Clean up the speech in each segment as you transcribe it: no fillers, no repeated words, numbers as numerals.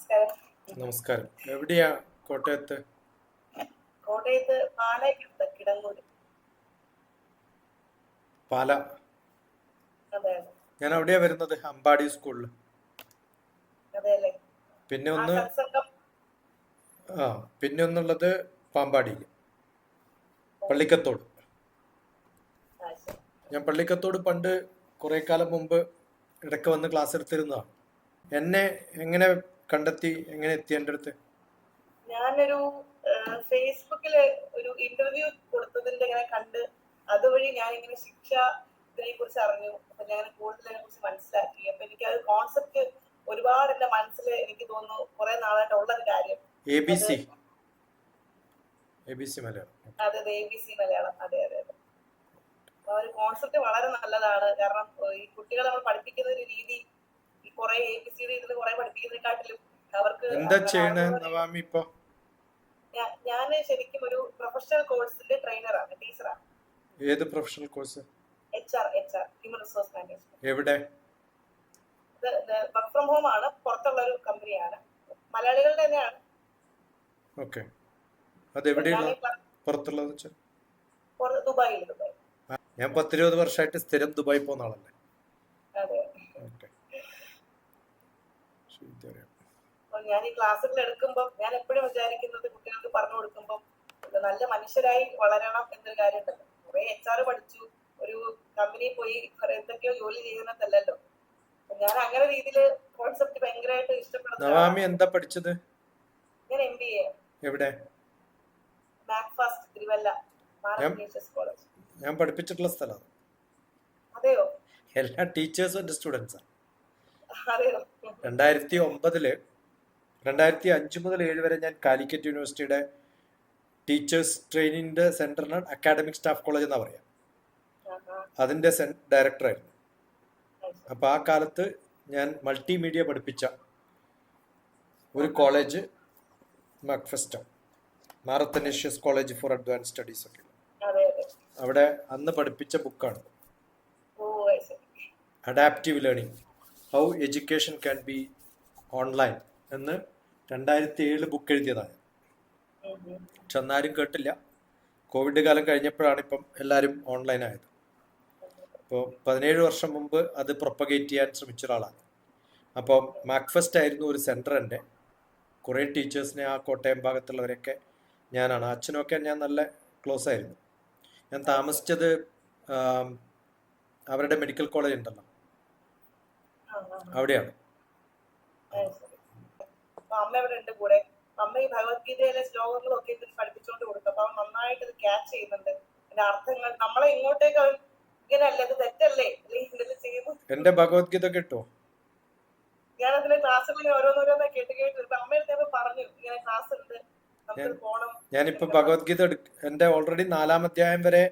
നമസ്കാരം. നമസ്കാരം. എവിടെയാ കോട്ടയത്ത്? കോട്ടയത്ത് പാലായ്ക്കടുത്ത് കിടങ്ങൂര്. പാല. അതെ ഞാൻ അവിടെയാ വരുന്നത്, അമ്പാടി സ്കൂളിൽ. അതെയല്ലേ. പിന്നെ ആ ഒന്ന് സത്സംഗം. പിന്നെ ഒന്നുള്ളത് പാമ്പാടിയിൽ, പള്ളിക്കത്തോട്. ശരി. ഞാൻ പള്ളിക്കത്തോട് പണ്ട് കുറെ കാലം മുമ്പ് ഇടയ്ക്ക് വന്ന് ക്ലാസ് എടുത്തിരുന്നതാണ്. എന്നെ എങ്ങനെ കണ്ടെത്തി, എങ്ങനെ എത്തി എൻ്റെ അടുത്ത്? ഞാനൊരു ഫേസ്ബുക്കില് ഒരു ഇന്റർവ്യൂ കൊടുത്തതിന്റെ ഇങ്ങനെ കണ്ട്, അതുവഴി ഞാൻ ഇങ്ങനെ ഇതിനെ കുറിച്ച് അറിഞ്ഞു. അപ്പൊ ഞാൻ കൂടുതൽ അതിനെ കുറിച്ച് മനസ്സിലാക്കി. അപ്പൊ എനിക്ക് അത് കോൺസെപ്റ്റ് ഒരുപാട് എന്റെ മനസ്സിൽ എനിക്ക് തോന്നുന്നു കുറെ നാളായിട്ട് ഉള്ളൊരു കാര്യം. ABC മലയാളം. അതെ, ABC മലയാളം. അതെ അതെ അതെ. ആ ഒരു കോൺസെപ്റ്റ് വളരെ നല്ലതാണ്. കാരണം ഈ കുട്ടികളെ നമ്മൾ പഠിപ്പിക്കുന്ന ഒരു രീതി, ഈ കുറെ ABCD ഇതിന് കുറെ പഠിപ്പിക്കുന്നതിനെക്കാട്ടിലും അവർക്ക് എന്താ ചെയ്യണേ നവാമി ഇപ്പൊ? ഞാൻ ശരിക്കും ഒരു പ്രൊഫഷണൽ കോഴ്സിന്റെ ട്രെയിനറാണ്, ടീച്ചറാണ്. ഏത് professional course? HR human resource management. എവിടെ? വർക്ക് ഫ്രം ഹോം ആണ്, പുറത്തുള്ള ഒരു കമ്പനിയാണ്, മലയാളികളുടെ തന്നെയാണ്. ഓക്കെ. അത് എവിടെയുള്ള പുറത്തുള്ളത് വെച്ചാൽ? ദുബായിൽ. ഞാൻ 10-20 വർഷമായിട്ട് സ്ഥിരം ദുബായി പോകുന്ന ആളല്ലേ. അതെ. ഓക്കെ. ഞാൻ ഈ ക്ലാസ്സുകൾ എടുക്കുമ്പോൾ ഞാൻ എപ്പോഴും വിചാരിക്കുന്നത്, കുട്ടികൾക്ക് പറഞ്ഞു കൊടുക്കുമ്പോൾ നല്ല മനുഷ്യരായി വളരണം എന്നൊരു കാര്യം ഉണ്ടല്ലോ. കുറെ HR പഠിച്ചു, ഒരു കമ്പനിയിൽ പോയി എന്തൊക്കെയോ ജോലി ചെയ്യുന്നതല്ലല്ലോ. ഞാൻ അങ്ങനെ രീതിയില് കോൺസെപ്റ്റ് ഭയങ്കരമായിട്ട് ഇഷ്ടപ്പെടുന്നു. നവാമി എന്താ പഠിച്ചത്? ഞാൻ MBA. എവിടെ? മാക്ഫാസ്റ്റ് തിരുവല്ല, കോളേജ്. ഞാൻ പഠിപ്പിച്ചിട്ടുള്ള സ്ഥലമാണ്. അതെയോ? എല്ലാ ടീച്ചേഴ്സും എൻ്റെ സ്റ്റുഡൻസാണ്. അതെയോ? 2005 മുതൽ 7 വരെ ഞാൻ കാലിക്കറ്റ് യൂണിവേഴ്സിറ്റിയുടെ ടീച്ചേഴ്സ് ട്രെയിനിങ്ങിന്റെ സെന്ററിനാണ് അക്കാഡമിക് സ്റ്റാഫ് കോളേജ് എന്നാ പറയാം. അതിന്റെ ഡയറക്ടറായിരുന്നു. അപ്പൊ ആ കാലത്ത് ഞാൻ മൾട്ടിമീഡിയ പഠിപ്പിച്ച ഒരു college MACFAST, Mar Athanasios college for advance studies ഒക്കെ. അവിടെ അന്ന് പഠിപ്പിച്ച ബുക്കാണ് adaptive learning, how education can be online എന്ന് 2007 ബുക്ക് എഴുതിയതാണ്. പക്ഷെ അന്നാരും കേട്ടില്ല. കോവിഡ് കാലം കഴിഞ്ഞപ്പോഴാണ് ഇപ്പം എല്ലാവരും ഓൺലൈൻ ആയത്. അപ്പോൾ 17 വർഷം മുമ്പ് അത് പ്രൊപ്പഗേറ്റ് ചെയ്യാൻ ശ്രമിച്ച ഒരാളാണ്. അപ്പോൾ മാക്ഫെസ്റ്റ് ആയിരുന്നു ഒരു സെൻറ്റർ. എൻ്റെ കുറേ ടീച്ചേഴ്സിനെ, ആ കോട്ടയം ഭാഗത്തുള്ളവരൊക്കെ ഞാനാണ്. അച്ഛനൊക്കെ ഞാൻ നല്ല ക്ലോസ് ആയിരുന്നു. ഞാൻ താമസിച്ചത് അവരുടെ മെഡിക്കൽ കോളേജ് ഉണ്ടല്ലോ, അവിടെയാണ്. അമ്മ ഇവിടെ ഉണ്ട് കൂടെ. അമ്മ ഈ ഭഗവത്ഗീതയിലെ ശ്ലോകങ്ങളൊക്കെ പഠിപ്പിച്ചുകൊണ്ട് കൊടുക്കും. അപ്പൊ അവൻ നന്നായിട്ട് ഇത് ക്യാച്ച് ചെയ്യുന്നുണ്ട്, അതിന്റെ അർത്ഥങ്ങൾ. നമ്മളെ ഇങ്ങോട്ടേക്ക് അവൻ ഇങ്ങനെയല്ല, ഇത് തെറ്റല്ലേ ചെയ്യുന്നു. എന്റെ ഭഗവത്ഗീത കേട്ടോ? ഞാൻ അതിലെ ക്ലാസ്സുകളിൽ ഓരോന്നോരോന്ന് കേട്ട് അമ്മയുടെ പറഞ്ഞു, ഇങ്ങനെ ക്ലാസ് ഉണ്ട്, നമുക്ക് പോണം. ഞാനിപ്പോ ഭഗവത്ഗീത എന്റെ ഓൾറെഡി 4-ാം അധ്യായം വരെ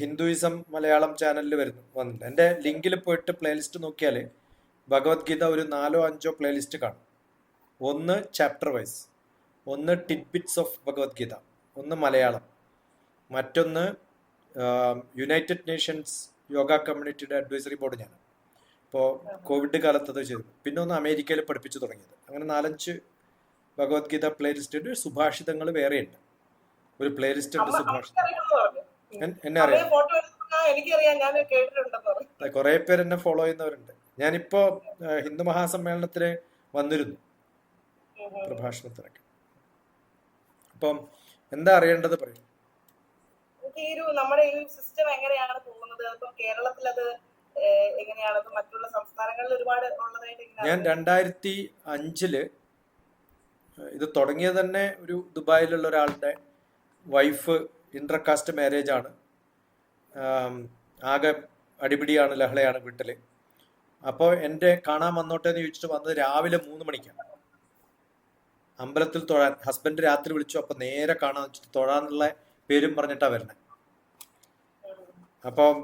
ഹിന്ദുയിസം മലയാളം ചാനലിൽ വന്നിട്ടുണ്ട്. എന്റെ ലിങ്കിൽ പോയിട്ട് പ്ലേലിസ്റ്റ് നോക്കിയാൽ ഭഗവത്ഗീത ഒരു 4-5 പ്ലേലിസ്റ്റ് കാണും. ഒന്ന് ചാപ്റ്റർ വൈസ്, ഒന്ന് ടിഡ്ബിറ്റ്സ് ഓഫ് ഭഗവത്ഗീത, ഒന്ന് മലയാളം, മറ്റൊന്ന് യുണൈറ്റഡ് നേഷൻസ് യോഗ കമ്മ്യൂണിറ്റിയുടെ അഡ്വൈസറി ബോർഡ് ഞാൻ ഇപ്പോൾ കോവിഡ് കാലത്ത് അത് ചെയ്തു. പിന്നെ ഒന്ന് അമേരിക്കയിൽ പഠിപ്പിച്ചു തുടങ്ങിയത്. അങ്ങനെ 4-5 ഭഗവത്ഗീത പ്ലേലിസ്റ്റ് ഉണ്ട്. സുഭാഷിതങ്ങൾ വേറെയുണ്ട്, ഒരു പ്ലേലിസ്റ്റ് ഉണ്ട് സുഭാഷിതം. എന്നെ അറിയാം, കുറെ പേര് എന്നെ ഫോളോ ചെയ്യുന്നവരുണ്ട്. ഞാനിപ്പോ ഹിന്ദു മഹാസമ്മേളനത്തിന് വന്നിരുന്നു, പ്രഭാഷണത്തിനൊക്കെ. അപ്പം എന്താ അറിയേണ്ടത് പറയും? നമ്മുടെ ഈ സിസ്റ്റം എങ്ങനെയാണ് പോകുന്നത്, കേരളത്തിൽ അത് എങ്ങനെയാണ്, മറ്റുള്ള സംസ്ഥാനങ്ങളിൽ ഒരുപാട് ഉള്ളതായിട്ട്? ഞാൻ 2005 ഇത് തുടങ്ങിയത് തന്നെ ഒരു ദുബായിലുള്ള ഒരാളുടെ വൈഫ്, ഇന്റർകാസ്റ്റ് മാരേജ് ആണ്. ആകെ അടിപിടിയാണ്, ലഹളയാണ് വീട്ടില്. അപ്പോൾ എൻ്റെ കാണാൻ വന്നോട്ടെ എന്ന് ചോദിച്ചിട്ട് വന്നത് രാവിലെ 3 മണിക്കാണ് അമ്പലത്തിൽ തൊഴാൻ. ഹസ്ബൻഡ് രാത്രി വിളിച്ചു, അപ്പൊ നേരെ കാണാൻ വെച്ചിട്ട് തൊഴാന്നുള്ള പേരും പറഞ്ഞിട്ടാ വരണേ. അപ്പം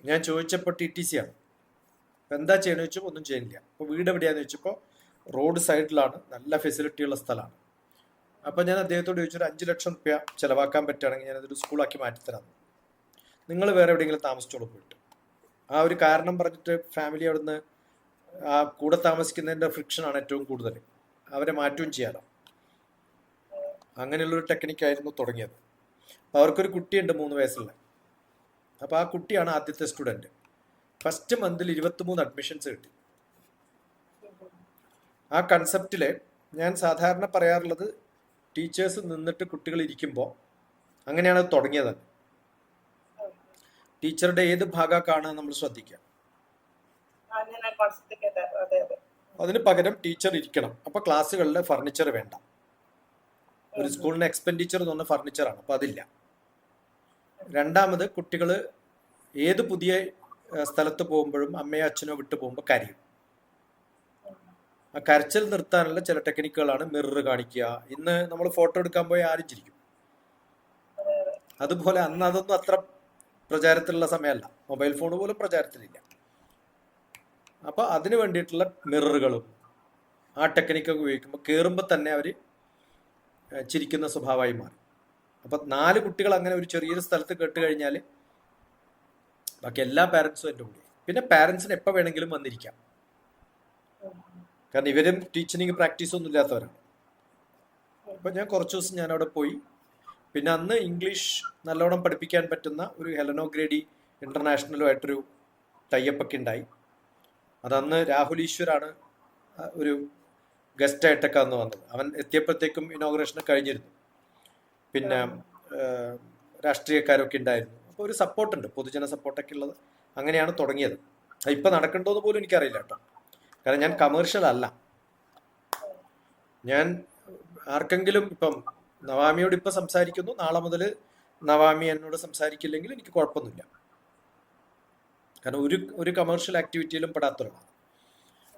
ഞാൻ ചോദിച്ചപ്പോൾ TTC ആണ്. എന്താ ചെയ്യണമെന്ന് ചോദിച്ചപ്പോൾ ഒന്നും ചെയ്യുന്നില്ല. അപ്പോൾ വീട് എവിടെയാന്ന് ചോദിച്ചപ്പോൾ റോഡ് സൈഡിലാണ്, നല്ല ഫെസിലിറ്റി ഉള്ള സ്ഥലമാണ്. അപ്പം ഞാൻ അദ്ദേഹത്തോട് ചോദിച്ചൊരു 5 ലക്ഷം രൂപ ചിലവാക്കാൻ പറ്റുകയാണെങ്കിൽ ഞാനതൊരു സ്കൂളാക്കി മാറ്റിത്തരാം, നിങ്ങൾ വേറെ എവിടെയെങ്കിലും താമസിച്ചോളൂ പോയിട്ട്. ആ ഒരു കാരണം പറഞ്ഞിട്ട് ഫാമിലി അവിടുന്ന്, ആ കൂടെ താമസിക്കുന്നതിൻ്റെ ഫ്രിക്ഷനാണ് ഏറ്റവും കൂടുതൽ. അവരെ മാറ്റുകയും ചെയ്യാലോ. അങ്ങനെയുള്ളൊരു ടെക്നിക്കായിരുന്നു തുടങ്ങിയത്. അപ്പോൾ അവർക്കൊരു കുട്ടിയുണ്ട് 3 വയസ്സുള്ള. അപ്പോൾ ആ കുട്ടിയാണ് ആദ്യത്തെ സ്റ്റുഡൻറ്റ്. ഫസ്റ്റ് മന്തിൽ 23 അഡ്മിഷൻസ് കിട്ടി. ആ കൺസെപ്റ്റിൽ ഞാൻ സാധാരണ പറയാറുള്ളത്, ടീച്ചേഴ്സ് നിന്നിട്ട് കുട്ടികൾ ഇരിക്കുമ്പോൾ, അങ്ങനെയാണ് അത് തുടങ്ങിയത്. ടീച്ചറുടെ ഏത് ഭാഗമാണ് കാണുക നമ്മൾ ശ്രദ്ധിക്കുക. അതിന് പകരം ടീച്ചർ ഇരിക്കണം. അപ്പോൾ ക്ലാസ്സുകളിൽ ഫർണിച്ചർ വേണ്ട. ഒരു സ്കൂളിന് എക്സ്പെൻഡിച്ചർ എന്ന് പറഞ്ഞ ഫർണിച്ചറാണ്, അപ്പോൾ അതില്ല. രണ്ടാമത്, കുട്ടികൾ ഏത് പുതിയ സ്ഥലത്ത് പോകുമ്പോഴും അമ്മയോ അച്ഛനോ വിട്ടു പോകുമ്പോൾ കരയും. ആ കരച്ചിൽ നിർത്താനുള്ള ചില ടെക്നിക്കുകളാണ് മിറർ കാണിക്കുക. ഇന്ന് നമ്മൾ ഫോട്ടോ എടുക്കാൻ പോയി ആരും ചിരിക്കും. അതുപോലെ അന്ന് അതൊന്നും അത്ര പ്രചാരത്തിലുള്ള സമയമല്ല. മൊബൈൽ ഫോൺ പോലും പ്രചാരത്തിലില്ല. അപ്പോൾ അതിന് വേണ്ടിയിട്ടുള്ള മിററുകളും ആ ടെക്നിക്കൊക്കെ ഉപയോഗിക്കുമ്പോൾ കയറുമ്പോൾ തന്നെ അവർ ചിരിക്കുന്ന സ്വഭാവമായി മാറി. അപ്പോൾ 4 കുട്ടികൾ അങ്ങനെ ഒരു ചെറിയൊരു സ്ഥലത്ത് കേട്ട് കഴിഞ്ഞാൽ ബാക്കി എല്ലാ പാരൻസും എൻ്റെ കൂടെ. പിന്നെ പാരൻസിന് എപ്പോൾ വേണമെങ്കിലും വന്നിരിക്കാം. കാരണം ഇവരും ടീച്ചിങ് പ്രാക്ടീസ് ഒന്നും ഇല്ലാത്തവരാണ്. അപ്പോൾ ഞാൻ കുറച്ച് ദിവസം ഞാൻ അവിടെ പോയി. പിന്നെ അന്ന് ഇംഗ്ലീഷ് നല്ലോണം പഠിപ്പിക്കാൻ പറ്റുന്ന ഒരു ഹെലനോ ഗ്രേഡി ഇൻ്റർനാഷണലുമായിട്ടൊരു ടൈപ്പൊക്കെ ഉണ്ടായി. അതന്ന് രാഹുൽ ഈശ്വരാണ് ഒരു ഗസ്റ്റായിട്ടൊക്കെ അന്ന് വന്നത്. അവൻ എത്തിയപ്പോഴത്തേക്കും ഇനോഗ്രേഷൻ കഴിഞ്ഞിരുന്നു. പിന്നെ രാഷ്ട്രീയക്കാരൊക്കെ ഉണ്ടായിരുന്നു. അപ്പോൾ ഒരു സപ്പോർട്ടുണ്ട്, പൊതുജന സപ്പോർട്ടൊക്കെ ഉള്ളത്. അങ്ങനെയാണ് തുടങ്ങിയത്. ഇപ്പം നടക്കണ്ടോന്ന് പോലും എനിക്കറിയില്ല കേട്ടോ. കാരണം ഞാൻ കമേഴ്ഷ്യൽ അല്ല. ഞാൻ ആർക്കെങ്കിലും ഇപ്പം നവാമിയോട് ഇപ്പം സംസാരിക്കുന്നു, നാളെ മുതൽ നവാമി എന്നോട് സംസാരിക്കില്ലെങ്കിൽ എനിക്ക് കുഴപ്പമൊന്നുമില്ല. കാരണം ഒരു കമേഴ്ഷ്യൽ ആക്ടിവിറ്റിയിലും പെടാത്തതാണ്.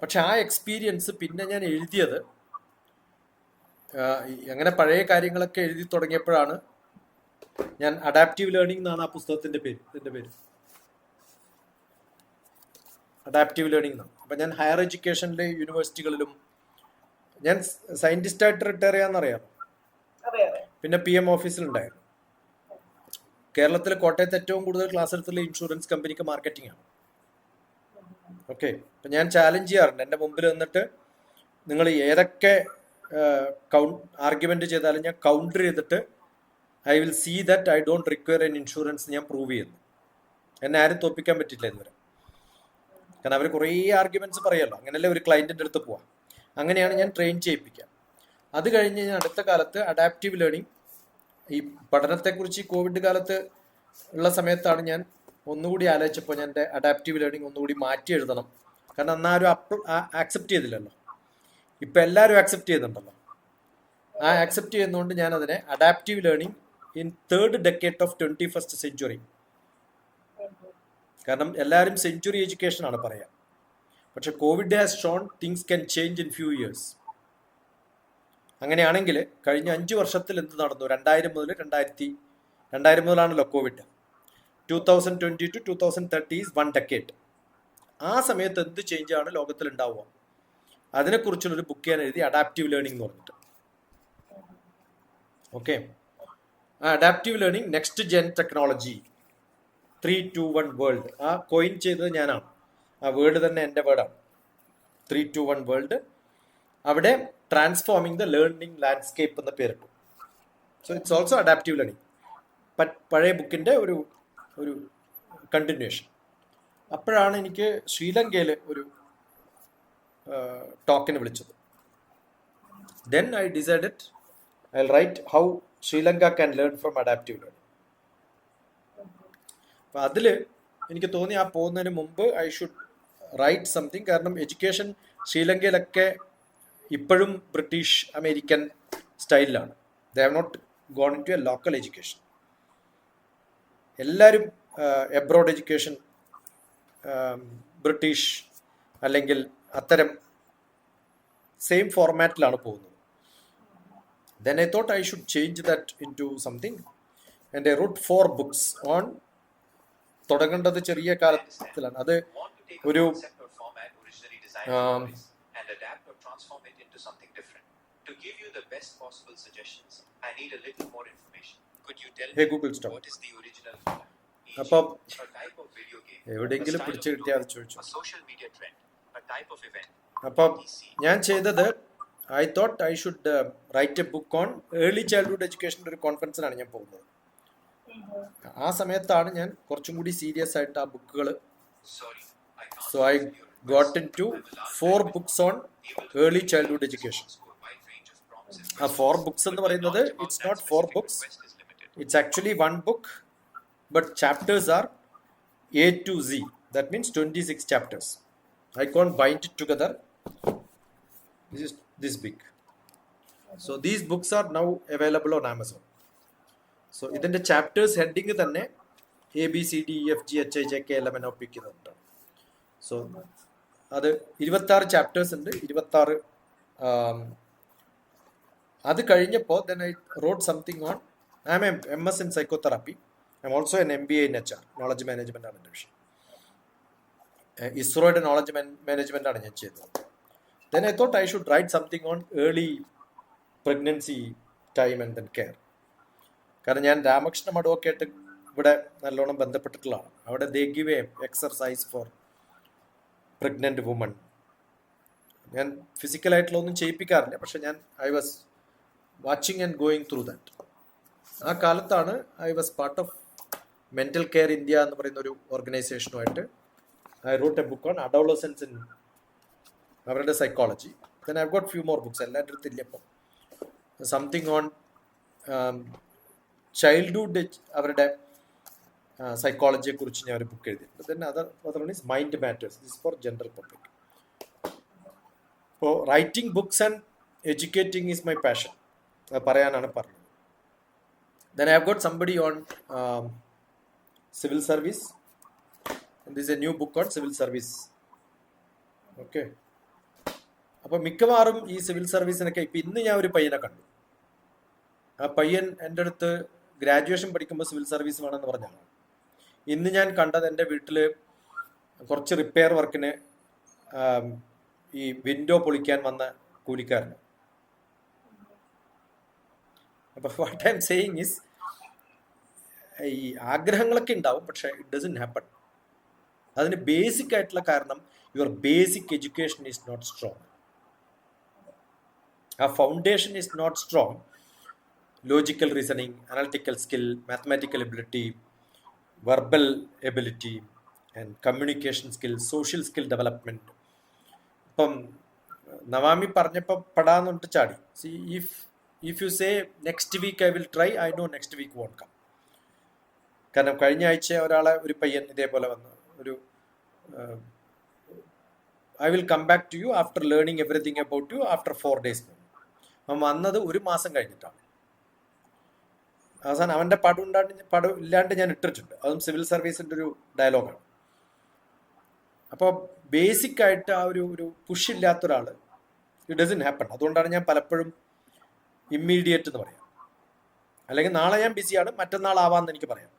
പക്ഷെ ആ എക്സ്പീരിയൻസ് പിന്നെ ഞാൻ എഴുതിയത് അങ്ങനെ പഴയ കാര്യങ്ങളൊക്കെ എഴുതി തുടങ്ങിയപ്പോഴാണ് ഞാൻ അഡാപ്റ്റീവ് ലേണിംഗ് എന്നാണ് ആ പുസ്തകത്തിൻ്റെ പേര്. അഡാപ്റ്റീവ് ലേണിംഗ് എന്നാണ്. അപ്പം ഞാൻ ഹയർ എഡ്യൂക്കേഷനിലെ യൂണിവേഴ്സിറ്റികളിലും, ഞാൻ സയൻറ്റിസ്റ്റായിട്ട് റിട്ടയർ ചെയ്യാമെന്നറിയാം. പിന്നെ PM ഓഫീസിലുണ്ടായിരുന്നു. കേരളത്തിൽ കോട്ടയത്ത് ഏറ്റവും കൂടുതൽ ക്ലാസ് എടുത്തുള്ള ഇൻഷുറൻസ് കമ്പനിക്ക് മാർക്കറ്റിംഗ് ആണ്. ഓക്കെ, അപ്പം ഞാൻ ചാലഞ്ച് ചെയ്യാറുണ്ട്. എൻ്റെ മുമ്പിൽ വന്നിട്ട് നിങ്ങൾ ഏതൊക്കെ ആർഗ്യുമെന്റ് ചെയ്താലും ഞാൻ കൗണ്ടർ ചെയ്തിട്ട് I will see that I don't require an insurance ഞാൻ പ്രൂവ് ചെയ്യുന്നു. എന്നെ ആരും തോൽപ്പിക്കാൻ പറ്റില്ല ഇതുവരെ. കാരണം അവർ കുറേ ആർഗ്യുമെന്റ്സ് പറയുമല്ലോ. അങ്ങനെയല്ലേ ഒരു ക്ലയൻറ്റിൻ്റെ അടുത്ത് പോവാം. അങ്ങനെയാണ് ഞാൻ ട്രെയിൻ ചെയ്യിപ്പിക്കുക. അത് കഴിഞ്ഞ് ഞാൻ അടുത്ത കാലത്ത് അഡാപ്റ്റീവ് ലേണിംഗ്, ഈ പഠനത്തെക്കുറിച്ച് ഈ കോവിഡ് കാലത്ത് ഉള്ള സമയത്താണ് ഞാൻ ഒന്നുകൂടി ആലോചിച്ചപ്പോൾ ഞാൻ എൻ്റെ അഡാപ്റ്റീവ് ലേണിംഗ് ഒന്നുകൂടി മാറ്റി എഴുതണം. കാരണം അന്നാരും ആക്സെപ്റ്റ് ചെയ്തില്ലല്ലോ. ഇപ്പം എല്ലാവരും ആക്സെപ്റ്റ് ചെയ്യുന്നുണ്ടല്ലോ. ആ ആക്സെപ്റ്റ് ചെയ്യുന്നതുകൊണ്ട് ഞാൻ അതിനെ adaptive learning in 3rd decade of 21st century. കാരണം എല്ലാവരും സെഞ്ചുറി എഡ്യൂക്കേഷൻ ആണ് പറയാം. പക്ഷെ Covid has Sean things can change in few years. അങ്ങനെയാണെങ്കിൽ കഴിഞ്ഞ 5 വർഷത്തിൽ എന്ത് നടന്നു? 2000 മുതലാണല്ലോ കോവിഡ്. 2020 to 2030 is 1 decade. ആ സമയത്ത് എന്ത് ചേഞ്ചാണ് ലോകത്തിൽ ഉണ്ടാവുക? അതിനെക്കുറിച്ചുള്ളൊരു ബുക്ക് ഞാൻ എഴുതി, അഡാപ്റ്റീവ് ലേണിംഗ് എന്ന് പറഞ്ഞിട്ട്. ഓക്കെ, ആ adaptive learning next gen technology 3-2-1 world. ആ കോയിൻ ചെയ്തത് ഞാനാണ്. ആ വേർഡ് തന്നെ എൻ്റെ വേർഡാണ്, 3-2-1 വേൾഡ്. അവിടെ ട്രാൻസ്ഫോമിങ് ദ ലേണിംഗ് ലാൻഡ്സ്കേപ്പ് എന്ന പേരിട്ടു. So it's also adaptive learning. പഴയ ബുക്കിൻ്റെ ഒരു കണ്ടിന്യൂഷൻ. അപ്പോഴാണ് എനിക്ക് ശ്രീലങ്കയിൽ ഒരു ടോക്കിന് വിളിച്ചത്. Then I decided I will write how Sri Lanka can learn from adaptive learning. അപ്പം അതിൽ എനിക്ക് തോന്നി ആ പോകുന്നതിന് മുമ്പ് ഐ ഷുഡ് റൈറ്റ് സംതിങ്. കാരണം എഡ്യൂക്കേഷൻ ശ്രീലങ്കയിലൊക്കെ ഇപ്പോഴും ബ്രിട്ടീഷ് അമേരിക്കൻ സ്റ്റൈലിലാണ്. They have not gone in to a local education. എല്ലാവരും എബ്രോഡ് എഡ്യൂക്കേഷൻ, ബ്രിട്ടീഷ് അല്ലെങ്കിൽ അത്തരം സെയിം ഫോർമാറ്റിലാണ് പോകുന്നത്. Then I thought I should change that into something, and I wrote 4 books on. തുടങ്ങേണ്ടത് ചെറിയ കാലത്തിലാണ്. അത് ഒരു ഗൂഗിൾ സ്റ്റോപ്പ്. അപ്പം എവിടെയെങ്കിലും പിടിച്ചു കിട്ടിയാൽ അത് ചോദിച്ചു. അപ്പം ഞാൻ ചെയ്തത് I thought I should write a book on early childhood എഡ്യൂക്കേഷൻ്റെ ഒരു കോൺഫറൻസിനാണ് ഞാൻ പോകുന്നത്. ആ സമയത്താണ് ഞാൻ കുറച്ചും കൂടി സീരിയസ് ആയിട്ട് ആ ബുക്കുകൾ, so I got into 4 books on early childhood education. ആ 4 books എന്ന് പറയുന്നത് it's not 4 books, it's actually 1 book, but chapters are A to Z. That means 26 chapters. I can't bind it together. This is this big. So these books are now available on Amazon. So ഇതിന്റെ chapters heading തന്നെ ABCDEFGHIJKLMNOP ക്കുന്നുണ്ട്. So അത് 26 chapters ഉണ്ട്. 26 അത് കഴിഞ്ഞപ്പോൾ then I wrote something on, I am MS in psychotherapy. I am also an MBA in HR, knowledge management ആണ് എൻ്റെ വിഷയം. ഇസ്രോയുടെ knowledge management ആണ് ഞാൻ ചെയ്തത്. Then I thought I should write something on early pregnancy time and then care. കാരണം ഞാൻ Ramakrishna advocate ഇവിടെ നല്ലോണം ബന്ധപ്പെട്ടിട്ടുള്ളതാണ്. അവിടെ they give a exercise for pregnant women. ഞാൻ ഫിസിക്കലായിട്ടുള്ള ഒന്നും ചെയ്യിപ്പിക്കാറില്ല, പക്ഷെ ഞാൻ I was watching and going through that. ആ കാലത്താണ് I was part of mental care India എന്ന് പറയുന്ന ഒരു ഓർഗനൈസേഷനുമായിട്ട് I wrote a book on adolescents in അവരുടെ psychology. Then I've got few more books. എല്ലാവരുടെ അടുത്തില്ല ഇപ്പം. സംതിങ് ഓൺ ചൈൽഡ്ഹുഡ് അവരുടെ സൈക്കോളജിയെ കുറിച്ച് ഞാൻ ഒരു ബുക്ക് എഴുതിയിട്ടുണ്ട്. Then other one is Mind Matters. This is for general public. അപ്പോൾ writing books and educating is my passion പറയാനാണ് പറഞ്ഞത്. Then I have got somebody on civil service. And this is a new book on civil service. Okay. അപ്പോൾ മിക്കവാറും ഈ civil സർവീസിനൊക്കെ ഇപ്പം ഇന്ന് ഞാൻ ഒരു പയ്യനെ കണ്ടു. ആ പയ്യൻ എൻ്റെ അടുത്ത് ഗ്രാജുവേഷൻ പഠിക്കുമ്പോൾ സിവിൽ സർവീസ് വേണമെന്ന് പറഞ്ഞാണ്. ഇന്ന് ഞാൻ കണ്ടത് എൻ്റെ വീട്ടിൽ കുറച്ച് റിപ്പയർ വർക്കിന് ഈ വിൻഡോ പൊളിക്കാൻ വന്ന കൂലിക്കാരന്. അപ്പോൾ what I am saying is, ഈ ആഗ്രഹങ്ങളൊക്കെ ഉണ്ടാവും, പക്ഷെ ഇറ്റ് ഡസൻറ്റ് ഹാപ്പൺ. അതിന് ബേസിക് ആയിട്ടുള്ള കാരണം your basic education is not strong. ആ foundation is not strong. Logical reasoning, analytical skill, mathematical ability, verbal ability and communication skill, social skill development. ഇപ്പം നവാമി പറഞ്ഞപ്പോൾ പെടാന്നുണ്ട് ചാടി. See if you say next week I will try, I know next week won't come. കാരണം കഴിഞ്ഞ ആഴ്ച ഒരു പയ്യൻ ഇതേപോലെ വന്നു, ഒരു I will come back to you after learning everything about you after 4 days. അവൻ വന്നത് 1 മാസം കഴിഞ്ഞിട്ടാണ്. അവസാനം അവൻ്റെ പടം ഇല്ലാണ്ട് ഞാൻ ഇട്ടിട്ടുണ്ട്. അതും സിവിൽ സർവീസിൻ്റെ ഒരു ഡയലോഗാണ്. അപ്പോൾ ബേസിക് ആയിട്ട് ആ ഒരു പുഷ് ഇല്ലാത്ത ഒരാൾ, ഇറ്റ് ഡസൻറ്റ് ഹാപ്പൺ. അതുകൊണ്ടാണ് ഞാൻ പലപ്പോഴും ഇമ്മീഡിയറ്റ് എന്ന് പറയാം. അല്ലെങ്കിൽ നാളെ ഞാൻ ബിസിയാണ്, മറ്റന്നാൾ ആവാമെന്ന് എനിക്ക് പറയാം.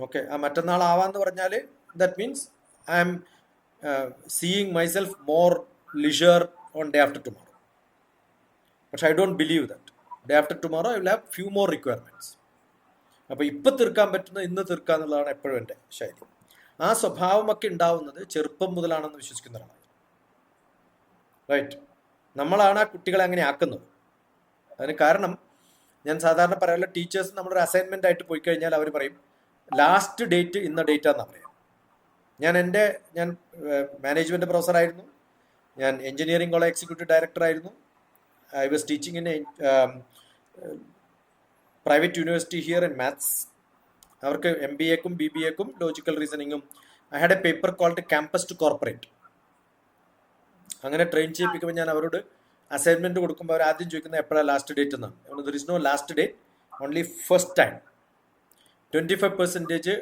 ഓക്കെ, ആ മറ്റന്നാൾ ആവാമെന്ന് പറഞ്ഞാൽ that means I am seeing myself more leisure on day after tomorrow. പക്ഷെ I don't believe that day after tomorrow I will have few more requirements. അപ്പോൾ ഇപ്പം തീർക്കാൻ പറ്റുന്നത് ഇന്ന് തീർക്കുക എന്നുള്ളതാണ് എപ്പോഴും എൻ്റെ ശൈലി. ആ സ്വഭാവമൊക്കെ ഉണ്ടാവുന്നത് ചെറുപ്പം മുതലാണെന്ന് വിശ്വസിക്കുന്ന ഒരാളാണ്. റൈറ്റ്, നമ്മളാണ് ആ കുട്ടികളെ അങ്ങനെ ആക്കുന്നത്. അതിന് കാരണം ഞാൻ സാധാരണ പറയാനുള്ള, ടീച്ചേഴ്സ് നമ്മളൊരു അസൈൻമെൻ്റ് ആയിട്ട് പോയി കഴിഞ്ഞാൽ അവർ പറയും ലാസ്റ്റ് ഡേറ്റ് ഇന്ന ഡേറ്റ് ആണെന്നാണ് പറയാം. ഞാൻ മാനേജ്മെൻറ്റ് പ്രൊഫസറായിരുന്നു, ഞാൻ എഞ്ചിനീയറിംഗ് കോളേജ് എക്സിക്യൂട്ടീവ് ഡയറക്ടറായിരുന്നു. I was teaching in private university here in maths. അവർക്ക് MBAക്കും BBAക്കും ലോജിക്കൽ റീസണിങ്ങും. I had a paper called campus to corporate. അങ്ങനെ ട്രെയിൻ ചെയ്യിപ്പിക്കുമ്പോൾ ഞാൻ അവരോട് അസൈൻമെൻറ്റ് കൊടുക്കുമ്പോൾ അവർ ആദ്യം ചോദിക്കുന്നത് എപ്പോഴാണ് ലാസ്റ്റ് ഡേറ്റ് എന്നാണ്. There is no last date, only first time. 25%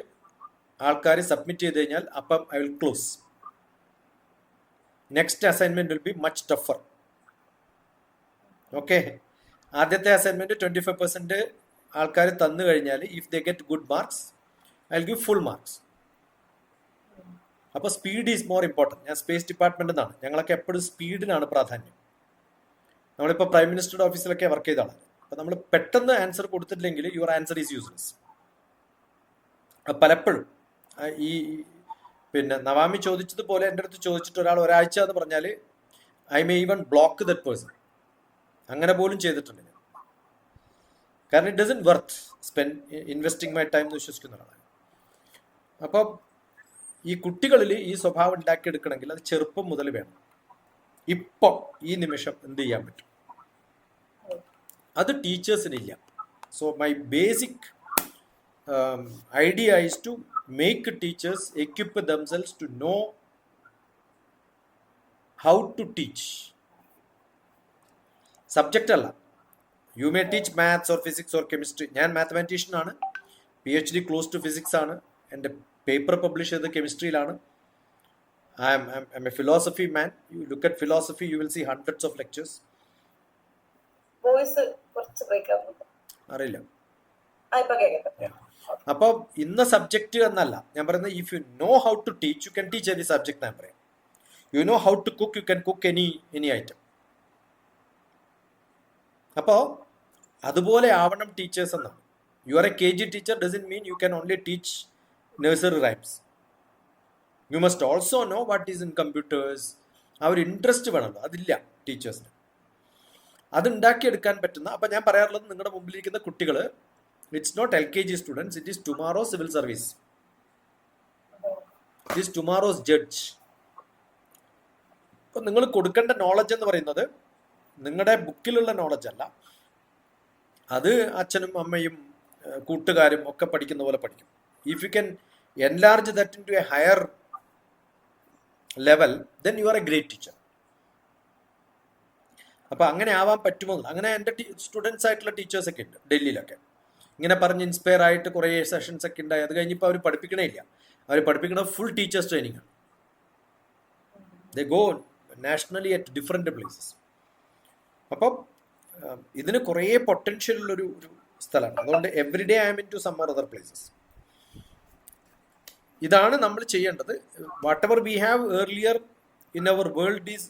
ആൾക്കാർ സബ്മിറ്റ് ചെയ്ത് കഴിഞ്ഞാൽ അപ്പം I will close. Next assignment will be much tougher. Okay, ആദ്യത്തെ അസൈൻമെൻറ്റ് 25% ആൾക്കാർ തന്നു കഴിഞ്ഞാൽ if they get good marks I will give full marks. അപ്പോൾ സ്പീഡ് ഈസ് മോർ ഇമ്പോർട്ടൻറ്റ്. ഞാൻ സ്പേസ് ഡിപ്പാർട്ട്മെൻറ്റിൽ നിന്നാണ്. ഞങ്ങളൊക്കെ എപ്പോഴും സ്പീഡിനാണ് പ്രാധാന്യം. നമ്മളിപ്പോൾ പ്രൈം മിനിസ്റ്ററുടെ ഓഫീസിലൊക്കെ വർക്ക് ചെയ്ത ആളാണ്. അപ്പോൾ നമ്മൾ പെട്ടെന്ന് ആൻസർ കൊടുത്തിട്ടില്ലെങ്കിൽ യുവർ ആൻസർ ഈസ് യൂസ്ലെസ്. പലപ്പോഴും ഈ നവാമി ചോദിച്ചതുപോലെ എൻ്റെ അടുത്ത് ചോദിച്ചിട്ട് ഒരാൾ ഒരാഴ്ച എന്ന് പറഞ്ഞാൽ I may even block that person. അങ്ങനെ പോലും ചെയ്തിട്ടുണ്ട് ഞാൻ. കാരണം it doesn't worth investing my time എന്ന് വിശ്വസിക്കുന്നതാണ്. അപ്പം ഈ കുട്ടികളിൽ ഈ സ്വഭാവം ഉണ്ടാക്കിയെടുക്കണമെങ്കിൽ അത് ചെറുപ്പം മുതൽ വേണം. ഇപ്പം ഈ നിമിഷം എന്ത് ചെയ്യാൻ പറ്റും, അത് ടീച്ചേഴ്സിനില്ല. So my basic idea is to make teachers equip themselves to know how to teach. Subject alla. You may teach maths or physics or chemistry. ഞാൻ mathematician ആണ്, PhD close to physics ആണ്, എൻ്റെ പേപ്പർ പബ്ലിഷ് ചെയ്തത് കെമിസ്ട്രിയിലാണ്. I'm a philosophy man. You look at philosophy, you will see hundreds of lectures. Voice കുറച്ച് break ആവുന്നു, അറിയില്ല. ഇപ്പൊ കേൾക്കാം. അപ്പോൾ ഇന്ന സബ്ജക്റ്റ് എന്നല്ല ഞാൻ പറയുന്നത്. If you know how to teach, you can teach any subject. ഞാൻ പറയാം, you know how to cook, you can cook any item. അപ്പോൾ അതുപോലെ ആവണം ടീച്ചേഴ്സ് എന്നാണ്. You are a KG teacher doesn't mean you can only teach nursery rhymes. You must also know what is in computers. ആ ഒരു interest വേണമല്ലോ, അതില്ല ടീച്ചേഴ്സിന്. അതുണ്ടാക്കിയെടുക്കാൻ പറ്റുന്ന, അപ്പം ഞാൻ പറയാറുള്ളത്, നിങ്ങളുടെ മുമ്പിലിരിക്കുന്ന കുട്ടികൾ, it's not LKG students, it is tomorrow's civil service, it is tomorrow's judge. അപ്പോൾ നിങ്ങൾ കൊടുക്കേണ്ട നോളജ് എന്ന് പറയുന്നത് നിങ്ങളുടെ ബുക്കിലുള്ള നോളജ് അല്ല, അത് അച്ഛനും അമ്മയും കൂട്ടുകാരും ഒക്കെ പഠിക്കുന്ന പോലെ പഠിക്കും. If you can enlarge that into a higher level, then you are a great teacher. അപ്പോൾ അങ്ങനെ ആവാൻ പറ്റുമോ? അങ്ങനെ എൻ്റെ സ്റ്റുഡൻസ് ആയിട്ടുള്ള ടീച്ചേഴ്സൊക്കെ ഉണ്ട് ഡൽഹിയിലൊക്കെ. ഇങ്ങനെ പറഞ്ഞ് ഇൻസ്പയർ ആയിട്ട് കുറേ സെഷൻസ് ഒക്കെ ഉണ്ടായി. അത് കഴിഞ്ഞപ്പോൾ അവർ പഠിപ്പിക്കണേ ഇല്ല. അവർ പഠിപ്പിക്കുന്നത് ഫുൾ ടീച്ചേഴ്സ് ട്രെയിനിങ് ആണ്. They go nationally at different places. അപ്പം ഇതിന് കുറേ പൊട്ടൻഷ്യൽ ഉള്ളൊരു സ്ഥലമാണ്. അതുകൊണ്ട് every day I am into some or other places. ഇതാണ് നമ്മൾ ചെയ്യേണ്ടത്. Whatever we have earlier in our world is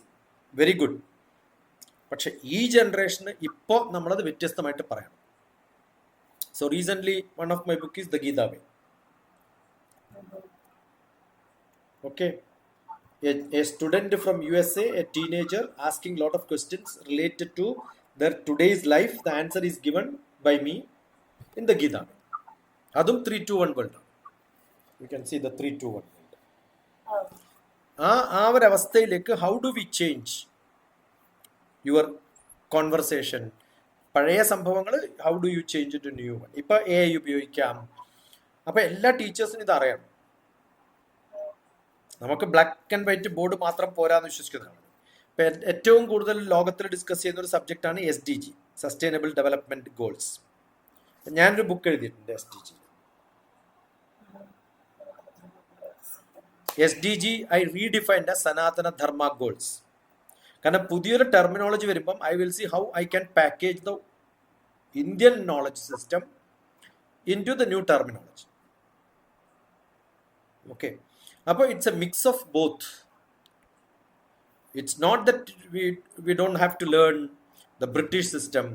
very good. പക്ഷെ ഈ ജനറേഷന് ഇപ്പോൾ നമ്മളത് വ്യത്യസ്തമായിട്ട് പറയണം. So recently, one of my book is the Navamy. Okay, a student from USA, a teenager, asking lot of questions related to their today's life. The answer is given by me in the Navamy. Adum 3-2-1 world. You can see the 3-2-1 world. ആ ഒരു അവസ്ഥയിലേക്ക് how do we change your conversation? പഴയ സംഭവങ്ങൾ how do you change to new one. ഇപ്പം AI ഉപയോഗിക്കാം. അപ്പം എല്ലാ ടീച്ചേഴ്സിനും ഇത് അറിയണം. നമുക്ക് ബ്ലാക്ക് ആൻഡ് വൈറ്റ് ബോർഡ് മാത്രം പോരാന്ന് വിശ്വസിക്കുന്നതാണ്. ഇപ്പം ഏറ്റവും കൂടുതൽ ലോകത്തിൽ ഡിസ്കസ് ചെയ്യുന്ന ഒരു സബ്ജക്റ്റാണ് SDG, സസ്റ്റൈനബിൾ ഡെവലപ്മെൻറ്റ് ഗോൾസ്. ഞാനൊരു ബുക്ക് എഴുതിയിട്ടുണ്ട് SDG I redefined as Sanatana Dharma goals. കാരണം പുതിയൊരു ടെർമിനോളജി വരുമ്പം I will see how I can package the Indian knowledge system in to the new terminology. Okay, അപ്പോൾ it's a mix of both. It's not that we don't have to learn the British system.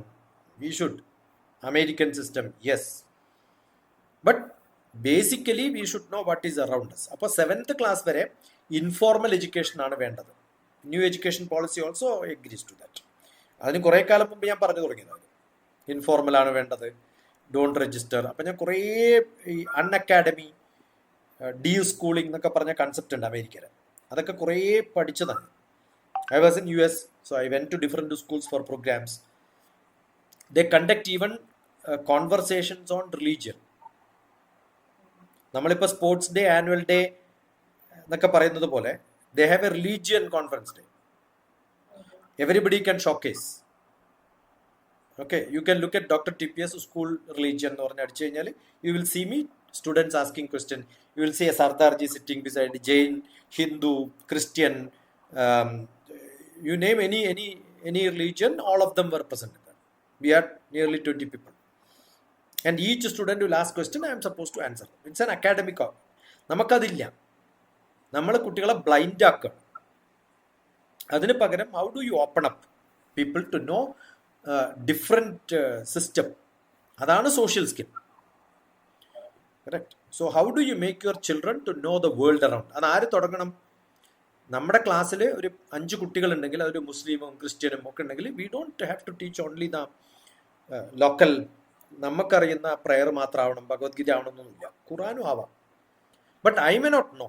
We should American system, yes, but basically we should know what is around us. അപ്പോൾ 7th class വരെ informal education ആണ് വേണ്ടത്. New education policy also agrees to that. അതിന് കുറേ കാലം മുമ്പ് ഞാൻ പറഞ്ഞു തുടങ്ങിയത് ഇൻഫോർമലാണ് വേണ്ടത്, ഡോണ്ട് രജിസ്റ്റർ. അപ്പം ഞാൻ കുറേ ഈ അൺഅക്കാഡമി, DU സ്കൂളിംഗ് എന്നൊക്കെ പറഞ്ഞ കൺസെപ്റ്റ് ഉണ്ട് അമേരിക്കയിൽ. അതൊക്കെ കുറേ പഠിച്ചതാണ്. I was in US, so I went to different schools for programs. They conduct even conversations on religion. നമ്മളിപ്പോൾ സ്പോർട്സ് ഡേ, ആനുവൽ ഡേ എന്നൊക്കെ പറയുന്നത് പോലെ they have a religion conference day. Everybody can showcase. Okay, you can look at DrTPS school religion or you will see me students asking question. You will see a Sardarji sitting beside Jain, Hindu, Christian, you name any religion, all of them were present there. We had nearly 20 people, and each student will ask question. I am supposed to answer. It's an academic. നമുക്കതില്ല. നമ്മൾ കുട്ടികളെ blind ആക്കുക. അതിന് പകരം how do you open up people to know different system. അതാണ് social skill. Correct. So how do you make your children to know the world around? അത് ആര് തുടങ്ങണം? നമ്മുടെ ക്ലാസ്സിൽ ഒരു 5 കുട്ടികളുണ്ടെങ്കിൽ അതൊരു മുസ്ലിമും ക്രിസ്ത്യനും ഒക്കെ ഉണ്ടെങ്കിൽ we don't have to teach only the local, നമുക്കറിയുന്ന പ്രെയർ മാത്രമാവണം, ഭഗവത്ഗീത ആവണമെന്നൊന്നുമില്ല, ഖുറാനും ആവാം. But I may not know.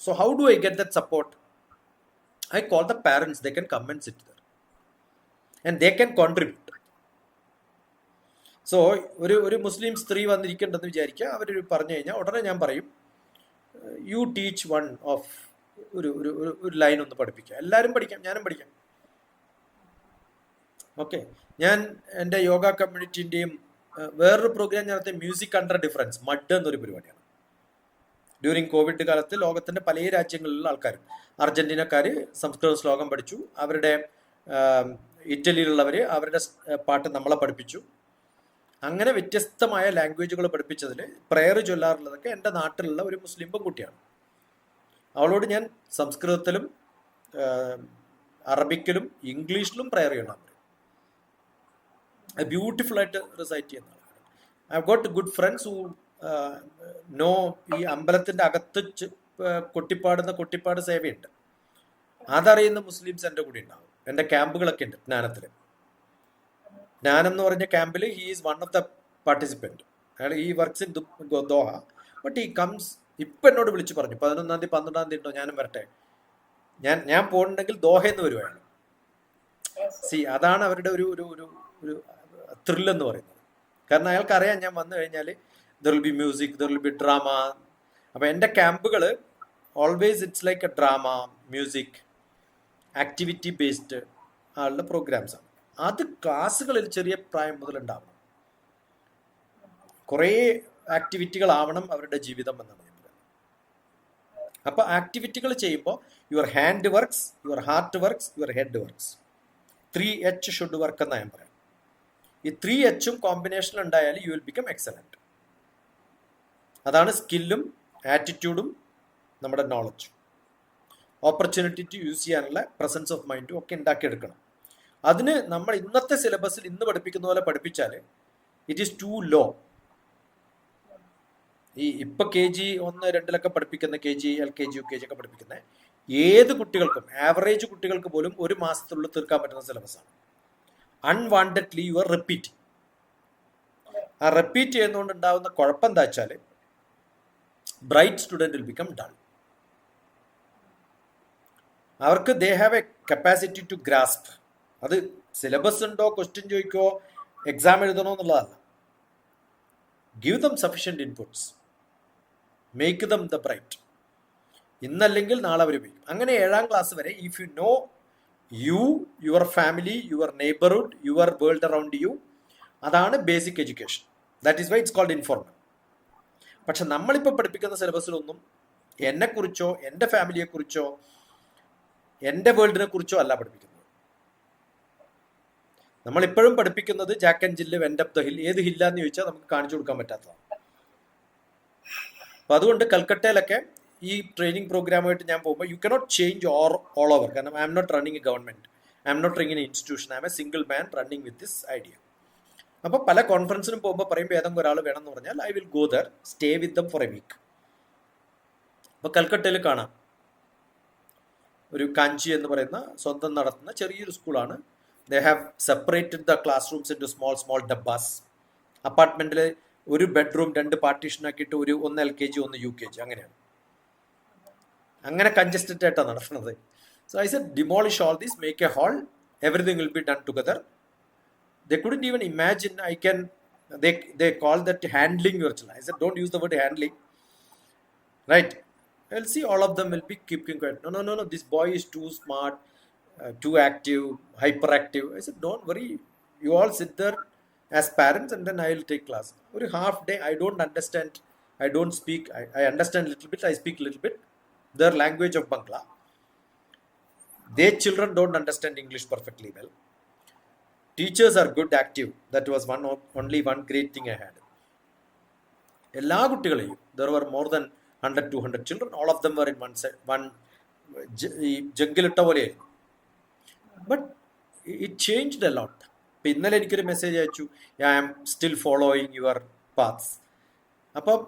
So how do I get that support? I call the parents, they can come and sit there and they can contribute. So ഒരു മുസ്ലിം സ്ത്രീ വന്നിരിക്കേണ്ടെന്ന് വിചാരിക്കുക, അവർ പറഞ്ഞു കഴിഞ്ഞാൽ ഉടനെ ഞാൻ പറയും യു ടീച്ച് വൺ ഓഫ് ഒരു line ഒന്ന് പഠിപ്പിക്കുക. എല്ലാവരും പഠിക്കാം, ഞാനും പഠിക്കാം. ഓക്കെ, ഞാൻ എൻ്റെ യോഗ കമ്മ്യൂണിറ്റിൻ്റെയും വേറൊരു പ്രോഗ്രാം നടത്തിയ മ്യൂസിക് അണ്ടർ ഡിഫറൻസ്, മഡ് എന്നൊരു പരിപാടിയാണ്. ഡ്യൂറിങ് കോവിഡ് കാലത്ത് ലോകത്തിൻ്റെ പല രാജ്യങ്ങളിലുള്ള ആൾക്കാരും, അർജന്റീനക്കാർ സംസ്കൃത ശ്ലോകം പഠിച്ചു, അവരുടെ ഇറ്റലിയിലുള്ളവർ അവരുടെ പാട്ട് നമ്മളെ പഠിപ്പിച്ചു. അങ്ങനെ വ്യത്യസ്തമായ ലാംഗ്വേജുകൾ പഠിപ്പിച്ചതിൽ പ്രെയർ ചൊല്ലാറുള്ളതൊക്കെ എൻ്റെ നാട്ടിലുള്ള ഒരു മുസ്ലിം പെൺകുട്ടിയാണ്. അവളോട് ഞാൻ സംസ്കൃതത്തിലും അറബിക്കിലും ഇംഗ്ലീഷിലും പ്രെയർ ചെയ്യണം. ബ്യൂട്ടിഫുൾ ആയിട്ട് റിസൈറ്റ് ചെയ്യുന്ന ആൾക്കാർ. I have got good friends who no. ഈ അമ്പലത്തിൻ്റെ അകത്ത് കൊട്ടിപ്പാട് സേവയുണ്ട്, അതറിയുന്ന മുസ്ലിംസ് എൻ്റെ കൂടെ ഉണ്ടാവും. എൻ്റെ ക്യാമ്പുകളൊക്കെ ഉണ്ട് ജ്ഞാനത്തിൽ. ജ്ഞാനം എന്ന് പറഞ്ഞ ക്യാമ്പിൽ he is one of the participant. അയാൾ ഈ വർക്ക്സ് ഇൻ ദോഹ, ബട്ട് ഈ കംസ്. ഇപ്പം എന്നോട് വിളിച്ചു പറഞ്ഞു 11-ാം തീയതി 12-ാം തീയതി ഉണ്ടോ, ഞാനും വരട്ടെ. ഞാൻ പോകുന്നുണ്ടെങ്കിൽ ദോഹയെന്ന് വരുവാണ്. സി, അതാണ് അവരുടെ ഒരു ത്രില്ലെന്ന് പറയുന്നത്. കാരണം അയാൾക്കറിയാം ഞാൻ വന്നു കഴിഞ്ഞാൽ there will be music, there will be drama. അപ്പം എൻ്റെ ക്യാമ്പുകൾ always it's like A drama, music, activity based ആളുടെ പ്രോഗ്രാംസാണ്. അത് ക്ലാസ്സുകളിൽ ചെറിയ പ്രായം മുതൽ ഉണ്ടാവണം. കുറേ ആക്ടിവിറ്റികളാവണം അവരുടെ ജീവിതം എന്നാണ് ഞാൻ പറയുന്നത്. അപ്പോൾ ആക്ടിവിറ്റികൾ ചെയ്യുമ്പോൾ your hand works, your heart works, your head works. 3H should work എന്നാണ് ഞാൻ പറയാം. ഈ 3H കോമ്പിനേഷൻ ഉണ്ടായാൽ യു വിൽ ബിക്കം എക്സലൻറ്റ്. അതാണ് സ്കില്ലും ആറ്റിറ്റ്യൂഡും നമ്മുടെ നോളജും. ഓപ്പർച്യൂണിറ്റി ടു യൂസ് ചെയ്യാനുള്ള പ്രസൻസ് ഓഫ് മൈൻഡും ഒക്കെ ഉണ്ടാക്കിയെടുക്കണം. അതിന് നമ്മൾ ഇന്നത്തെ സിലബസിൽ ഇന്ന് പഠിപ്പിക്കുന്ന പോലെ പഠിപ്പിച്ചാൽ ഇറ്റ് ഈസ് ടു ലോ. ഈ ഇപ്പം KG 1, 2 പഠിപ്പിക്കുന്ന KG, LKG, UKG ഒക്കെ പഠിപ്പിക്കുന്ന ഏത് കുട്ടികൾക്കും, ആവറേജ് കുട്ടികൾക്ക് പോലും 1 മാസത്തിനുള്ളിൽ തീർക്കാൻ പറ്റുന്ന സിലബസാണ്. Unwantedly you are repeating. ആ റിപ്പീറ്റ് ചെയ്യുന്നതുകൊണ്ട് ഉണ്ടാകുന്ന കുഴപ്പം എന്താ വെച്ചാൽ bright student will become dull. അവർക്ക് they have a capacity to grasp. അത് സിലബസ് ഉണ്ടോ, ക്വസ്റ്റ്യൻ ചോദിക്കോ, എക്സാം എഴുതണോ എന്നുള്ളതല്ല. Give them sufficient inputs, make them the bright. ഇന്നല്ലെങ്കിൽ നാളെ അവർ ഉപയോഗിക്കും. അങ്ങനെ 7ാം ക്ലാസ് വരെ if you know you, your family, your neighbourhood, your world around you, അതാണ് basic education. That is why it's called informal. പക്ഷെ നമ്മളിപ്പോൾ പഠിപ്പിക്കുന്ന സിലബസിലൊന്നും എന്നെക്കുറിച്ചോ എൻ്റെ ഫാമിലിയെക്കുറിച്ചോ എൻ്റെ വേൾഡിനെ കുറിച്ചോ അല്ല പഠിപ്പിക്കുന്നത്. നമ്മളിപ്പോഴും പഠിപ്പിക്കുന്നത് Jack and Jill, went up the hill. ഏത് ഹില്ലാന്ന് ചോദിച്ചാൽ നമുക്ക് കാണിച്ചു കൊടുക്കാൻ പറ്റാത്തതാണ്. അപ്പം അതുകൊണ്ട് കൽക്കട്ടയിലൊക്കെ ഈ ട്രെയിനിങ് പ്രോഗ്രാമായിട്ട് ഞാൻ പോകുമ്പോൾ you cannot change all over. കാരണം I'm not running a government, I'm not running a institution, I'm a single man running with this idea. അപ്പോൾ പല കോൺഫറൻസിനും പോകുമ്പോൾ പറയുമ്പോൾ ഏതെങ്കിലും ഒരാൾ വേണമെന്ന് പറഞ്ഞാൽ I will go there, stay with them for a week. അപ്പോൾ കൽക്കട്ടയിൽ കാണാം ഒരു കാഞ്ചി എന്ന് പറയുന്ന സ്വന്തം നടത്തുന്ന ചെറിയൊരു സ്കൂളാണ്. They have separated the class rooms in two small dabbas. അപ്പാർട്ട്മെൻറ്റിൽ ഒരു ബെഡ്റൂം 2 പാർട്ടീഷൻ ആക്കിയിട്ട് 1 LKG 1 UKG അങ്ങനെയാണ്. അങ്ങനെ കൺജസ്റ്റഡ് ആയിട്ടാണ് നടക്കുന്നത്. So I said demolish all these, make a hall, everything will be done together. They couldn't even imagine they call that handling your children. I said, don't use the word handling. Right? I'll see all of them will be keeping quiet. No. This boy is too smart, too active, hyperactive. I said, don't worry. You all sit there as parents and then I will take class. For a half day, I don't understand. I don't speak. I understand a little bit. I speak a little bit. Their language of Bangla. Their children don't understand English perfectly well. Teachers are good, active. That was only one great thing I had. എല്ലാ കുട്ടികളെയും, there were more than 100-200 children. All of them were in one ഈ ജംഗിലിട്ട പോലെയായിരുന്നു. But it changed a lot. ഇപ്പം ഇന്നലെ എനിക്കൊരു message അയച്ചു, I am still following your paths. അപ്പം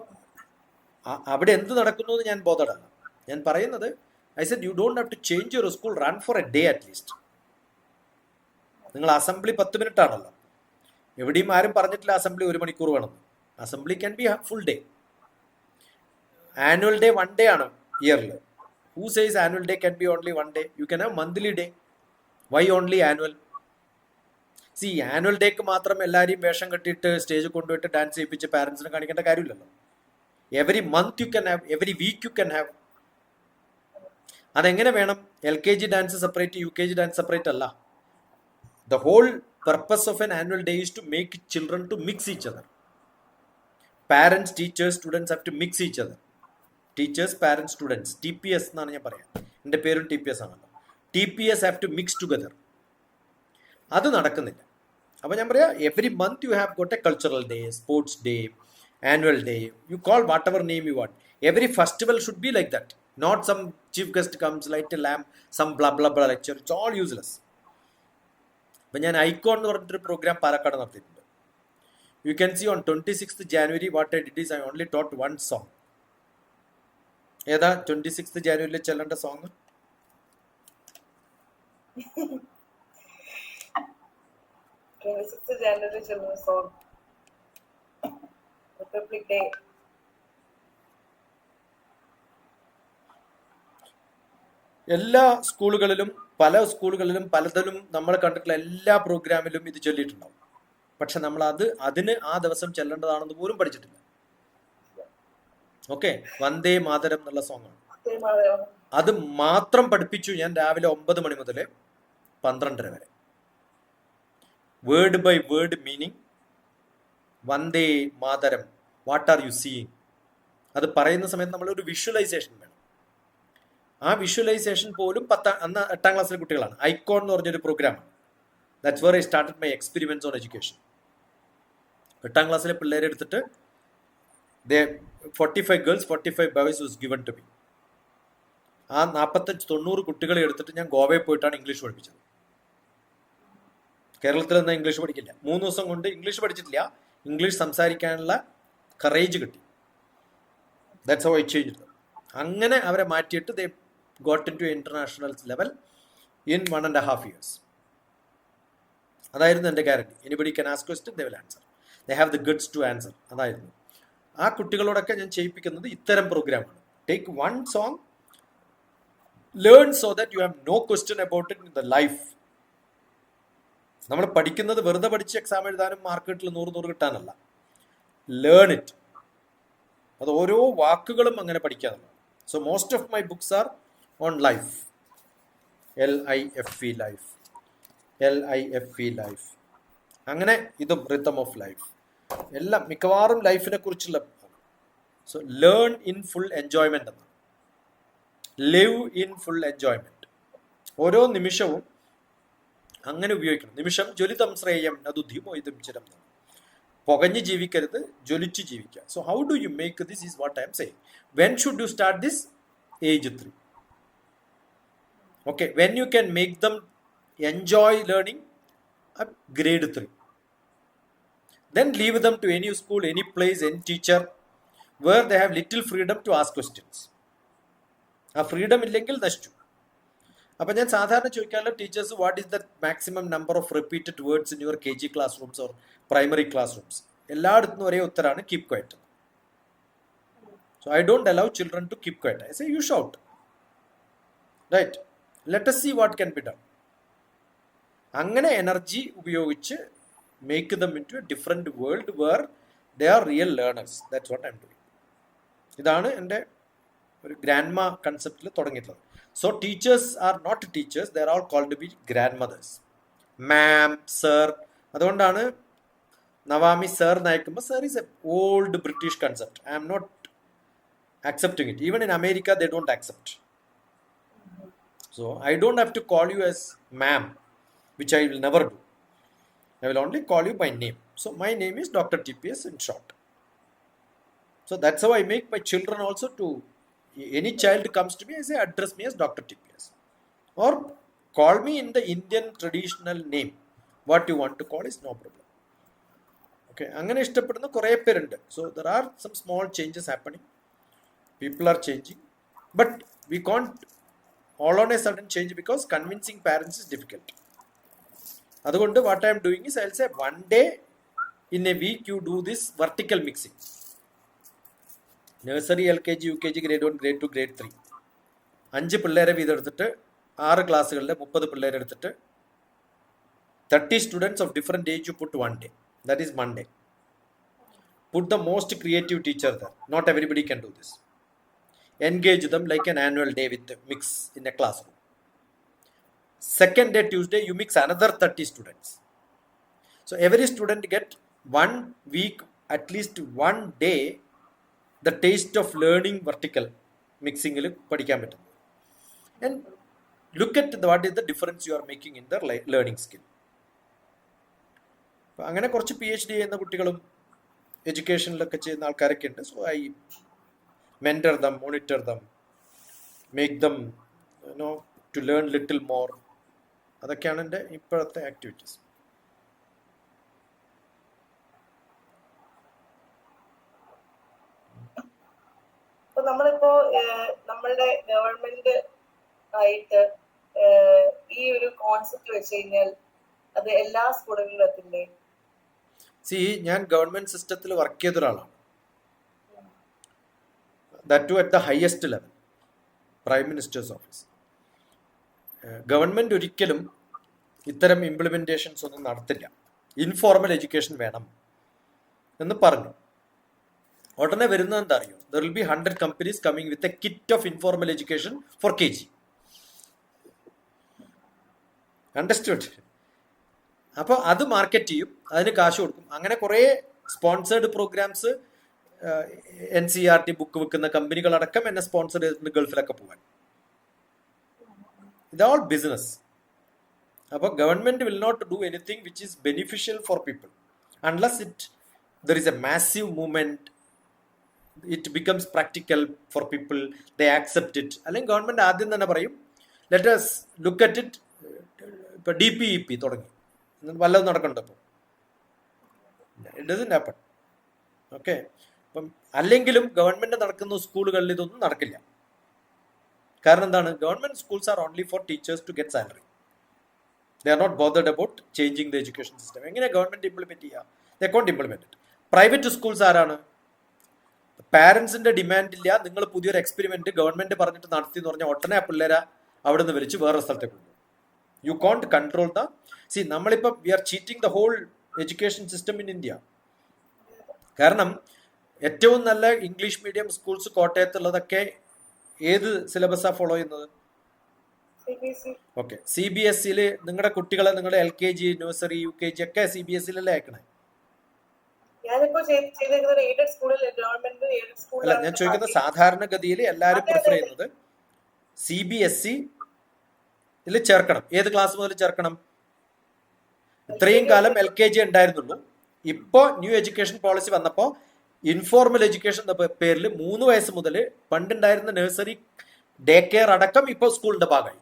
അവിടെ എന്ത് നടക്കുന്നു എന്ന് ഞാൻ ബോധടല്ല. ഞാൻ പറയുന്നത് I said, you don't have to change your school, run for a day at least. നിങ്ങൾ അസംബ്ലി 10 മിനിറ്റ് ആണല്ലോ. എവിടെയും ആരും പറഞ്ഞിട്ടില്ല അസംബ്ലി 1 മണിക്കൂർ വേണം. Assembly can be full day. Annual day 1 day ആണ് ഇയറിൽ. Who says annual day can be only 1 day? You can have monthly day. Why only annual? See, annual ഡേക്ക് മാത്രം എല്ലാവരെയും വേഷം കെട്ടിയിട്ട് സ്റ്റേജ് കൊണ്ടുപോയിട്ട് ഡാൻസ് ചെയ്യിപ്പിച്ച് പാരൻസിനെ കാണിക്കേണ്ട കാര്യമില്ലല്ലോ. Every month you can have, every week you can have. അതെങ്ങനെ വേണം? LKG dance separate, UKG dance separate അല്ല. The whole purpose of an annual day is to make children to mix each other. Parents, teachers, students have to mix each other. Teachers, parents, students. TPS എന്നാണ് ഞാൻ പറയാം. എൻ്റെ പേരും TPS ആണല്ലോ. TPS have to mix together. അത് നടക്കുന്നില്ല. അപ്പോൾ ഞാൻ പറയാം, every month you have got a cultural day, sports day, annual day, you call whatever name you want. Every festival should be like that. Not some chief guest comes, light a lamp, some blah blah blah lecture. It's all useless. അപ്പം ഞാൻ icon എന്ന് പറഞ്ഞിട്ടൊരു programme Palakkad നടത്തിയിട്ടുണ്ട്. You can see on 26th January what I did is I only taught 1 song. ഏതാ 26th January ചെല്ലേണ്ട song? January children song. Republic Day. എല്ലാ സ്കൂളുകളിലും പലതിലും നമ്മൾ കണ്ടിട്ടുള്ള എല്ലാ പ്രോഗ്രാമിലും ഇത് ചൊല്ലിയിട്ടുണ്ടാവും. പക്ഷെ നമ്മൾ അതിന് ആ ദിവസം ചെല്ലേണ്ടതാണെന്ന് പോലും പഠിച്ചിട്ടില്ല. ഓക്കെ, വന്ദേ മാതരം എന്നുള്ള സോങ്ങാണ്. അത് മാത്രം പഠിപ്പിച്ചു ഞാൻ രാവിലെ 9 മണി മുതൽ 12:30 വരെ. Word by word meaning. Vande Mataram, what are you seeing? അത് പറയുന്ന സമയത്ത് നമ്മളൊരു വിഷ്വലൈസേഷൻ വേണം. ആ വിഷ്വലൈസേഷൻ പോലും അന്ന് 8ാം ക്ലാസ്സിലെ കുട്ടികളാണ്. ഐക്കോൺ എന്ന് പറഞ്ഞൊരു പ്രോഗ്രാമാണ്. That's where I started my experiments on education. 8ാം ക്ലാസ്സിലെ പിള്ളേരെ എടുത്തിട്ട് 45 girls, 45 boys was given to me. ആ 45-90 കുട്ടികളെ എടുത്തിട്ട് ഞാൻ ഗോവയിൽ പോയിട്ടാണ് ഇംഗ്ലീഷ് പഠിപ്പിച്ചത്. കേരളത്തിൽ നിന്ന് ഇംഗ്ലീഷ് പഠിക്കില്ല. 3 ദിവസം കൊണ്ട് ഇംഗ്ലീഷ് പഠിച്ചിട്ടില്ല, ഇംഗ്ലീഷ് സംസാരിക്കാനുള്ള കറേജ് കിട്ടി. That's how I changed. അങ്ങനെ അവരെ മാറ്റിയിട്ട് they got into international level in 1.5 years. അതായിരുന്നു എൻ്റെ guarantee. Anybody can ask question, they will answer. They have the guts to answer. അതായിരുന്നു ആ കുട്ടികളോടൊക്കെ ഞാൻ ചെയ്യിപ്പിക്കുന്നത് ഇത്തരം പ്രോഗ്രാമാണ്. Take 1 song, learn so that you have no question about it in the life. നമ്മൾ പഠിക്കുന്നത് വെറുതെ പഠിച്ച് എക്സാം എഴുതാനും മാർക്ക് കിട്ടില്ല 100 കിട്ടാനല്ല. Learn it. അത് ഓരോ വാക്കുകളും അങ്ങനെ പഠിക്കാനല്ല. So most of my books are on life. LIFE life, LIFE life. അങ്ങനെ ഇതും റിതം ഓഫ് ലൈഫ്, എല്ലാം മിക്കവാറും ലൈഫിനെ കുറിച്ചുള്ള. So learn in full enjoyment എന്നാണ്. Live in full enjoyment. ഓരോ നിമിഷവും അങ്ങനെ ഉപയോഗിക്കണം. നിമിഷം ജ്വലിതം ശ്രേയം നദുധിമോ ഇതും ചിരം. പുകഞ്ഞ് ജീവിക്കരുത്, ജ്വലിച്ച് ജീവിക്കുക. So how do you make this is what I am saying. When should you start this? Age 3. Okay, when you can make them enjoy learning, grade 3. Then leave them to any school, any place, any teacher where they have little freedom to ask questions. ആ freedom ഇല്ലെങ്കിൽ നശിച്ചു. അപ്പം ഞാൻ സാധാരണ ചോദിക്കാനുള്ള teachers, what is the maximum number of repeated words in your KG classrooms or primary classrooms? എല്ലായിടത്തും ഒരേ ഉത്തരമാണ്, keep quiet. So I don't allow children to keep quiet. I say you shout. Right, let us see what can be done. അങ്ങനെ energy ഉപയോഗിച്ച് make them in to a different world where they are real learners. That's what I M doing. ഇതാണ് എൻ്റെ ഒരു grandma കൺസെപ്റ്റിൽ തുടങ്ങിയിട്ടുള്ളത്. So teachers are not teachers, they are all called to be grandmothers. Ma'am, sir. അതുകൊണ്ടാണ് Navami sir നയിക്കുമ്പോൾ sir is a old British concept. I am not accepting it. Even in America, they don't accept. So I don't have to call you as ma'am, which I will never do. I will only call you by name. So my name is DrTPS in short. So that's how I make my children also. To any child comes to me, I say address me as DrTPS, or call me in the Indian traditional name. What you want to call is no problem. Okay, അങ്ങനെ ഇഷ്ടപ്പെടുന്ന കുറേ പേരുണ്ട്. So there are some small changes happening. People are changing, but we can't all on a sudden change because convincing parents is difficult. അതുകൊണ്ട് what I am doing is I'll say one day in a week you do this vertical mixing. Nursery, LKG, UKG, grade 1, grade 2, grade 3. 5 പിള്ളേരെ വീതം എടുത്തിട്ട് 6 ക്ലാസ്സുകളിലെ 30 പിള്ളേരെ എടുത്തിട്ട് 30 students of different age you put one day. That is Monday. Put the most creative teacher there. Not everybody can do this. Engage them like an annual day with mix in a classroom. Second day, Tuesday, you mix another 30 students. So every student get 1 week, at least 1 day, the taste of learning vertical mixing. And look at what is the difference you are making in their learning skill. അങ്ങനെ കുറച്ച് PhD ചെയ്യുന്ന കുട്ടികളും എഡ്യൂക്കേഷനിലൊക്കെ ചെയ്യുന്ന ആൾക്കാരൊക്കെ ഉണ്ട്. So I mentor them, monitor them, make them to learn little more. അതൊക്കെയാണ് എൻ്റെ ഇപ്പോഴത്തെ ആക്ടിവിറ്റീസ്. അപ്പൊ നമ്മളിപ്പോ നമ്മളുടെ ഗവൺമെന്റ് ആയിട്ട് ഈ ഒരു കോൺസെപ്റ്റ് വെച്ച് കഴിഞ്ഞാൽ അത് എല്ലാ സ്കൂളുകളിലും എത്തില്ലേ? ഞാൻ ഗവൺമെന്റ് സിസ്റ്റത്തിൽ വർക്ക് ചെയ്ത ഒരാളാണ്. That too at the highest level, Prime Minister's office. Government ഒരിക്കലും ഇത്തരം ഇംപ്ലിമെന്റേഷൻസ് ഒന്നും നടത്തില്ല. ഇൻഫോർമൽ എഡ്യൂക്കേഷൻ വേണം എന്ന് പറഞ്ഞു. ഉടനെ വരുന്നത് എന്താ അറിയോ? There will be 100 companies coming with a kit of informal education for KG. Understood? അപ്പോൾ അത് മാർക്കറ്റ് ചെയ്യും, അതിന് കാശ് കൊടുക്കും. അങ്ങനെ കുറേ സ്പോൺസേർഡ് പ്രോഗ്രാംസ് NCERT ബുക്ക് വെക്കുന്ന കമ്പനികളടക്കം എന്നെ സ്പോൺസർ ചെയ്തിട്ടുണ്ട് ഗൾഫിലൊക്കെ പോകാൻ. ഇത് ഓൾ ബിസിനസ്. അപ്പോൾ government will not do anything which is beneficial for people unless there is a massive movement, it becomes practical for people, they accept it. അല്ലെങ്കിൽ government ആദ്യം തന്നെ പറയും let us look at it. ഇപ്പൊ DPEP തുടങ്ങി, വല്ലതും നടക്കണ്ടോ? ഇപ്പോൾ it doesn't happen. Okay. അപ്പം അല്ലെങ്കിലും ഗവൺമെന്റ് നടക്കുന്ന സ്കൂളുകളിൽ ഇതൊന്നും നടക്കില്ല. കാരണം എന്താണ്? Government schools are only for teachers to get salary. They are not bothered about changing the education system. എങ്ങനെ ഗവൺമെന്റ് ഇംപ്ലിമെന്റ് ചെയ്യുക? They can't implement it. Private schools ആരാണ്? പാരന്റ്സിന്റെ ഡിമാൻഡ് ഇല്ല, നിങ്ങൾ പുതിയൊരു എക്സ്പെരിമെന്റ് ഗവൺമെന്റ് പറഞ്ഞിട്ട് നടത്തി എന്ന് പറഞ്ഞാൽ ഉടനെ ആ പിള്ളേരെ അവിടെ നിന്ന് വലിച്ച് വേറെ സ്ഥലത്തേക്ക് കൊണ്ടു. യു കോണ്ട് കൺട്രോൾ ദ നമ്മളിപ്പം we are cheating the whole education system in India. കാരണം ഏറ്റവും നല്ല ഇംഗ്ലീഷ് മീഡിയം സ്കൂൾസ് കോട്ടയത്തുള്ളതൊക്കെ ഏത് സിലബസാണ് ഫോളോ ചെയ്യുന്നത്? ഓക്കെ. CBSE നിങ്ങളുടെ കുട്ടികളെ നിങ്ങളുടെ LKG, നഴ്സറി, UKG ഒക്കെ CBSE അയക്കണേ? അല്ല, ഞാൻ ചോദിക്കുന്നത് സാധാരണഗതിയിൽ എല്ലാവരും പ്രിഫർ ചെയ്യുന്നത് CBSE ചേർക്കണം. ഏത് ക്ലാസ് മുതൽ ചേർക്കണം? ഇത്രയും കാലം LKG ഉണ്ടായിരുന്നുള്ളൂ. ഇപ്പോ ന്യൂ എഡ്യൂക്കേഷൻ പോളിസി വന്നപ്പോ ഇൻഫോർമൽ എഡ്യൂക്കേഷൻ എന്ന പേരിൽ 3 വയസ്സ് മുതൽ പണ്ടുണ്ടായിരുന്ന നഴ്സറി, ഡേ കെയർ അടക്കം ഇപ്പോൾ സ്കൂളിന്റെ ഭാഗമായി.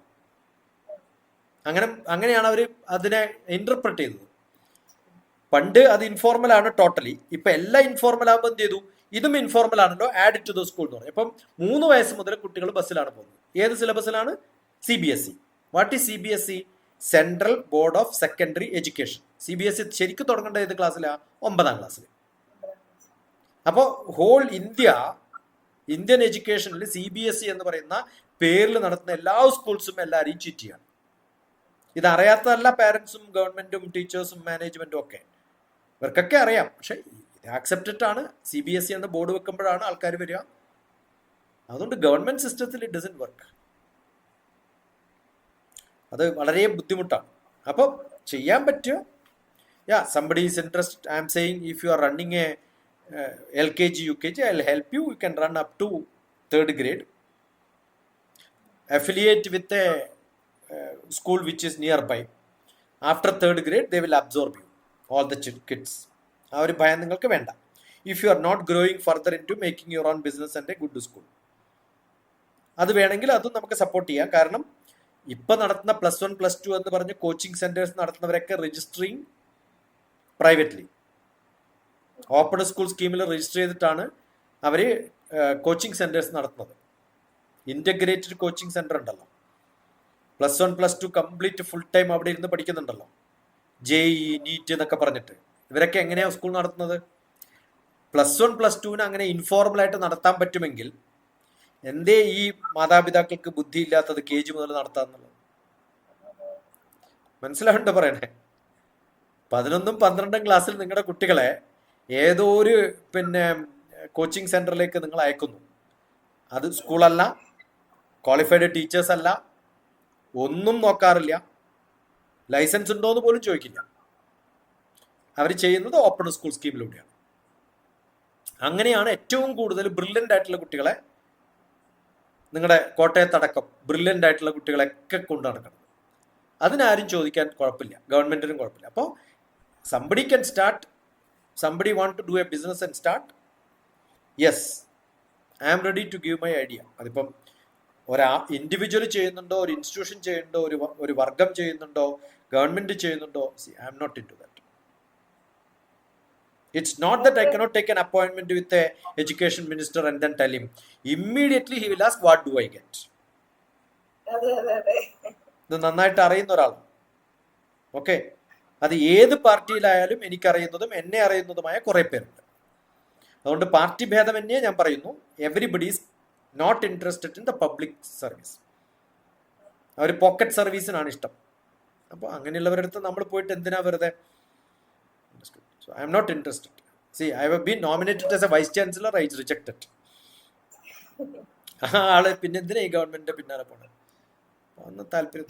അങ്ങനെയാണ് അവർ അതിനെ ഇന്റർപ്രറ്റ് ചെയ്തത്. പണ്ട് അത് ഇൻഫോർമൽ ആണ് ടോട്ടലി, ഇപ്പൊ എല്ലാം ഇൻഫോർമൽ ആകുമ്പോൾ എന്ത് ചെയ്തു? ഇതും ഇൻഫോർമൽ ആണല്ലോ, ആഡ് ടു ദ സ്കൂൾ എന്ന് പറയും. ഇപ്പം 3 വയസ്സ് മുതൽ കുട്ടികൾ ബസ്സിലാണ് പോകുന്നത്. ഏത് സിലബസിലാണ്? CBSE. What is CBSE? Central board of secondary education. CBSE ശരിക്കും തുടങ്ങേണ്ട ഏത് ക്ലാസ്സിലാണ്? 9ാം ക്ലാസ്സിൽ. അപ്പോൾ ഹോൾ ഇന്ത്യൻ എഡ്യൂക്കേഷനിൽ CBSE എന്ന് പറയുന്ന പേരിൽ നടത്തുന്ന എല്ലാ സ്കൂൾസും എല്ലാവരെയും ചീറ്റ് ചെയ്യാണ്. ഇതറിയാത്തതല്ല പാരന്റ്സും ഗവൺമെന്റും ടീച്ചേഴ്സും മാനേജ്മെന്റും ഒക്കെ. ഇവർക്കൊക്കെ അറിയാം. പക്ഷെ ഇത് ആക്സെപ്റ്റഡ് ആണ്. CBSE എന്ന ബോർഡ് വെക്കുമ്പോഴാണ് ആൾക്കാർ വരിക. അതുകൊണ്ട് ഗവൺമെന്റ് സിസ്റ്റത്തിൽ ഇറ്റ് ഡസന്റ് വർക്ക്. അത് വളരെ ബുദ്ധിമുട്ടാണ്. അപ്പം ചെയ്യാൻ പറ്റുമോ? somebody is interested. I am saying if you are running a LKG, UKG, I'll help you. You can run up to 3rd grade. Affiliate with a school which is nearby. After 3rd grade, they will absorb you, all the kids. ആ ഒരു ഭയം നിങ്ങൾക്ക് വേണ്ട. If you are not growing further into making your own business and a good school, അത് വേണമെങ്കിൽ അതും നമുക്ക് support ചെയ്യാം. കാരണം ഇപ്പൊ നടത്തുന്ന +1, +2 എന്ന് പറഞ്ഞ് കോച്ചിങ് സെന്റേഴ്സ് നടത്തുന്നവരൊക്കെ രജിസ്റ്ററിങ് പ്രൈവറ്റ്ലി ഓപ്പൺ സ്കൂൾ സ്കീമിൽ രജിസ്റ്റർ ചെയ്തിട്ടാണ് അവർ കോച്ചിങ് സെന്റേഴ്സ് നടത്തുന്നത്. ഇന്റഗ്രേറ്റഡ് കോച്ചിങ് സെന്റർ ഉണ്ടല്ലോ, +1 +2 കംപ്ലീറ്റ് ഫുൾ ടൈം അവിടെ ഇരുന്ന് പഠിക്കുന്നുണ്ടല്ലോ, JEE നീറ്റ് എന്നൊക്കെ പറഞ്ഞിട്ട്. ഇവരൊക്കെ എങ്ങനെയാ സ്കൂൾ നടത്തുന്നത്? +1 +2 അങ്ങനെ ഇൻഫോർമലായിട്ട് നടത്താൻ പറ്റുമെങ്കിൽ എന്തേ ഈ മാതാപിതാക്കൾക്ക് ബുദ്ധിയില്ലാത്തത് KG മുതൽ നടത്താന്നുള്ളത്? മനസ്സിലാവണ്ട പറയണേ. 11-12 ക്ലാസ്സിൽ നിങ്ങളുടെ കുട്ടികളെ ഏതോ ഒരു കോച്ചിങ് സെന്ററിലേക്ക് നിങ്ങൾ അയക്കുന്നു. അത് സ്കൂളല്ല, ക്വാളിഫൈഡ് ടീച്ചേഴ്സ് അല്ല, ഒന്നും നോക്കാറില്ല, ലൈസൻസ് ഉണ്ടോ എന്ന് പോലും ചോദിക്കില്ല. അവർ ചെയ്യുന്നത് ഓപ്പൺ സ്കൂൾ സ്കീമിലൂടെയാണ്. അങ്ങനെയാണ് ഏറ്റവും കൂടുതൽ ബ്രില്യൻ്റ് ആയിട്ടുള്ള കുട്ടികളെ, നിങ്ങളുടെ കോട്ടയത്തടക്കം ബ്രില്യൻ്റ് ആയിട്ടുള്ള കുട്ടികളെയൊക്കെ കൊണ്ടു നടക്കണം. അതിനാരും ചോദിക്കാൻ കുഴപ്പമില്ല, ഗവൺമെന്റിനും കുഴപ്പമില്ല. അപ്പോൾ somebody can start, somebody want to do a business and start, yes, I am ready to give my idea. അതിപ്പം ഒരാ ഇൻഡിവിജ്വൽ ചെയ്യുന്നുണ്ടോ, ഒരു ഇൻസ്റ്റിറ്റ്യൂഷൻ ചെയ്യുന്നുണ്ടോ, ഒരു വർഗം ചെയ്യുന്നുണ്ടോ, ഗവൺമെന്റ് ചെയ്യുന്നുണ്ടോ, I am not into that. It's not that I cannot take an appointment with a education minister and then tell him. Immediately he will ask, what do I get? ഇത് നന്നായിട്ട് അറിയുന്ന ഒരാളാണ്. Okay, അത് ഏത് പാർട്ടിയിലായാലും എനിക്കറിയുന്നതും എന്നെ അറിയുന്നതുമായ കുറെ പേരുണ്ട്. അതുകൊണ്ട് പാർട്ടി ഭേദമന്യേ ഞാൻ പറയുന്നു, everybody is not interested in the public service. അവർ പോക്കറ്റ് സർവീസിനാണ് ഇഷ്ടം. അപ്പോൾ അങ്ങനെയുള്ളവരുടെ അടുത്ത് നമ്മൾ പോയിട്ട് എന്തിനാ വെറുതെ? So I am not interested. See, I have been nominated as a vice chancellor. I rejected. ആള് പിന്നെ എന്തിനാ ഈ ഗവൺമെന്റിന്റെ പിന്നാലെ പോണത്? ഒന്നും താല്പര്യം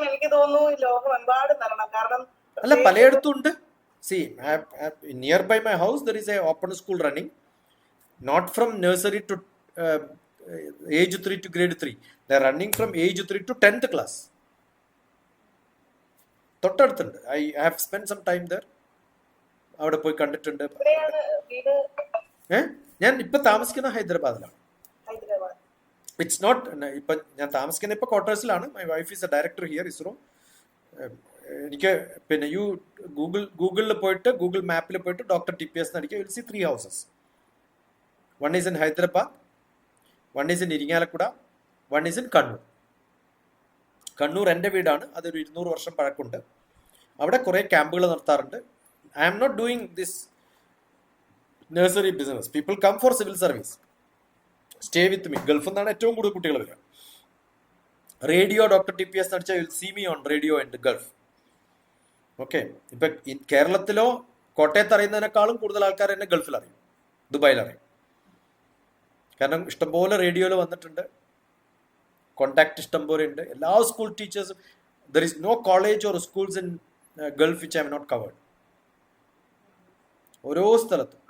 എനിക്ക് തോന്നുന്നു ലോകമെമ്പാടും തരണം. കാരണം അല്ല, പലയിടത്തും ഉണ്ട്. See, nearby my house there is a open school running, not from nursery to age 3 to grade 3. They are running from age 3 to 10th class. തൊട്ടടുത്തുണ്ട്. I have spent some time there. അവിടെ പോയി കണ്ടിട്ടുണ്ട്. ഞാൻ ഇപ്പൊ താമസിക്കുന്ന ഹൈദരാബാദിലാണ്. It's not, ഇപ്പൊ ഞാൻ താമസിക്കുന്ന ഇപ്പൊ ക്വാർട്ടേഴ്സിലാണ്. My wife is a director here, ISRO. എനിക്ക് ഗൂഗിളിൽ പോയിട്ട്, ഗൂഗിൾ മാപ്പിൽ പോയിട്ട് DrTPS അടിക്കുക, you will see 3 houses. One is in Hyderabad, one is in Irinjalakuda, one is in Kannur. Kannur എൻ്റെ വീടാണ്. അതൊരു 200 വർഷം പഴക്കമുണ്ട്. അവിടെ കുറെ ക്യാമ്പുകൾ നടത്താറുണ്ട്. I am not doing this nursery business. People come for civil service, stay with me. ഗൾഫിൽ നിന്നാണ് ഏറ്റവും കൂടുതൽ കുട്ടികൾ വരിക. റേഡിയോ DrTPS അടിച്ചാൽ you will see me on radio in Gulf. Okay, ഇപ്പൊ കേരളത്തിലോ കോട്ടയത്ത് അറിയുന്നതിനേക്കാളും കൂടുതൽ ആൾക്കാർ എന്നെ ഗൾഫിൽ അറിയും, ദുബായിൽ അറിയും. കാരണം ഇഷ്ടംപോലെ റേഡിയോയിൽ വന്നിട്ടുണ്ട്, കോണ്ടാക്ട് ഇഷ്ടംപോലെ ഉണ്ട്. എല്ലാ സ്കൂൾ ടീച്ചേഴ്സും, there is no college or schools in Gulf which I'm not covered. ഓരോ സ്ഥലത്തും,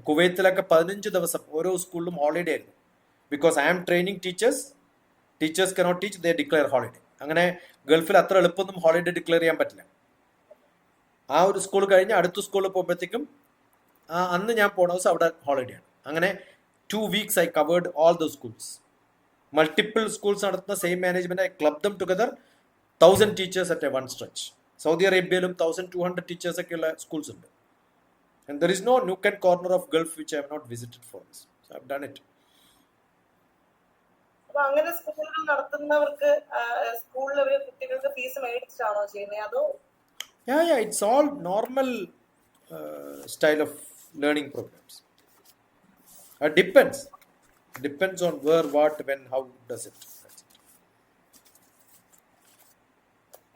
കുവൈത്തിലൊക്കെ 15 ദിവസം ഓരോ സ്കൂളിലും ഹോളിഡേ ആയിരുന്നു. Because I am training teachers cannot teach, they declare holiday. അങ്ങനെ ഗൾഫിൽ അത്ര എളുപ്പമൊന്നും ഹോളിഡേ ഡിക്ലെയർ ചെയ്യാൻ പറ്റില്ല. ആ ഒരു സ്കൂൾ കഴിഞ്ഞ് അടുത്ത സ്കൂളിൽ പോകുമ്പോഴത്തേക്കും അന്ന് ഞാൻ പോണ ദിവസം അവിടെ ഹോളിഡേ ആണ്. അങ്ങനെ 2 weeks I covered all the schools. Multiple schools നടത്തുന്ന same management, I club them together. 1000 teachers at a one stretch. Saudi അറേബ്യയിലും 1200 ടീച്ചേഴ്സ് ഒക്കെ ഉള്ള സ്കൂൾസ് ഉണ്ട്. And there is no nook and corner of Gulf which I have not visited for this. So I have done it. അപ്പോൾ അങ്ങനെ സ്കൂളുകൾ നടത്തുന്നവർക്ക് സ്കൂളിൽ കുട്ടികൾക്ക് ഫീസ് മേടിച്ചാണോ ചെയ്യുന്നത് അതോ? Yeah, it's all normal style of learning programs. It depends on where, what, when, how does it.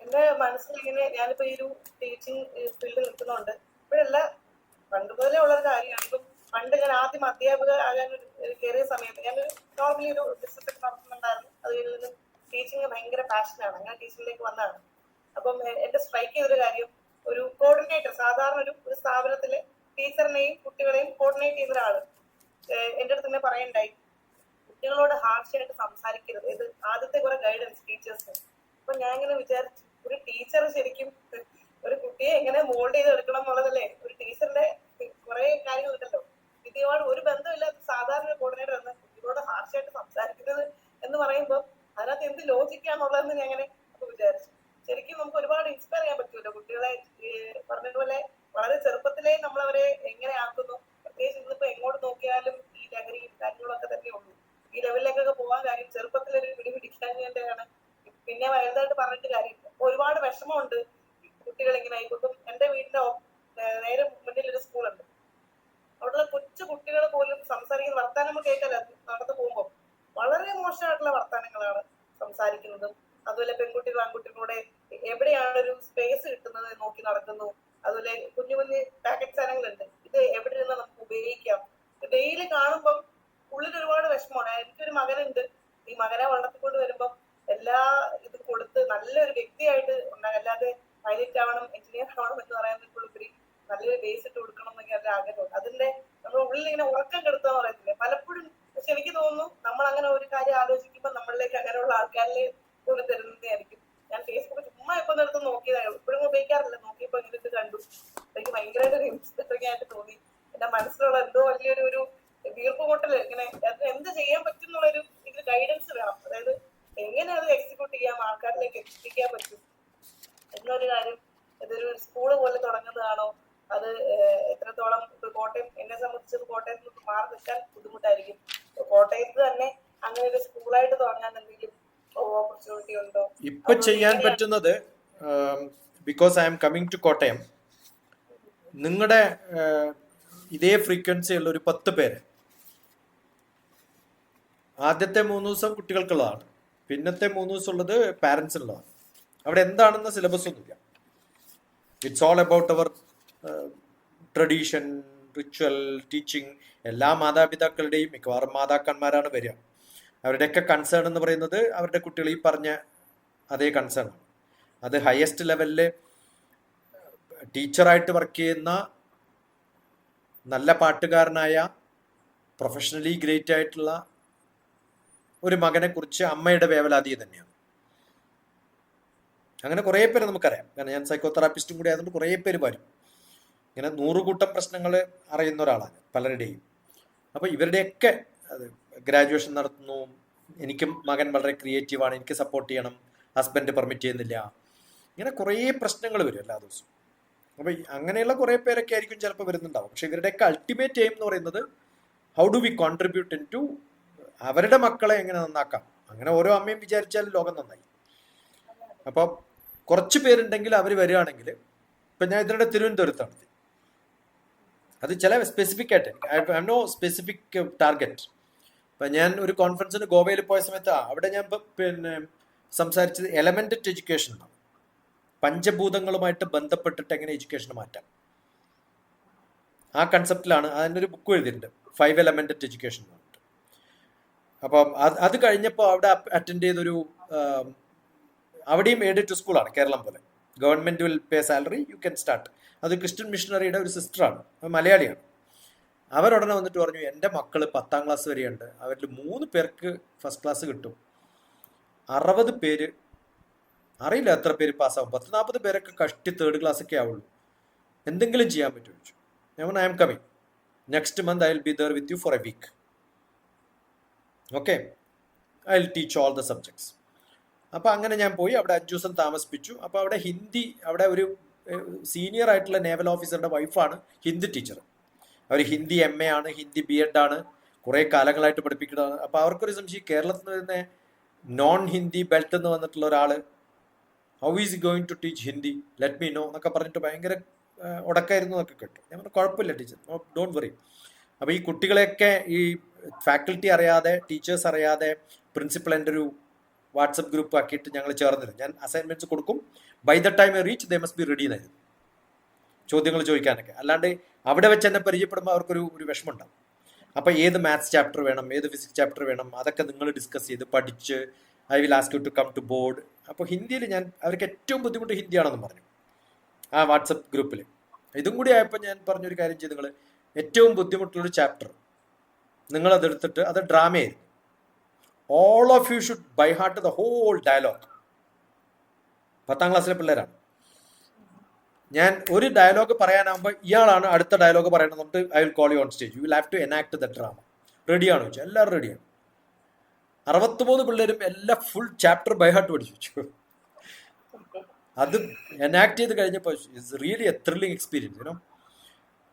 എൻ്റെ മനസ്സിൽ ഇങ്ങനെ, ഞാനിപ്പോ ഈ ഒരു ടീച്ചിങ് ഫീൽഡിൽ നിൽക്കുന്നുണ്ട്. ഇപ്പോഴല്ല, പണ്ട് മുതലേ ഉള്ളൊരു കാര്യമാണ്. ഇപ്പം പണ്ട് ഞാൻ ആദ്യം അധ്യാപക ആകാൻ കയറിയ സമയത്ത് ഞാനൊരു നോർമലി ഒരു ബിസിനസ് ഒക്കെ നടത്തുന്നുണ്ടായിരുന്നു. അത് കഴിഞ്ഞ് ടീച്ചിങ് ഭയങ്കര പാഷനാണ്. അങ്ങനെ ടീച്ചിങ്ങിലേക്ക് വന്നതാണ്. അപ്പം എന്റെ സ്ട്രൈക്ക് ചെയ്തൊരു കാര്യം, ഒരു കോർഡിനേറ്റർ, സാധാരണ ഒരു സ്ഥാപനത്തിലെ ടീച്ചറിനെയും കുട്ടികളെയും കോർഡിനേറ്റ് ചെയ്യുന്ന ഒരാള് എന്റെ അടുത്ത് തന്നെ പറയണ്ടായി, കുട്ടികളോട് ഹാർഷായിട്ട് സംസാരിക്കരുത്. ഇത് ആദ്യത്തെ കുറെ ഗൈഡൻസ് ടീച്ചേഴ്സിന്. അപ്പൊ ഞാൻ ഇങ്ങനെ വിചാരിച്ചു, ഒരു ടീച്ചർ ശരിക്കും ഒരു കുട്ടിയെ എങ്ങനെ മോൾഡ് ചെയ്ത് എടുക്കണം എന്നുള്ളതല്ലേ ഒരു ടീച്ചറിന്റെ കുറെ കാര്യങ്ങളുണ്ടല്ലോ. ഇതുമായിട്ട് ഒരു ബന്ധമില്ലാത്ത സാധാരണ കോർഡിനേറ്റർ എന്ന് കുട്ടികളോട് ഹാർഷായിട്ട് സംസാരിക്കുന്നത് എന്ന് പറയുമ്പോൾ അതിനകത്ത് എന്ത് ലോജിക്കാന്നുള്ളതെന്ന് ഞാൻ അങ്ങനെ വിചാരിച്ചു. ശരിക്കും നമുക്ക് ഒരുപാട് ഇൻസ്പയർ ചെയ്യാൻ പറ്റുമല്ലോ കുട്ടികളെ. പറഞ്ഞതുപോലെ വളരെ ചെറുപ്പത്തിലേ നമ്മളവരെ എങ്ങനെ ആക്കുന്നു. പ്രത്യേകിച്ച് ഇന്നിപ്പോ എങ്ങോട്ട് നോക്കിയാലും ഈ ലഹരിയും കാര്യങ്ങളൊക്കെ തന്നെ ഉള്ളൂ. ഈ ലെവലിലേക്കൊക്കെ പോകാൻ കാര്യം ചെറുപ്പത്തിലൊരു പിടിപിടിക്കാനാണ്. പിന്നെ വലുതായി ബേസ് ഇട്ട് കൊടുക്കണം എന്നൊക്കെ അവരുടെ ആഗ്രഹമുണ്ട്. അതിന്റെ നമ്മുടെ ഉള്ളിൽ ഇങ്ങനെ ഉറക്കം കെടുത്താന്ന് പറയത്തില്ലേ പലപ്പോഴും. പക്ഷെ എനിക്ക് തോന്നുന്നു നമ്മൾ അങ്ങനെ ഒരു കാര്യം ആലോചിക്കുമ്പോൾ നമ്മളിലേക്ക് അങ്ങനെയുള്ള ആൾക്കാരിൽ കൊണ്ട് തരുന്നതായിരിക്കും. ഞാൻ ഫേസ്ബുക്ക് ചുമ്മാ ഇപ്പൊ നേരത്തെ നോക്കിയതാണ്, ഇപ്പോഴും ഉപയോഗിക്കാറില്ല, നോക്കിയപ്പോ ഇങ്ങനെ ഇത് കണ്ടു. എനിക്ക് ഭയങ്കരമായിട്ട് ഒരു ഇൻസ്പയറിംഗ് ആയിട്ട് തോന്നി. എന്റെ മനസ്സിലുള്ള എന്തോ വലിയൊരു ഒരു വീർപ്പ് മുട്ടല് ഇങ്ങനെ എന്ത് ചെയ്യാൻ പറ്റും എന്നുള്ളൊരു ഇതിന് ഗൈഡൻസ് വേണം. അതായത് എങ്ങനെ അത് എക്സിക്യൂട്ട് ചെയ്യാം, ആൾക്കാരിലേക്ക് എത്തിക്കാൻ പറ്റും എന്നൊരു കാര്യം. ഇതൊരു സ്കൂള് പോലെ തുടങ്ങുന്നതാണോ, അത് എത്രത്തോളം കോട്ടയം, എന്നെ സംബന്ധിച്ചത് കോട്ടയത്ത് നിന്ന് മാറി നിൽക്കാൻ ബുദ്ധിമുട്ടായിരിക്കും. കോട്ടയത്ത് തന്നെ അങ്ങനെ ഒരു സ്കൂളായിട്ട് തുടങ്ങാൻ എന്തെങ്കിലും ഓപ്പർച്യൂണിറ്റി ഉണ്ടോ? ഇപ്പൊ ചെയ്യാൻ പറ്റുന്നത്, because I'm coming to Kottayam, നിങ്ങളുടെ ഇതേ ഫ്രീക്വൻസി ഉള്ള ഒരു 10 പേര് ആദ്യത്തെ 3 ദിവസം കുട്ടികൾക്കുള്ളതാണ്, പിന്നത്തെ 3 ദിവസം ഉള്ളത് പാരൻസിനുള്ളതാണ്. അവിടെ എന്താണെന്ന സിലബസ് ഒന്നുമില്ല. ഇറ്റ്സ് ഓൾ അബൌട്ട് അവർ ട്രഡീഷൻ, റിച്വൽ, ടീച്ചിങ്. എല്ലാ മാതാപിതാക്കളുടെയും മിക്കവാറും മാതാക്കന്മാരാണ് വരിക. അവരുടെയൊക്കെ കൺസേൺ എന്ന് പറയുന്നത് അവരുടെ കുട്ടികൾ ഈ പറഞ്ഞ അതേ കൺസേൺ ആണ്. അത് ഹയസ്റ്റ് ലെവലിൽ ടീച്ചറായിട്ട് വർക്ക് ചെയ്യുന്ന നല്ല പാട്ടുകാരനായ പ്രൊഫഷണലി ഗ്രേറ്റ് ആയിട്ടുള്ള ഒരു മകനെ കുറിച്ച് അമ്മയുടെ വേവലാതി തന്നെയാണ്. അങ്ങനെ കുറേ പേര് നമുക്കറിയാം. കാരണം ഞാൻ സൈക്കോതെറാപ്പിസ്റ്റും കൂടി ആയതുകൊണ്ട് കുറേ പേര് വരും. ഇങ്ങനെ 100 കൂട്ടം പ്രശ്നങ്ങൾ അറിയുന്ന ഒരാളാണ് പലരുടെയും. അപ്പോൾ ഇവരുടെയൊക്കെ അത് ഗ്രാജുവേഷൻ നടത്തുന്നു, എനിക്കും മകൻ വളരെ ക്രിയേറ്റീവാണ്, എനിക്ക് സപ്പോർട്ട് ചെയ്യണം, ഹസ്ബൻഡ് പെർമിറ്റ് ചെയ്യുന്നില്ല, ഇങ്ങനെ കുറേ പ്രശ്നങ്ങൾ വരും എല്ലാ ദിവസവും. അപ്പോൾ അങ്ങനെയുള്ള കുറേ പേരൊക്കെ ആയിരിക്കും ചിലപ്പോൾ വരുന്നുണ്ടാവും. പക്ഷെ ഇവരുടെയൊക്കെ അൾട്ടിമേറ്റ് എയിം എന്ന് പറയുന്നത് how do we contribute in to അവരുടെ മക്കളെ എങ്ങനെ നന്നാക്കാം. അങ്ങനെ ഓരോ അമ്മയും വിചാരിച്ചാൽ ലോകം നന്നായി. അപ്പം കുറച്ച് പേരുണ്ടെങ്കിൽ അവർ വരികയാണെങ്കിൽ, ഇപ്പം ഞാൻ ഇതിനിടെ തിരുവനന്തപുരത്താണ്, അത് ചില സ്പെസിഫിക് ആയിട്ട് ഐ നോ സ്പെസിഫിക് ടാർഗറ്റ്. ഇപ്പം ഞാൻ ഒരു കോൺഫറൻസിന് ഗോവയിൽ പോയ സമയത്ത് അവിടെ ഞാൻ പിന്നെ സംസാരിച്ചത് എലമെന്റ് എഡ്യൂക്കേഷൻ ആണ്. പഞ്ചഭൂതങ്ങളുമായിട്ട് ബന്ധപ്പെട്ടിട്ട് എങ്ങനെ എഡ്യൂക്കേഷൻ മാറ്റാം, ആ കൺസെപ്റ്റിലാണ്. അതിൻ്റെ ഒരു ബുക്ക് എഴുതിയിട്ടുണ്ട്, 5 എലമെന്റ് എഡ്യൂക്കേഷൻ എന്ന് പറഞ്ഞിട്ട്. അപ്പം അത് കഴിഞ്ഞപ്പോൾ അവിടെ അറ്റൻഡ് ചെയ്തൊരു, അവിടെയും എയ്ഡഡ് സ്കൂളാണ് കേരളം പോലെ, government will pay salary, U can start. അത് ക്രിസ്ത്യൻ മിഷണറിയുടെ ഒരു സിസ്റ്ററാണ്, മലയാളിയാണ്. അവരുടനെ വന്നിട്ട് പറഞ്ഞു, എൻ്റെ മക്കൾ 10ാം ക്ലാസ് വരെയുണ്ട്, അവരിൽ 3 പേർക്ക് ഫസ്റ്റ് ക്ലാസ് കിട്ടും, 60 പേര് അറിയില്ല എത്ര പേര് പാസ്സാവും, 10-40 പേരൊക്കെ കഷ്ടി 3rd ക്ലാസ്സൊക്കെ ആവുള്ളൂ, എന്തെങ്കിലും ചെയ്യാൻ പറ്റുമോ ചോദിച്ചു. ഞാൻ I'm coming next month, I will be there with you for a week, okay, I will teach all the subjects. അപ്പോൾ അങ്ങനെ ഞാൻ പോയി അവിടെ 5 ദിവസം താമസിപ്പിച്ചു. അപ്പോൾ അവിടെ ഹിന്ദി, അവിടെ ഒരു സീനിയർ ആയിട്ടുള്ള നേവൽ ഓഫീസറുടെ വൈഫാണ് ഹിന്ദി ടീച്ചർ. അവർ ഹിന്ദി MA ആണ്, ഹിന്ദി BEd ആണ്, കുറേ കാലങ്ങളായിട്ട് പഠിപ്പിക്കുന്നതാണ്. അപ്പോൾ അവർക്കൊരു സംശയം, കേരളത്തിൽ നിന്ന് തന്നെ നോൺ ഹിന്ദി ബെൽറ്റ് എന്ന് വന്നിട്ടുള്ള ഒരാൾ how is going to teach Hindi, let me know എന്നൊക്കെ പറഞ്ഞിട്ട് ഭയങ്കര ഉടക്കായിരുന്നു എന്നൊക്കെ കേട്ടു. ഞാൻ പറഞ്ഞു കുഴപ്പമില്ല ടീച്ചർ, ഡോണ്ട് വറി. അപ്പോൾ ഈ കുട്ടികളെയൊക്കെ ഈ ഫാക്കൽറ്റി അറിയാതെ, ടീച്ചേഴ്സ് അറിയാതെ, പ്രിൻസിപ്പൽ എൻ്റെ ഒരു വാട്സപ്പ് ഗ്രൂപ്പ് ആക്കിയിട്ട് ഞങ്ങൾ ചേർന്നിരുന്നു. ഞാൻ അസൈൻമെന്റ്സ് കൊടുക്കും, by the time reach they must be ready എന്നായിരുന്നു ചോദ്യങ്ങൾ ചോദിക്കാനൊക്കെ. അല്ലാണ്ട് അവിടെ വെച്ച് എന്നെ പരിചയപ്പെടുമ്പോൾ അവർക്കൊരു വിഷമം ഉണ്ടാവും. അപ്പോൾ ഏത് മാത്സ് ചാപ്റ്റർ വേണം, ഏത് ഫിസിക്സ് ചാപ്റ്റർ വേണം, അതൊക്കെ നിങ്ങൾ ഡിസ്കസ് ചെയ്ത് പഠിച്ച്, I will ask you to come to board. അപ്പോൾ ഹിന്ദിയിൽ ഞാൻ അവർക്ക് ഏറ്റവും ബുദ്ധിമുട്ട് ഹിന്ദിയാണെന്ന് പറഞ്ഞു ആ വാട്സപ്പ് ഗ്രൂപ്പിൽ. ഇതും കൂടി ആയപ്പോൾ ഞാൻ പറഞ്ഞൊരു കാര്യം ചെയ്ത്, നിങ്ങൾ ഏറ്റവും ബുദ്ധിമുട്ടുള്ളൊരു ചാപ്റ്റർ നിങ്ങളതെടുത്തിട്ട്, അത് ഡ്രാമയായിരുന്നു, all of you should by heart the whole dialogue. 10ാം ക്ലാസ്സിലെ പിള്ളേരാണ്. ഞാൻ ഒരു ഡയലോഗ് പറയാനാകുമ്പോൾ ഇയാളാണ് അടുത്ത ഡയലോഗ് പറയണം എന്നിട്ട് I will call you on stage, you will have to enact the drama. റെഡിയാണോ ചോദിച്ചു, എല്ലാവരും റെഡിയാണ്. 63 പിള്ളേരും എല്ലാ ഫുൾ ചാപ്റ്റർ ബൈ ഹാർട്ട് പഠിച്ചു. അത് എനാക്ട് ചെയ്ത് കഴിഞ്ഞപ്പോൾ it's really a thrilling experience, you know.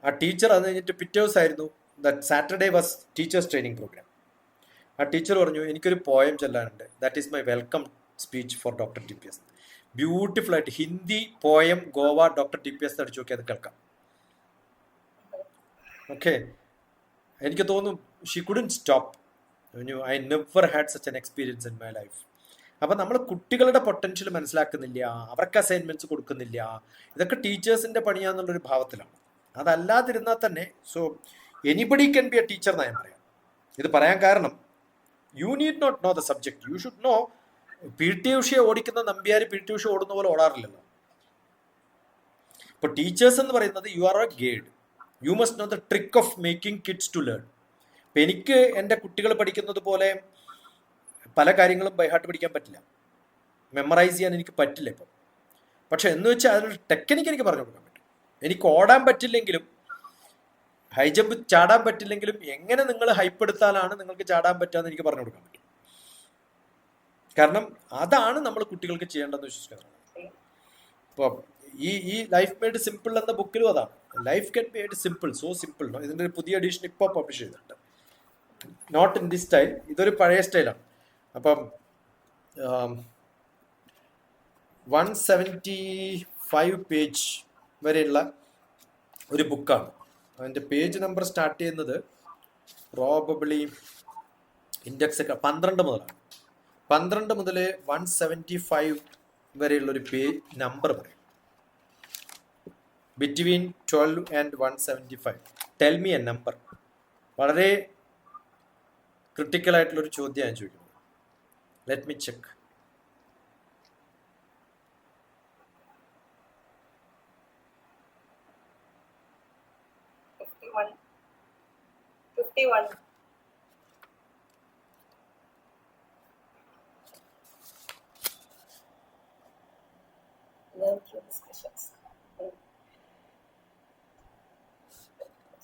ആ ടീച്ചർ അത് കഴിഞ്ഞിട്ട് പിറ്റേ ദിവസമായിരുന്നു, that Saturday was teachers training programme. ആ ടീച്ചർ പറഞ്ഞു, എനിക്കൊരു പോയം ചൊല്ലാനുണ്ട്, that is my welcome speech for DrTPS. Beautiful ആയിട്ട് ഹിന്ദി പോയം, ഗോവ DrTPS അടിച്ചു നോക്കി അത് കേൾക്കാം. ഓക്കെ, എനിക്ക് തോന്നുന്നു she couldn't stop. I never had such an experience in my life. അപ്പം നമ്മൾ കുട്ടികളുടെ പൊട്ടൻഷ്യൽ മനസ്സിലാക്കുന്നില്ല, അവർക്ക് അസൈൻമെന്റ്സ് കൊടുക്കുന്നില്ല. ഇതൊക്കെ ടീച്ചേഴ്സിന്റെ പണിയാന്നുള്ളൊരു ഭാവത്തിലാണ്. അതല്ലാതിരുന്നാൽ തന്നെ, so anybody can be a teacher എന്നാണ് ഞാൻ പറയാം. ഇത് പറയാൻ കാരണം, you need not know the subject, you should know. PT ഉഷയെ ഓടിക്കുന്ന നമ്പ്യാർ PT ഉഷ ഓടുന്ന പോലെ ഓടാറില്ലല്ലോ. ഇപ്പോൾ ടീച്ചേഴ്സ് എന്ന് പറയുന്നത് you are a guide. You must know the trick of making kids to learn. ഇപ്പം എനിക്ക് എൻ്റെ കുട്ടികൾ പഠിക്കുന്നത് പോലെ പല കാര്യങ്ങളും ബൈഹാർട്ട് പഠിക്കാൻ പറ്റില്ല, മെമ്മറൈസ് ചെയ്യാൻ എനിക്ക് പറ്റില്ല ഇപ്പം. പക്ഷെ എന്ന് വെച്ചാൽ അതിനൊരു ടെക്നിക്ക് എനിക്ക് പറഞ്ഞു കൊടുക്കാൻ പറ്റും. എനിക്ക് ഓടാൻ പറ്റില്ലെങ്കിലും, ഹൈ ജമ്പ് ചാടാൻ പറ്റില്ലെങ്കിലും എങ്ങനെ നിങ്ങൾ ഹൈപ്പ് എടുത്താലാണ് നിങ്ങൾക്ക് ചാടാൻ പറ്റുക എനിക്ക് പറഞ്ഞു കൊടുക്കാൻ പറ്റും. കാരണം അതാണ് നമ്മൾ കുട്ടികൾക്ക് ചെയ്യേണ്ടതെന്ന് വിശ്വസിക്കുന്നത്. ഇപ്പോൾ ഈ ലൈഫ് മെയ്ഡ് സിമ്പിൾ എന്ന ബുക്കിലും അതാണ്. Life get made simple, so simple. ഇതിൻ്റെ ഒരു പുതിയ എഡിഷൻ ഇപ്പോൾ പബ്ലിഷ് ചെയ്തിട്ടുണ്ട്. നോട്ട് ഇൻ ദിസ് സ്റ്റൈൽ, ഇതൊരു പഴയ സ്റ്റൈലാണ്. അപ്പം 175 പേജ് വരെയുള്ള ഒരു ബുക്കാണ്. അതിൻ്റെ പേജ് നമ്പർ സ്റ്റാർട്ട് ചെയ്യുന്നത് പ്രോബബ്ലി ഇൻഡെക്സ് 12 മുതലാണ്. 12 മുതൽ 175 വരെയുള്ളൊരു പേജ് നമ്പർ പറയും. Between 12 and 175 tell me A number. വളരെ ക്രിട്ടിക്കൽ ആയിട്ടുള്ളൊരു ചോദ്യം ഞാൻ ചോദിക്കുന്നത്. Let me check.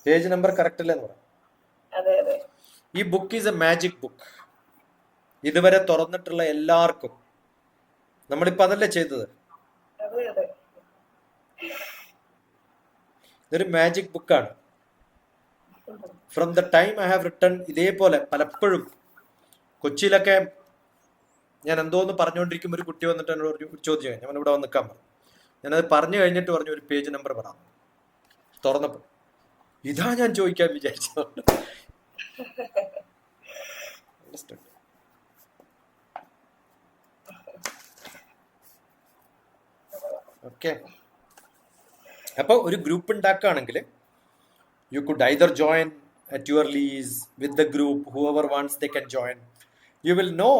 Page number correct അല്ലേ എന്ന് പറയാം. ഈ book is A magic book. ഇതുവരെ തുറന്നിട്ടുള്ള എല്ലാവർക്കും നമ്മളിപ്പോൾ അതല്ലേ ചെയ്തത്. ഇതൊരു മാജിക് ബുക്കാണ്. From the time I have written, ഇതേപോലെ പലപ്പോഴും കൊച്ചിയിലൊക്കെ ഞാൻ എന്തോന്ന് പറഞ്ഞുകൊണ്ടിരിക്കുമ്പോൾ ഒരു കുട്ടി വന്നിട്ട് എന്നോട് ഒരു ചോദ്യം, ഞാൻ ഇവിടെ വന്ന് നിൽക്കാൻ പറഞ്ഞു. ഞാനത് പറഞ്ഞു കഴിഞ്ഞിട്ട് പറഞ്ഞു ഒരു പേജ് നമ്പർ പറയാം. തുറന്നപ്പോൾ ഇതാ ഞാൻ ചോദിക്കാൻ വിചാരിച്ചത്. ഓക്കെ, അപ്പോൾ ഒരു ഗ്രൂപ്പ് ഉണ്ടാക്കുകയാണെങ്കിൽ you could either join at your lease with the group. Whoever wants they can join. You will know,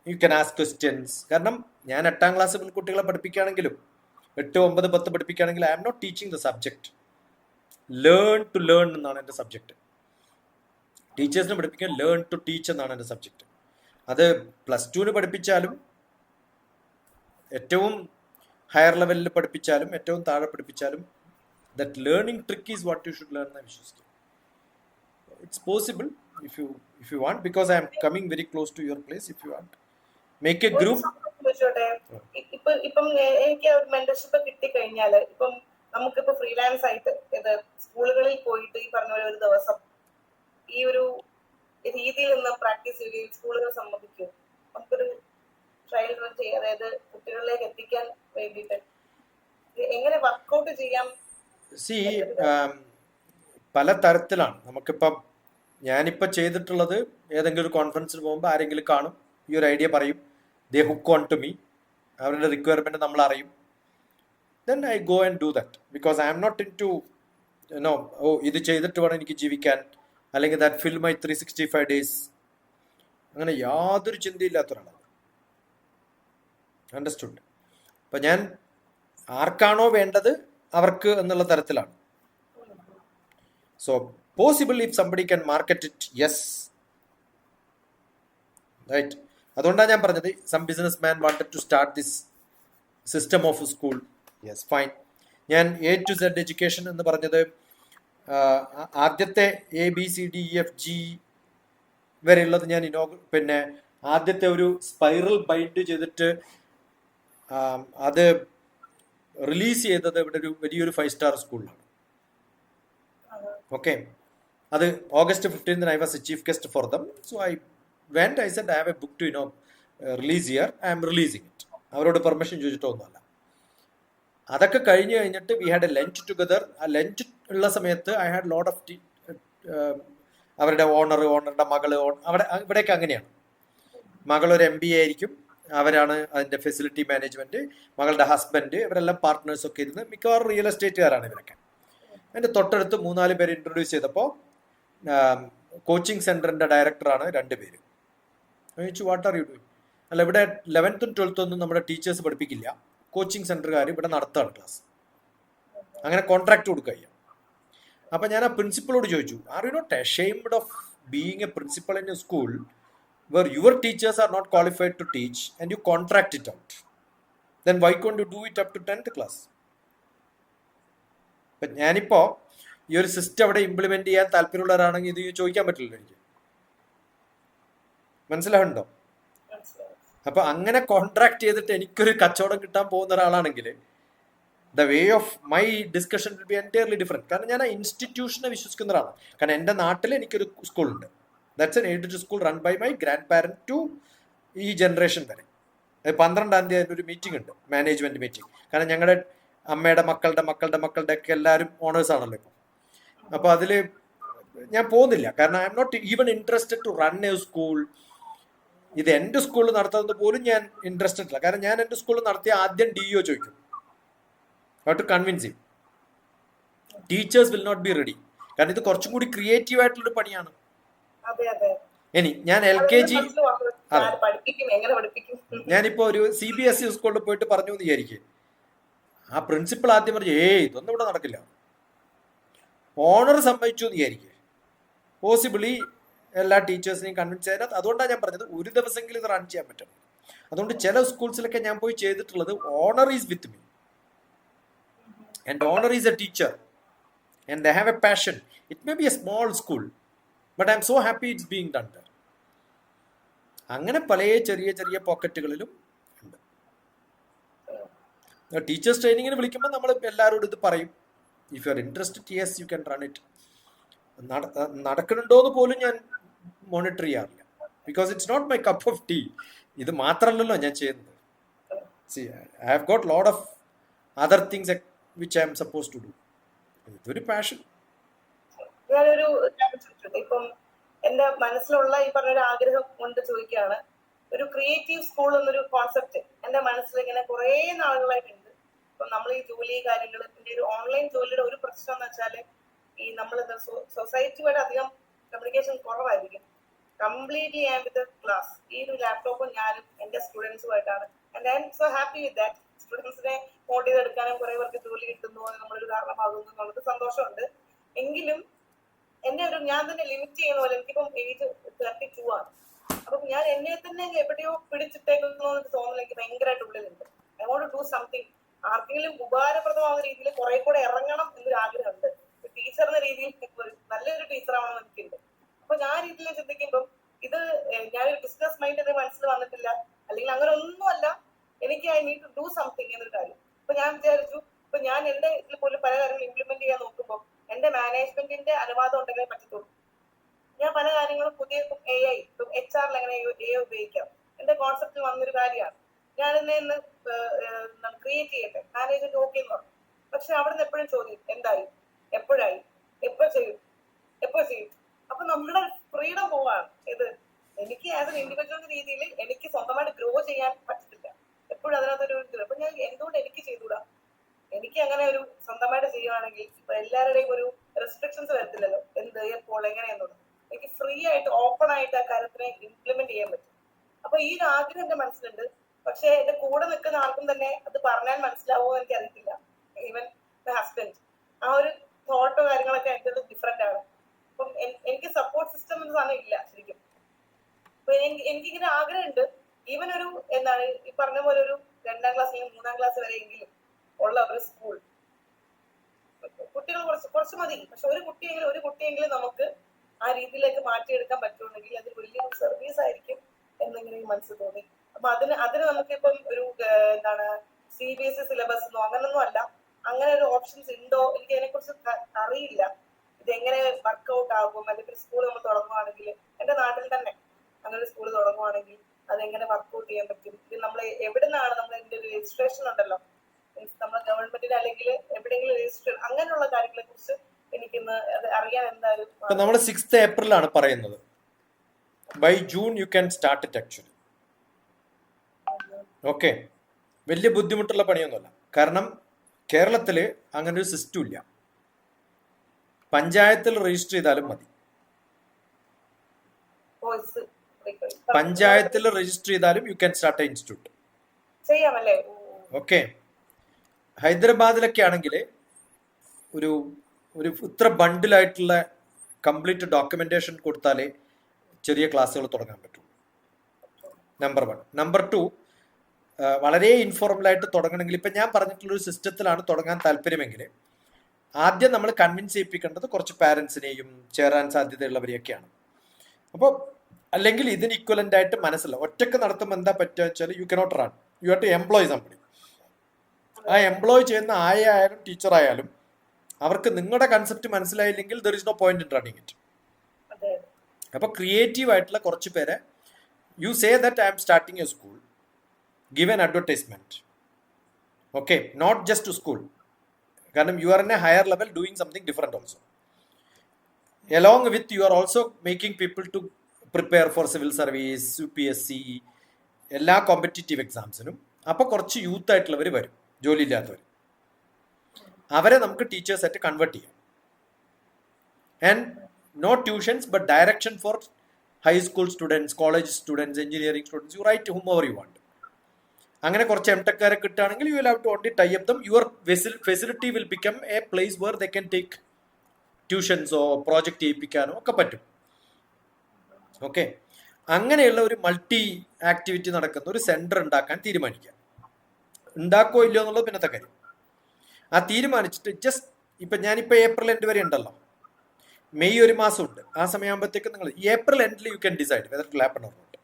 you can ask questions. കാരണം ഞാൻ 8ാം ക്ലാസ് കുട്ടികളെ പഠിപ്പിക്കുകയാണെങ്കിലും 8, 9, 10 പഠിപ്പിക്കുകയാണെങ്കിൽ I am not teaching the subject. Learn to learn എന്നാണ് എൻ്റെ subject. ടീച്ചേഴ്സിനെ പഠിപ്പിക്കാൻ learn to teach എന്നാണ് എൻ്റെ സബ്ജക്റ്റ്. അത് +2 പഠിപ്പിച്ചാലും, ഏറ്റവും ഹയർ ലെവലിൽ പഠിപ്പിച്ചാലും, ഏറ്റവും താഴെ പഠിപ്പിച്ചാലും, that learning trick is what you should learn എന്ന് വിശ്വസിക്കും. It's possible if you want, because I am coming very close to your place. If you want, make a group. ഇപ്പം എനിക്ക് മെന്റർഷിപ്പ് കിട്ടിക്കഴിഞ്ഞാൽ ഇപ്പം നമുക്കിപ്പോ ഫ്രീലാൻസ് ആയിട്ട് ഇത് സ്കൂളുകളിൽ പോയിട്ട് ഈ പറഞ്ഞ പോലെ ഒരു ദിവസം ഈ ഒരു രീതിയിൽ നിന്ന് പ്രാക്ടീസ് ചെയ്യുകയും സ്കൂളുകൾ സമ്മതിക്കും നമുക്കൊരു ട്രയൽ റൺ ചെയ്യാം, അതായത് കുട്ടികളിലേക്ക് എത്തിക്കാൻ വേണ്ടിയിട്ട് എങ്ങനെ വർക്കൗട്ട് ചെയ്യാം? പല തരത്തിലാണ്. നമുക്കിപ്പം ഞാനിപ്പോൾ ചെയ്തിട്ടുള്ളത്, ഏതെങ്കിലും ഒരു കോൺഫറൻസിന് പോകുമ്പോൾ ആരെങ്കിലും കാണും, ഈ ഒരു ഐഡിയ പറയും, ദേ ഹുക്ക് ഓൺ ടു മീ, അവരുടെ റിക്വയർമെൻറ്റ് നമ്മൾ അറിയും, then I go and do that, because I am not into ഇത് ചെയ്തിട്ട് വേണം എനിക്ക് ജീവിക്കാൻ, അല്ലെങ്കിൽ that fill my 365 days. അങ്ങനെ യാതൊരു ചിന്തയില്ലാത്ത ഒരാളാണ്. അണ്ടർസ്റ്റുഡ്? അപ്പം ഞാൻ ആർക്കാണോ വേണ്ടത് അവർക്ക് എന്നുള്ള തരത്തിലാണ്. So possible if somebody can market it, yes, right. അതുകൊണ്ടാണ് ഞാൻ പറഞ്ഞത് some businessman wanted to start this system of school. Yes, fine. ഞാൻ A to Z education എന്ന് പറഞ്ഞത് ആദ്യത്തെ ABCDEFG വരെയുള്ളത് ഞാൻ പിന്നെ ആദ്യത്തെ ഒരു സ്പൈറൽ ബൈൻഡ് ചെയ്തിട്ട് അത് റിലീസ് ചെയ്തത് ഇവിടെ ഒരു വലിയൊരു 5-star സ്കൂളിലാണ്. ഓക്കെ, അത് August 15th I was a chief guest for them. So I went, I said I have a book to release here, I am releasing it. അവരോട് പെർമിഷൻ ചോദിച്ചിട്ടൊന്നുമല്ല. അതൊക്കെ കഴിഞ്ഞിട്ട് we had a lunch together. ആ lunch ഉള്ള സമയത്ത് I had lot of അവരുടെ ഓണറുടെ മകള്, ഇവിടെയൊക്കെ അങ്ങനെയാണ്. മകളൊരു MBA ആയിരിക്കും, അവരാണ് അതിൻ്റെ ഫെസിലിറ്റി മാനേജ്മെൻറ്റ്, മകളുടെ ഹസ്ബൻഡ്, ഇവരെല്ലാം പാർട്ട്നേഴ്സൊക്കെ ഇരുന്ന് മിക്കവാറും റിയൽ എസ്റ്റേറ്റുകാരാണ് ഇവരൊക്കെ. എൻ്റെ തൊട്ടടുത്ത് 3-4 പേര് ഇൻട്രൊഡ്യൂസ് ചെയ്തപ്പോൾ കോച്ചിങ് സെൻറ്ററിൻ്റെ ഡയറക്ടറാണ് 2 പേര്. ചോദിച്ചു വാട്ട് ആർ യു ഡൂയിങ്? അല്ല, ഇവിടെ 11th ഉം 12th ഒന്നും നമ്മുടെ ടീച്ചേഴ്സ് പഠിപ്പിക്കില്ല, കോച്ചിങ് സെൻറ്ററുകാർ ഇവിടെ നടത്തുകയാണ് ക്ലാസ്. അങ്ങനെ കോൺട്രാക്ട് കൊടുക്കുക ചെയ്യാം. അപ്പം ഞാൻ ആ പ്രിൻസിപ്പളോട് ചോദിച്ചു, are you not ashamed of being a principal in a school where your teachers are not qualified to teach and you contract it out? Then why can't you do it up to 10th class? ഇപ്പം ഞാനിപ്പോൾ ഈ ഒരു system അവിടെ implement ചെയ്യാൻ താല്പര്യമുള്ളവരാണെങ്കിൽ ഇത് ചോദിക്കാൻ പറ്റില്ലല്ലോ എനിക്ക്. മനസ്സിലാവുന്നുണ്ടോ? അപ്പൊ അങ്ങനെ കോൺട്രാക്ട് ചെയ്തിട്ട് എനിക്കൊരു കച്ചവടം കിട്ടാൻ പോകുന്ന ഒരാളാണെങ്കിൽ the way of my discussion will be entirely different. കാരണം ഞാൻ ആ ഇൻസ്റ്റിറ്റ്യൂഷനെ വിശ്വസിക്കുന്ന ഒരാളാണ്. കാരണം എൻ്റെ നാട്ടിൽ എനിക്കൊരു സ്കൂളുണ്ട്. That's an aided school run by my grandparent to ഈ ജനറേഷൻ വരെ. 12-ാം തീയതി അതിൻ്റെ ഒരു മീറ്റിംഗ് ഉണ്ട്, മാനേജ്മെന്റ് മീറ്റിംഗ്. കാരണം ഞങ്ങളുടെ അമ്മയുടെ മക്കളുടെ ഒക്കെ എല്ലാവരും ഓണേഴ്സ് ആണല്ലോ ഇപ്പം. അപ്പോൾ അതിൽ ഞാൻ പോകുന്നില്ല. കാരണം I'm not even interested to run a school. ഇത് എൻ്റെ സ്കൂളിൽ നടത്തുന്നത് പോലും ഞാൻ ഇൻട്രസ്റ്റഡ് അല്ല. കാരണം ഞാൻ എൻ്റെ സ്കൂളിൽ നടത്തിയ ആദ്യം DO ചോദിക്കും, how to convince him. Teachers will not be ready. കാരണം ഇത് കുറച്ചും കൂടി ക്രിയേറ്റീവ് ആയിട്ടുള്ളൊരു പണിയാണ്. ഇനി ഞാൻ LKG ഞാനിപ്പോ ഒരു CBSE സ്കൂളിൽ പോയിട്ട് പറഞ്ഞു എന്ന് വിചാരിക്കും. ആ പ്രിൻസിപ്പൾ ആദ്യം പറഞ്ഞു, ഇതൊന്നും ഇവിടെ നടക്കില്ല. ഓണർ സമ്മതിച്ചു എന്ന് വിചാരിക്കും. പോസിബിളി എല്ലാ ടീച്ചേഴ്സിനെയും കൺവിൻസ് ചെയ്യാൻ. അതുകൊണ്ടാണ് ഞാൻ പറഞ്ഞത് ഒരു ദിവസമെങ്കിലും ഇത് റൺ ചെയ്യാൻ പറ്റും. അതുകൊണ്ട് ചില സ്കൂൾസിലൊക്കെ ഞാൻ പോയി ചെയ്തിട്ടുള്ളത് owner is with me and owner is a teacher and they have a passion. It may be a small school but I'm so happy it's being done there. അങ്ങനെ പല ചെറിയ ചെറിയ പോക്കറ്റുകളിലും ഉണ്ട്. ടീച്ചേഴ്സ് ട്രെയിനിങ്ങിന് വിളിക്കുമ്പോൾ നമ്മൾ എല്ലാവരോടും ഇത് പറയും, if you are interested yes you can run it. നടക്കുന്നുണ്ടോ എന്ന് പോലും ഞാൻ മോണിറ്റർ ചെയ്യാറില്ല. Because it's not my cup of tea. ഇത് മാത്രമല്ലല്ലോ ഞാൻ ചെയ്യുന്നത്. See I have got lot of other things which I'm suppose to do. ഇതൊരു പാഷൻ. ഞാനൊരു ഇപ്പം എന്റെ മനസ്സിലുള്ള ഈ പറഞ്ഞൊരു ആഗ്രഹം കൊണ്ട് ചോദിക്കുകയാണ്. ഒരു ക്രിയേറ്റീവ് സ്കൂൾ എന്നൊരു കോൺസെപ്റ്റ് എന്റെ മനസ്സിൽ ഇങ്ങനെ കുറെ നാളുകളായിട്ടുണ്ട്. ഇപ്പം നമ്മൾ ഈ ജോലി കാര്യങ്ങൾ, പിന്നെ ഒരു ഓൺലൈൻ ജോലിയുടെ ഒരു പ്രശ്നം എന്ന് വെച്ചാല് ഈ നമ്മൾ സൊസൈറ്റിയുടെ അധികം കമ്മ്യൂണിക്കേഷൻ കുറവായിരിക്കും. Completely I am with class. ഈ ഒരു ലാപ്ടോപ്പും ഞാനും എന്റെ സ്റ്റുഡൻസുമായിട്ടാണ്. And I'm so happy with that. സ്റ്റുഡൻസിനെ മോട്ട് ചെയ്തെടുക്കാനും കുറെ പേർക്ക് ജോലി കിട്ടുന്നു, നമ്മളൊരു കാരണമാകുന്നു എന്നുള്ളത് സന്തോഷമുണ്ട്. എങ്കിലും എന്നെ ഞാൻ തന്നെ ലിമിറ്റ് ചെയ്യുന്ന പോലെ, എനിക്കിപ്പം ഏജ് 32 ആണ്. അപ്പൊ ഞാൻ എന്നെ തന്നെ എവിടെയോ പിടിച്ചിട്ടേക്കുന്നു തോന്നുന്നു. എനിക്ക് ഭയങ്കരമായിട്ട് ഉള്ളിലുണ്ട്. I want to do something. ആർക്കെങ്കിലും ഉപകാരപ്രദമാകുന്ന രീതിയിൽ കുറെ കൂടെ ഇറങ്ങണം എന്നൊരു ആഗ്രഹമുണ്ട്. ടീച്ചർ എന്ന രീതിയിൽ നല്ലൊരു ടീച്ചറാവണം എനിക്കുണ്ട്. അപ്പൊ ഞാൻ രീതിയിൽ ചിന്തിക്കുമ്പോൾ ഇത് ഞാനൊരു ബിസിനസ് മൈൻഡ് എന്റെ മനസ്സിൽ വന്നിട്ടില്ല, അല്ലെങ്കിൽ അങ്ങനെ ഒന്നുമല്ല. എനിക്ക് I need to do something എന്നൊരു കാര്യം. അപ്പൊ ഞാൻ വിചാരിച്ചു, ഇപ്പൊ ഞാൻ എന്റെ ഇതിൽ പോലും പല കാര്യങ്ങളും ഇംപ്ലിമെന്റ് ചെയ്യാൻ നോക്കുമ്പോൾ എന്റെ മാനേജ്മെന്റിന്റെ അനുവാദം ഉണ്ടെങ്കിലേ പറ്റത്തുള്ളൂ. ഞാൻ പല കാര്യങ്ങളും പുതിയ AI HR എങ്ങനെ AI ഉപയോഗിക്കാം എന്റെ കോൺസെപ്റ്റിൽ വന്നൊരു കാര്യമാണ്. ഞാൻ ഇന്ന് ക്രിയേറ്റ് ചെയ്യട്ടെ, മാനേജ്മെന്റ് ഓക്കെ എന്ന് പറഞ്ഞു. പക്ഷെ അവിടെ നിന്ന് എപ്പോഴും ചോദ്യം, എന്തായി, എപ്പോഴായി, എപ്പോ ചെയ്യും. അപ്പൊ നമ്മുടെ ഫ്രീഡം പോവാണ്. ഇത് എനിക്ക് ആസ് എൻ ഇൻഡിവിജ്വൽ രീതിയിൽ എനിക്ക് സ്വന്തമായിട്ട് ഗ്രോ ചെയ്യാൻ പറ്റത്തില്ല. എപ്പോഴും അതിനകത്തൊരു അപ്പൊ ഞാൻ എന്തുകൊണ്ട് എനിക്ക് ചെയ്തുകൂടാ? എനിക്ക് അങ്ങനെ ഒരു സ്വന്തമായിട്ട് ചെയ്യുവാണെങ്കിൽ ഇപ്പൊ എല്ലാവരുടെയും ഒരു റെസ്ട്രിക്ഷൻസ് വരത്തില്ലല്ലോ, എന്ത്, എപ്പോൾ, എങ്ങനെയെന്നുള്ളത്. എനിക്ക് ഫ്രീ ആയിട്ട് ഓപ്പൺ ആയിട്ട് ആ കാര്യത്തിനെ ഇംപ്ലിമെന്റ് ചെയ്യാൻ പറ്റും. അപ്പൊ ഈ ഒരു ആഗ്രഹം എന്റെ മനസ്സിലുണ്ട്. പക്ഷെ എന്റെ കൂടെ നിൽക്കുന്ന ആർക്കും തന്നെ അത് പറഞ്ഞാൽ മനസ്സിലാവുമോ എനിക്ക് അറിയത്തില്ല. ഈവൻ ഹസ്ബൻഡ് ആ ഒരു തോട്ടോ കാര്യങ്ങളൊക്കെ എൻ്റെ ഡിഫറെന്റ് ആണ്. അപ്പം എനിക്ക് സപ്പോർട്ട് സിസ്റ്റം എന്ന സാധനം ഇല്ല ശരിക്കും. അപ്പൊ എനിക്കിങ്ങനെ ആഗ്രഹമുണ്ട്. ഈവൻ ഒരു എന്താണ് ഈ പറഞ്ഞ പോലെ ഒരു 2ാം ക്ലാസ് അല്ലെങ്കിൽ 3ാം ക്ലാസ് വരെയെങ്കിലും ഉള്ള ഒരു സ്കൂൾ. കുട്ടികൾ കുറച്ച് മതി, പക്ഷെ ഒരു കുട്ടിയെങ്കിലും നമുക്ക് ആ രീതിയിലേക്ക് മാറ്റിയെടുക്കാൻ പറ്റുമെങ്കിൽ അത് വലിയൊരു സർവീസ് ആയിരിക്കും എന്നെങ്കിലും മനസ്സിൽ തോന്നി. അപ്പൊ അതിന് നമുക്കിപ്പം ഒരു എന്താണ് CBSE സിലബസ് എന്നോ അങ്ങനൊന്നും അല്ല. അങ്ങനെ ഒരു ഓപ്ഷൻസ് ഉണ്ടോ എനിക്ക് അതിനെ കുറിച്ച് അറിയില്ല. ഇതെങ്ങനെ വർക്ക്ഔട്ട് ആകും, അല്ലെങ്കിൽ സ്കൂൾ നമ്മൾ തുടങ്ങുവാണെങ്കിൽ എന്റെ നാട്ടിൽ തന്നെ അങ്ങനെ ഒരു സ്കൂൾ തുടങ്ങുവാണെങ്കിൽ അതെങ്ങനെ വർക്ക്ഔട്ട് ചെയ്യാൻ പറ്റും. ഇത് നമ്മൾ എവിടെ നിന്നാണ് നമ്മൾ ഇതിന്റെ ഒരു രജിസ്ട്രേഷൻ ഉണ്ടല്ലോ, നമ്മുടെ ഗവൺമെന്റിന് അല്ലെങ്കിൽ എവിടെയെങ്കിലും രജിസ്റ്റർ, അങ്ങനെയുള്ള കാര്യങ്ങളെ കുറിച്ച് എനിക്കിന്ന് അത് അറിയാൻ എന്തായാലും. നമ്മൾ 6th ഏപ്രിലാണ് പറയുന്നത്. By June you can start it actually. Okay, വലിയ ബുദ്ധിമുട്ടുള്ള പണിയൊന്നുമല്ല. കാരണം കേരളത്തിൽ അങ്ങനെ ഒരു സിസ്റ്റം ഇല്ല. പഞ്ചായത്തിൽ രജിസ്റ്റർ ചെയ്താലും മതി. പഞ്ചായത്തിൽ രജിസ്റ്റർ ചെയ്താലും you can start a institute. ചെയ്യാമല്ലേ? ഓക്കെ. ഹൈദരാബാദിലൊക്കെ ആണെങ്കിൽ ഒരു ഒരു ഇത്ര ബണ്ടിലായിട്ടുള്ള കംപ്ലീറ്റ് ഡോക്യുമെന്റേഷൻ കൊടുത്താലേ ചെറിയ ക്ലാസ്സുകൾ തുടങ്ങാൻ പറ്റും. നമ്പർ 1. നമ്പർ 2, വളരെ ഇൻഫോർമലായിട്ട് തുടങ്ങണമെങ്കിൽ ഇപ്പം ഞാൻ പറഞ്ഞിട്ടുള്ളൊരു സിസ്റ്റത്തിലാണ് തുടങ്ങാൻ താല്പര്യമെങ്കിൽ ആദ്യം നമ്മൾ കൺവിൻസ് ചെയ്യിപ്പിക്കേണ്ടത് കുറച്ച് പാരൻസിനെയും ചേരാൻ സാധ്യതയുള്ളവരെയൊക്കെയാണ്. അപ്പോൾ അല്ലെങ്കിൽ ഇതിന് ഇക്വലൻ്റ് ആയിട്ട് മനസ്സില്ല. ഒറ്റക്ക് നടത്തുമ്പോൾ എന്താ പറ്റുക വെച്ചാൽ you cannot run, you have to employ somebody. ആ എംപ്ലോയ് ചെയ്യുന്ന ആയാലും ടീച്ചർ ആയാലും അവർക്ക് നിങ്ങളുടെ കൺസെപ്റ്റ് മനസ്സിലായില്ലെങ്കിൽ there is no point in running it. അപ്പോൾ ക്രിയേറ്റീവ് ആയിട്ടുള്ള കുറച്ച് പേരെ you say that I'm starting a school, give an advertisement, okay, not just to school, കാരണം you are in a higher level doing something different also. along with you are also making people to prepare for civil service, UPSC, എല്ലാ competitive എക്സാംസിനും. അപ്പോൾ കുറച്ച് youth ആയിട്ടുള്ളവർ വരും, ജോലി ഇല്ലാത്തവർ. അവരെ നമുക്ക് ടീച്ചേഴ്സായിട്ട് കൺവേർട്ട് ചെയ്യാം. And not tuitions but direction for high school students, college students, engineering students, you write whomever you want. അങ്ങനെ കുറച്ച് എംടെക്കാരെ കിട്ടുകയാണെങ്കിൽ you will have to only tie up them. Your facility will become a place where they can take ട്യൂഷൻസോ project ചെയ്യിപ്പിക്കാനോ ഒക്കെ പറ്റും. Okay, അങ്ങനെയുള്ള ഒരു മൾട്ടി ആക്ടിവിറ്റി നടക്കുന്ന ഒരു സെന്റർ ഉണ്ടാക്കാൻ തീരുമാനിക്കാം. ഉണ്ടാക്കോ ഇല്ലയോ എന്നുള്ളത് പിന്നത്തെ കാര്യം. ആ തീരുമാനിച്ചിട്ട് ജസ്റ്റ് ഇപ്പം ഞാനിപ്പോൾ ഏപ്രിൽ എൻഡ് വരെ ഉണ്ടല്ലോ, മെയ് ഒരു മാസമുണ്ട്. ആ സമയമാകുമ്പോഴത്തേക്ക് നിങ്ങൾ ഏപ്രിൽ എൻഡിൽ you can decide whether to happen or not.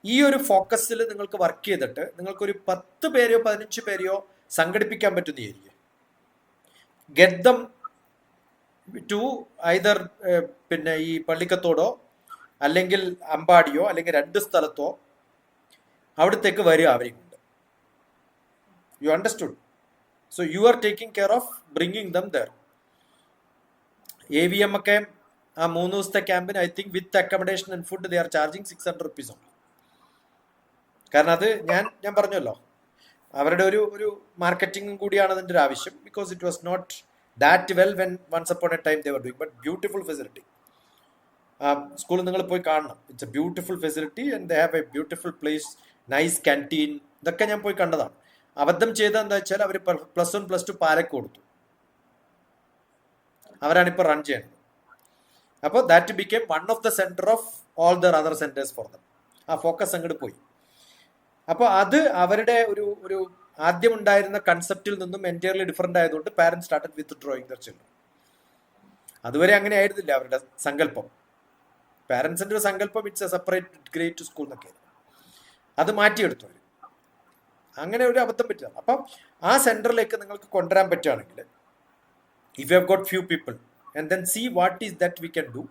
ഈ ഒരു ഫോക്കസിൽ നിങ്ങൾക്ക് വർക്ക് ചെയ്തിട്ട് നിങ്ങൾക്കൊരു 10 പേരെയോ 15 പേരെയോ സംഘടിപ്പിക്കാൻ പറ്റുന്നതായിരിക്കും. ഗെറ്റ് ദം ടു ഐദർ പിന്നെ ഈ പള്ളിക്കത്തോടോ അല്ലെങ്കിൽ അമ്പാടിയോ അല്ലെങ്കിൽ 2 സ്ഥലത്തോ അവിടത്തേക്ക് വരിക അവരെയും കൊണ്ട്. You understood? So you are taking care of bringing them there. AVM ഒക്കെ ആ 3 ദിവസത്തെ ക്യാമ്പിന് I think with accommodation and food they are charging 600 rupees only. കാരണം അത് ഞാൻ പറഞ്ഞല്ലോ, അവരുടെ ഒരു മാർക്കറ്റിംഗും കൂടിയാണ് അതിൻ്റെ ഒരു ആവശ്യം. Because it was not that well when once upon a time they were doing, but beautiful facility. School നിങ്ങൾ പോയി കാണണം. It's A beautiful facility and they have A beautiful place, nice canteen. ഇതൊക്കെ ഞാൻ പോയി കണ്ടതാണ്. അബദ്ധം ചെയ്തത് എന്താ വെച്ചാൽ അവർ +1 +2 പാലക്ക് കൊടുത്തു. അവരാണ് ഇപ്പോൾ റൺ ചെയ്യുന്നത്. അപ്പോൾ that became one of the centre of all there other centres for them. ആ ഫോക്കസ് അങ്ങോട്ട് പോയി. അപ്പോൾ അത് അവരുടെ ഒരു ആദ്യം ഉണ്ടായിരുന്ന കൺസെപ്റ്റിൽ നിന്നും എൻറ്റയർലി ഡിഫറെന്റ് ആയതുകൊണ്ട് parents started with drawing there children. അതുവരെ അങ്ങനെ ആയിരുന്നില്ല അവരുടെ സങ്കല്പം. പാരന്റ്സിന്റെ ഒരു സങ്കല്പം it's A separate great school എന്നൊക്കെ. അത് മാറ്റിയെടുത്തു അവർ. അങ്ങനെ ഒരു അബദ്ധം പറ്റില്ല. അപ്പം ആ സെന്ററിലേക്ക് നിങ്ങൾക്ക് കൊണ്ടുവരാൻ പറ്റുകയാണെങ്കിൽ if you have got few people and then see what is that we can do.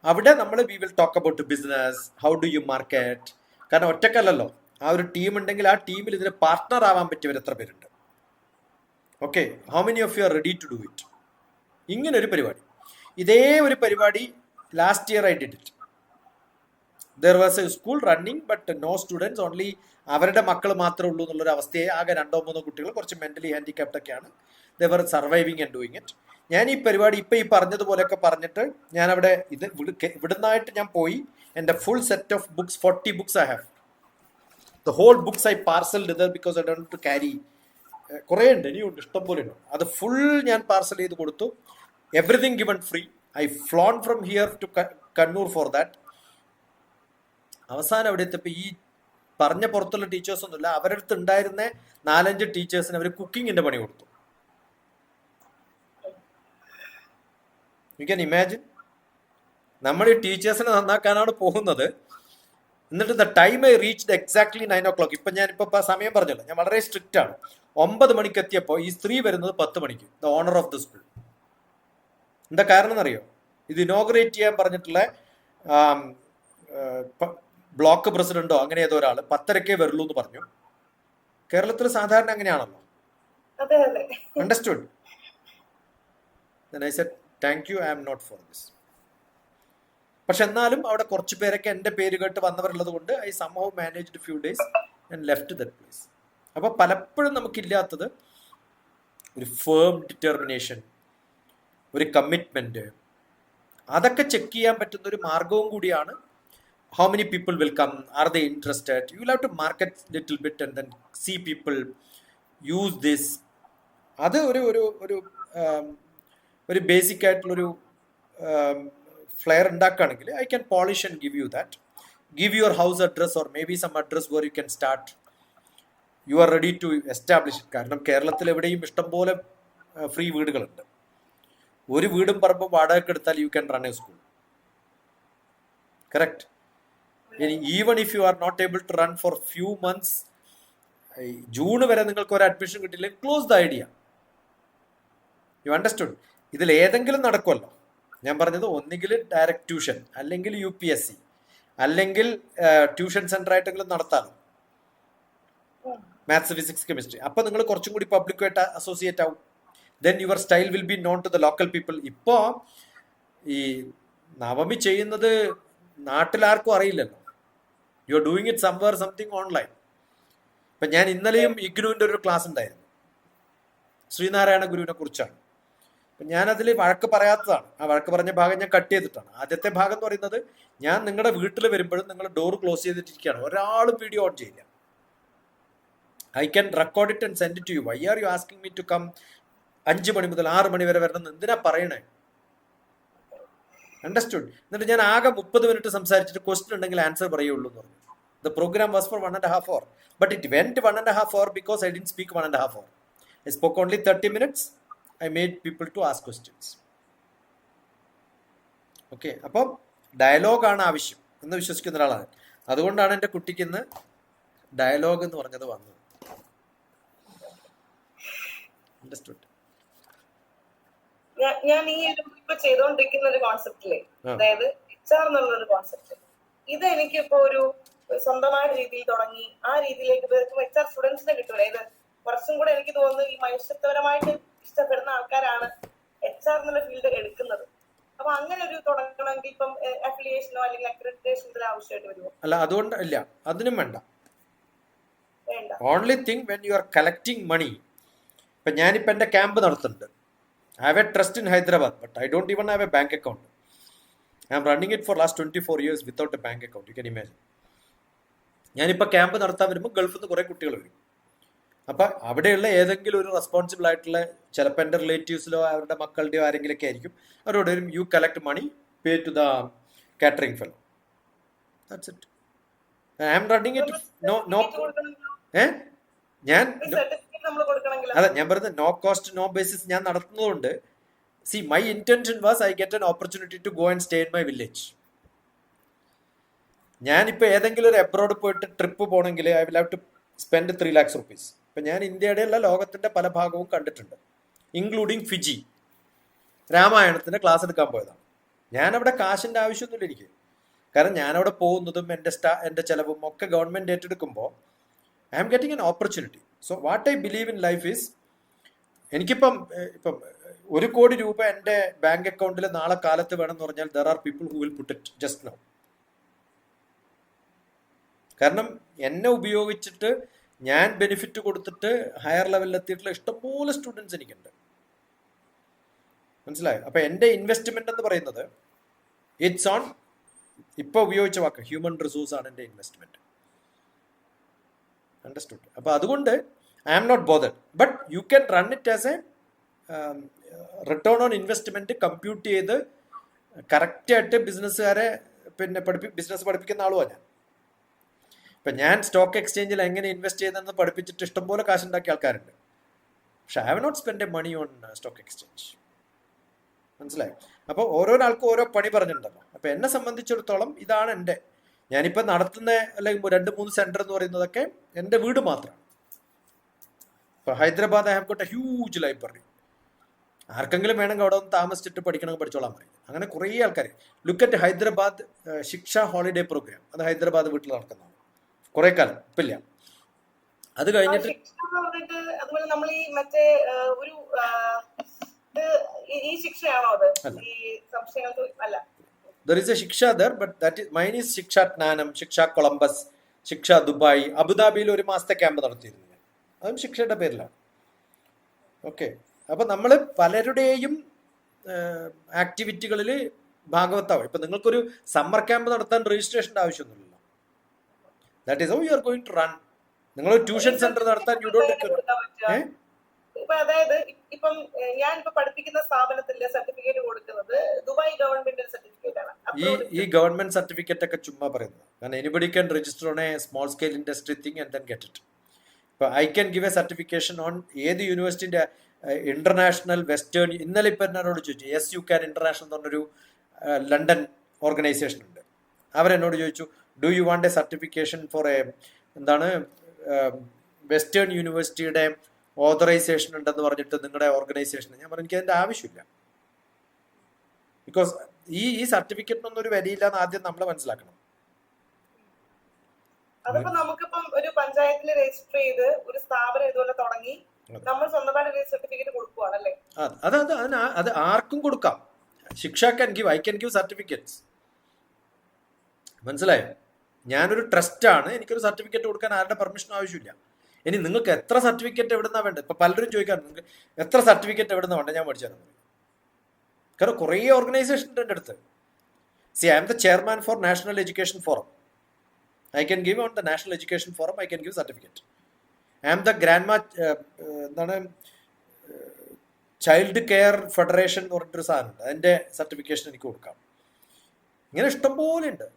അവിടെ നമ്മൾ we will talk about business, how do you market. കാരണം ഒറ്റക്കല്ലല്ലോ, ആ ഒരു ടീം ഉണ്ടെങ്കിൽ ആ ടീമിൽ ഇതിന് പാർട്ട്ണർ ആവാൻ പറ്റിയവർ എത്ര പേരുണ്ട്? Okay, how many of you are ready to do it? ഇങ്ങനെ ഒരു പരിപാടി, ഇതേ ഒരു പരിപാടി last year I did it. There was a school running but no students, only അവരുടെ മക്കൾ മാത്രമേ ഉള്ളൂ എന്നുള്ളൊരു അവസ്ഥയെ. ആകെ 2-3 കുട്ടികൾ, കുറച്ച് മെന്റലി ഹാൻഡിക്യാപ്ഡ് ഒക്കെയാണ്. ദേ വർ സർവൈവിങ് ആൻഡ് ഡൂയിങ് ഇറ്റ്. ഞാൻ ഈ പരിപാടി ഇപ്പം ഈ പറഞ്ഞതുപോലെയൊക്കെ പറഞ്ഞിട്ട് ഞാൻ അവിടെ ഇവിടുന്നായിട്ട് ഞാൻ പോയി എൻ്റെ full set of books, 40 books I have. The whole books I parceled there because I don't want to carry. കുറേ ഉണ്ട്, ഇനിയുണ്ട്, ഇഷ്ടം പോലെ ഉണ്ട്. അത് ഫുൾ ഞാൻ പാർസൽ ചെയ്ത് കൊടുത്തു. Everything given free. I flown from here to Kannur for that. അവസാനം അവിടെ എത്തിയപ്പോൾ ഈ പറഞ്ഞ പുറത്തുള്ള ടീച്ചേഴ്സ് ഒന്നുമില്ല, അവരുടെ അടുത്ത് ഉണ്ടായിരുന്ന 4-5 ടീച്ചേഴ്സിന് അവർ കുക്കിങ്ങിന്റെ പണി കൊടുത്തു. You can imagine. നമ്മൾ ഈ ടീച്ചേഴ്സിനെ നന്നാക്കാനാണ് പോകുന്നത്. എന്നിട്ട് the time I reached exactly 9 o'clock. ഇപ്പം ഞാനിപ്പോൾ സമയം പറഞ്ഞല്ലോ, ഞാൻ വളരെ സ്ട്രിക്റ്റ് ആണ്. 9 മണിക്ക് എത്തിയപ്പോൾ ഈ സ്ത്രീ വരുന്നത് 10 മണിക്ക്, the owner of the school. എന്താ കാരണം എന്നറിയോ? ഇത് ഇനോഗ്രേറ്റ് ചെയ്യാൻ പറഞ്ഞിട്ടുള്ള ബ്ലോക്ക് പ്രസിഡന്റോ അങ്ങനെ ഏതോ ഒരാൾ 10:30 വരുള്ളൂ എന്ന് പറഞ്ഞു. കേരളത്തിൽ സാധാരണ അങ്ങനെയാണല്ലോ. Understood? Then I said, thank you, I am not for this. പക്ഷെ എന്നാലും അവിടെ കുറച്ച് പേരൊക്കെ എൻ്റെ പേര് കേട്ട് വന്നവരുള്ളത് കൊണ്ട് I somehow managed few days and left that place. അപ്പോൾ പലപ്പോഴും നമുക്കില്ലാത്തത് ഒരു ഫേം ഡിറ്റർമിനേഷൻ, ഒരു കമ്മിറ്റ്മെന്റ്. അതൊക്കെ ചെക്ക് ചെയ്യാൻ പറ്റുന്ന ഒരു മാർഗവും കൂടിയാണ്. How many people will come? Are they interested? You will have to market little bit and then see people use this. അത് ഒരു ഒരു ഒരു ഒരു ബേസിക് ആയിട്ടുള്ളൊരു ഫ്ലെയർ ഉണ്ടാക്കുകയാണെങ്കിൽ I can polish and give you that. Give your house address or may be some address where you can start. You are ready to establish. കാരണം കേരളത്തിൽ എവിടെയും ഇഷ്ടംപോലെ ഫ്രീ വീടുകളുണ്ട്. ഒരു വീടും പറമ്പും വാടകയ്ക്ക് എടുത്താൽ you can run a school. Correct. Even if you are not able to run for few months, June വരെ നിങ്ങൾക്ക് ഒരു അഡ്മിഷൻ കിട്ടില്ല, close the idea. You understood? ഇതിൽ ഏതെങ്കിലും നടക്കുമല്ലോ. ഞാൻ പറഞ്ഞത് ഒന്നുകിൽ ഡയറക്റ്റ് ട്യൂഷൻ, അല്ലെങ്കിൽ UPSC, അല്ലെങ്കിൽ ട്യൂഷൻ സെന്റർ ആയിട്ടെങ്കിലും നടത്താമല്ലോ, മാത്സ്, ഫിസിക്സ്, കെമിസ്ട്രി. അപ്പൊ നിങ്ങൾ കുറച്ചും കൂടി പബ്ലിക്കുമായിട്ട് അസോസിയേറ്റ് ആവും. Then your style will be known to the local people. ഇപ്പോ ഈ നവമി ചെയ്യുന്നത് നാട്ടിലാർക്കും അറിയില്ലല്ലോ. You are doing it somewhere something online. ഇപ്പൊ ഞാൻ ഇന്നലെയും ഇഗ്നുവിന്റെ ഒരു ക്ലാസ് ഉണ്ടായിരുന്നു, ശ്രീനാരായണ ഗുരുവിനെ കുറിച്ചാണ്. അപ്പൊ ഞാനതിൽ വഴക്ക് പറയാത്തതാണ്. ആ വഴക്ക് പറഞ്ഞ ഭാഗം ഞാൻ കട്ട് ചെയ്തിട്ടാണ്. ആദ്യത്തെ ഭാഗം എന്ന് പറയുന്നത്, ഞാൻ നിങ്ങളുടെ വീട്ടിൽ വരുമ്പോഴും നിങ്ങൾ ഡോർ ക്ലോസ് ചെയ്തിട്ടിരിക്കുകയാണ്, ഒരാളും വീഡിയോ ഓൺ ചെയ്യില്ല. I can record it and send it to you. Why are you asking me to come 5 മണി മുതൽ 6 മണി വരെ വരണം? എന്തിനാ പറയണേ? അണ്ടർസ്റ്റുഡ്? എന്നിട്ട് ഞാൻ ആകെ 30 മിനിറ്റ് സംസാരിച്ചിട്ട് ക്വസ്റ്റ്യൻ ഉണ്ടെങ്കിൽ ആൻസർ പറയുള്ളൂ എന്ന് പറഞ്ഞു. The program was for 1.5 hours, but it went 1.5 hours because I didn't speak 1.5 hours. I spoke only 30 minutes. I made people to ask questions. Okay, അപ്പം ഡയലോഗ് ആണ് ആവശ്യം എന്ന് വിശ്വസിക്കുന്ന ഒരാളാണ്. അതുകൊണ്ടാണ് എൻ്റെ കുട്ടിക്ക് ഇന്ന് ഡയലോഗ് എന്ന് പറഞ്ഞത് വന്നത്. അണ്ടർസ്റ്റുഡ്? ഞാൻ ഈ ഇപ്പൊ ചെയ്തുകൊണ്ടിരിക്കുന്ന ഒരു കോൺസെപ്റ്റിലെ, അതായത് HR എന്നുള്ളൊരു കോൺസെപ്റ്റ്, ഇത് എനിക്കിപ്പോ ഒരു സ്വന്തമായ രീതിയിൽ തുടങ്ങി ആ രീതിയിലേക്ക് HR സ്റ്റുഡൻസിനെ കിട്ടൂല. ഇത് കുറച്ചും കൂടെ എനിക്ക് തോന്നുന്നു ഈ മനുഷ്യത്വപരമായിട്ട് ഇഷ്ടപ്പെടുന്ന ആൾക്കാരാണ് HR എന്നുള്ള ഫീൽഡ് എടുക്കുന്നത്. അപ്പൊ അങ്ങനെ ഒരു തുടങ്ങണമെങ്കിൽ ഇപ്പം അഫിലിയേഷനോ അല്ലെങ്കിൽ അക്രഡിറ്റേഷനോ ആവശ്യമായിട്ട് വരുമോ? അല്ല, അതുകൊണ്ട് ഇല്ല, അതിനും വേണ്ട. വേണ്ട. Only thing when you are collecting money. ഇപ്പൊ ഞാനിപ്പോ എന്റെ ക്യാമ്പ് നടത്തുന്നുണ്ട്. I have a trust in Hyderabad, but I don't even have a bank account. I am running it for last 24 years without a bank account. You can imagine. ഞാനിപ്പോൾ camp നടത്താൻ വരുമ്പോൾ ഗൾഫിൽ നിന്ന് കുറേ കുട്ടികൾ വരും. അപ്പം അവിടെയുള്ള ഏതെങ്കിലും ഒരു റെസ്പോൺസിബിൾ ആയിട്ടുള്ള, ചിലപ്പോൾ എൻ്റെ റിലേറ്റീവ്സിലോ അവരുടെ മക്കളുടെയോ ആരെങ്കിലൊക്കെ ആയിരിക്കും. അവരോട് വരും, you collect money, pay to the catering fellow. That's it. I am running it. No ഞാൻ അതെ, ഞാൻ പറയുന്നത് നോ കോസ്റ്റ് നോ ബേസിസ് ഞാൻ നടത്തുന്നതുകൊണ്ട്. See, my intention was I get an opportunity to go and stay in my village. ഞാനിപ്പോൾ ഏതെങ്കിലും ഒരു abroad പോയിട്ട് ട്രിപ്പ് പോകണമെങ്കിൽ I will have to spend 3 lakhs rupees. ഇപ്പം ഞാൻ ഇന്ത്യയുടെ അല്ല, ലോകത്തിൻ്റെ പല ഭാഗവും കണ്ടിട്ടുണ്ട്, ഇൻക്ലൂഡിങ് ഫിജി. രാമായണത്തിൻ്റെ ക്ലാസ് എടുക്കാൻ പോയതാണ്. ഞാനവിടെ കാശിൻ്റെ ആവശ്യമൊന്നുമില്ല എനിക്ക്. കാരണം ഞാനവിടെ പോകുന്നതും എൻ്റെ ചിലവും ഒക്കെ ഗവൺമെൻറ് ഏറ്റെടുക്കുമ്പോൾ I am getting an opportunity. So what I believe in life is, എനിക്കിപ്പം 1 കോടി രൂപ എൻ്റെ ബാങ്ക് അക്കൗണ്ടിൽ നാളെ കാലത്ത് വേണമെന്ന് പറഞ്ഞാൽ there are people who will put it just now. കാരണം എന്നെ ഉപയോഗിച്ചിട്ട് ഞാൻ ബെനിഫിറ്റ് കൊടുത്തിട്ട് ഹയർ ലെവലിൽ എത്തിയിട്ടുള്ള ഇഷ്ടംപോലെ സ്റ്റുഡൻസ് എനിക്കുണ്ട്. മനസ്സിലായോ? അപ്പം എൻ്റെ ഇൻവെസ്റ്റ്മെന്റ് എന്ന് പറയുന്നത് ഇറ്റ്സ് ഓൺ, ഇപ്പോൾ ഉപയോഗിച്ച വാക്ക് ഹ്യൂമൻ റിസോഴ്സ് ആണ് എൻ്റെ ഇൻവെസ്റ്റ്മെന്റ്. അണ്ടർസ്റ്റുഡ്? അപ്പോൾ അതുകൊണ്ട് I am not bothered. But you can run it as a return on investment compute ചെയ്ത് കറക്റ്റായിട്ട് ബിസിനസ്സുകാരെ ബിസിനസ് പഠിപ്പിക്കുന്ന ആളുമാണ് ഞാൻ. ഇപ്പം ഞാൻ സ്റ്റോക്ക് എക്സ്ചേഞ്ചിൽ എങ്ങനെ ഇൻവെസ്റ്റ് ചെയ്യുന്നതെന്ന് പഠിപ്പിച്ചിട്ട് ഇഷ്ടംപോലെ കാശുണ്ടാക്കിയ ആൾക്കാരുണ്ട്. പക്ഷെ I have not spend a money on stock exchange. മനസ്സിലായി? അപ്പോൾ ഓരോരാൾക്കും ഓരോ പണി പറഞ്ഞിട്ടുണ്ടല്ലോ. അപ്പോൾ എന്നെ സംബന്ധിച്ചിടത്തോളം ഇതാണ് എൻ്റെ, ഞാനിപ്പോൾ നടത്തുന്ന അല്ലെങ്കിൽ 2-3 സെൻറ്റർ എന്ന് പറയുന്നതൊക്കെ എൻ്റെ വീട് മാത്രമാണ്. ഇപ്പോൾ Hyderabad I have got A huge library. ആർക്കെങ്കിലും വേണമെങ്കിൽ അവിടെ ഒന്ന് താമസിച്ചിട്ട് പഠിക്കണമെങ്കിൽ പഠിച്ചോളാൻ പറയും. അങ്ങനെ കുറേ ആൾക്കാർ. ലുക്ക് അറ്റ് ഹൈദരാബാദ് ശിക്ഷ ഹോളിഡേ പ്രോഗ്രാം. അത് ഹൈദരാബാദ് വീട്ടിൽ നടക്കുന്നതാണ് കുറെ കാലം. ഇപ്പില്ല, അത് കഴിഞ്ഞിട്ട് അതുപോലെ നമ്മൾ ഈ മറ്റേ ഒരു ഈ ശിക്ഷയാണോ അത്? ഈ സംശയങ്ങൾക്ക് അല്ല. There is a Shiksha there, but that is mine is Shiksha Tnanam, Shiksha Columbus, Shiksha Dubai. അബുദാബിയിൽ 1 മാസത്തെ ക്യാമ്പ് നടത്തിയിരുന്നു ഞാൻ. അതും ശിക്ഷയുടെ പേരിലാണ്. ഓക്കെ. അപ്പം നമ്മൾ പലരുടെയും ആക്ടിവിറ്റികളിൽ ഭാഗവത്താവും. ഇപ്പം നിങ്ങൾക്കൊരു സമ്മർ ക്യാമ്പ് നടത്താൻ രജിസ്ട്രേഷൻ്റെ ആവശ്യമൊന്നുമില്ല. That is how you are going to run. നിങ്ങൾ ട്യൂഷൻ സെന്റർ നടത്താൻ യു ഡോണ്ട് ഇപ്പൊ അതായത് ഇപ്പം ഞാൻ ഇപ്പൊ പഠിപ്പിക്കുന്ന സ്ഥാപനത്തിലെ സർട്ടിഫിക്കറ്റ് കൊടുക്കുന്നത് ദുബായ് ഗവൺമെന്റിന്റെ സർട്ടിഫിക്കറ്റ് ആണ്. ഈ ഗവൺമെന്റ് സർട്ടിഫിക്കറ്റ് ഒക്കെ ചുമ്മാ പറയുന്നത്. കാരണം anybody can register on a small scale industry thing and then get it. ഇപ്പൊ I can give a certification on ഏത് യൂണിവേഴ്സിറ്റിന്റെ ഇന്റർനാഷണൽ വെസ്റ്റേൺ. ഇന്നലെ ഇപ്പൊ എന്നോട് ചോദിച്ചു യു ക്യാൻ ഇന്റർനാഷണൽ എന്ന് പറഞ്ഞൊരു ലണ്ടൻ ഓർഗനൈസേഷൻ ഉണ്ട്. അവരെന്നോട് ചോദിച്ചു do you want a certification for a എന്താണ് വെസ്റ്റേൺ യൂണിവേഴ്സിറ്റിയുടെ ഓതറൈസേഷൻ ഉണ്ടെന്ന് പറഞ്ഞിട്ട് നിങ്ങളുടെ ഓർഗനൈസേഷൻ. ഞാൻ പറഞ്ഞു എനിക്ക് അതിന്റെ ആവശ്യമില്ല. ബിക്കോസ് ഈ സർട്ടിഫിക്കറ്റിനൊന്നും ഒരു വിലയില്ലാന്ന് ആദ്യം നമ്മൾ മനസ്സിലാക്കണം. അതിപ്പോ നമുക്കിപ്പം ഒരു പഞ്ചായത്തിൽ രജിസ്റ്റർ ചെയ്ത് ഒരു സ്ഥാപനം ഇതുപോലെ തുടങ്ങി നമ്മൾ സ്വന്തമായിട്ട് സർട്ടിഫിക്കറ്റ് കൊടുക്കുവാണല്ലേ? അത് ആർക്കും കൊടുക്കാം. ശിക്ഷ can give, I can give certificates. മനസ്സിലായോ? ഞാനൊരു ട്രസ്റ്റാണ്, എനിക്കൊരു സർട്ടിഫിക്കറ്റ് കൊടുക്കാൻ ആരുടെ പെർമിഷനും ആവശ്യമില്ല. ഇനി നിങ്ങൾക്ക് എത്ര സർട്ടിഫിക്കറ്റ് എവിടുന്നാ വേണ്ടത്? ഇപ്പൊ പലരും ചോദിക്കാറുണ്ട് നിങ്ങൾക്ക് എത്ര സർട്ടിഫിക്കറ്റ് എവിടുന്ന വേണ്ട, ഞാൻ മേടിച്ചു തരാം. കാരണം കുറേ ഓർഗനൈസേഷൻ ഉണ്ട് എൻ്റെ അടുത്ത്. See I'm the chairman for national education forum. I can give on the national education forum, I can give certificate. I am the grand എന്താണ് ചൈൽഡ് കെയർ ഫെഡറേഷൻ എന്ന് പറഞ്ഞിട്ടൊരു സാധനമുണ്ട്, അതിൻ്റെ സർട്ടിഫിക്കേഷൻ എനിക്ക് കൊടുക്കാം. ഇങ്ങനെ ഇഷ്ടംപോലെ ഉണ്ട്.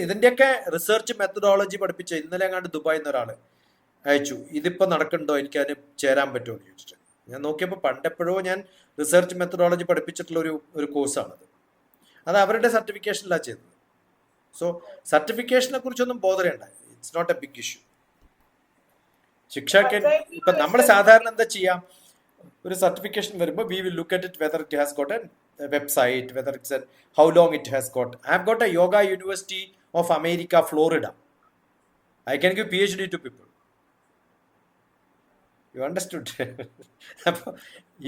ഇതിൻ്റെയൊക്കെ റിസർച്ച് മെത്തഡോളജി പഠിപ്പിച്ച ഇന്നലെ എങ്ങാണ്ട് ദുബായിൽ നിന്ന് ഒരാൾ അയച്ചു, ഇതിപ്പോൾ നടക്കുന്നുണ്ടോ, എനിക്ക് അതിന് ചേരാൻ പറ്റുമോ എന്ന് ചോദിച്ചിട്ട്. ഞാൻ നോക്കിയപ്പോൾ പണ്ടെപ്പോഴോ ഞാൻ റിസർച്ച് മെത്തഡോളജി പഠിപ്പിച്ചിട്ടുള്ള ഒരു കോഴ്സാണത്. അത് അവരുടെ സർട്ടിഫിക്കേഷനിലാണ് ചെയ്തത്. സോ സർട്ടിഫിക്കേഷനെ കുറിച്ചൊന്നും ബോധരേണ്ട, it's not a big issue. ശിക്ഷയ്ക്ക് ഇപ്പൊ നമ്മൾ സാധാരണ എന്താ ചെയ്യാം, ഒരു സർട്ടിഫിക്കേഷൻ വരുമ്പോൾ we will look at it whether it has got an website, whether it's how long it has got. I have got a yoga university of America Florida. I can give PhD to people. You understood? അപ്പോൾ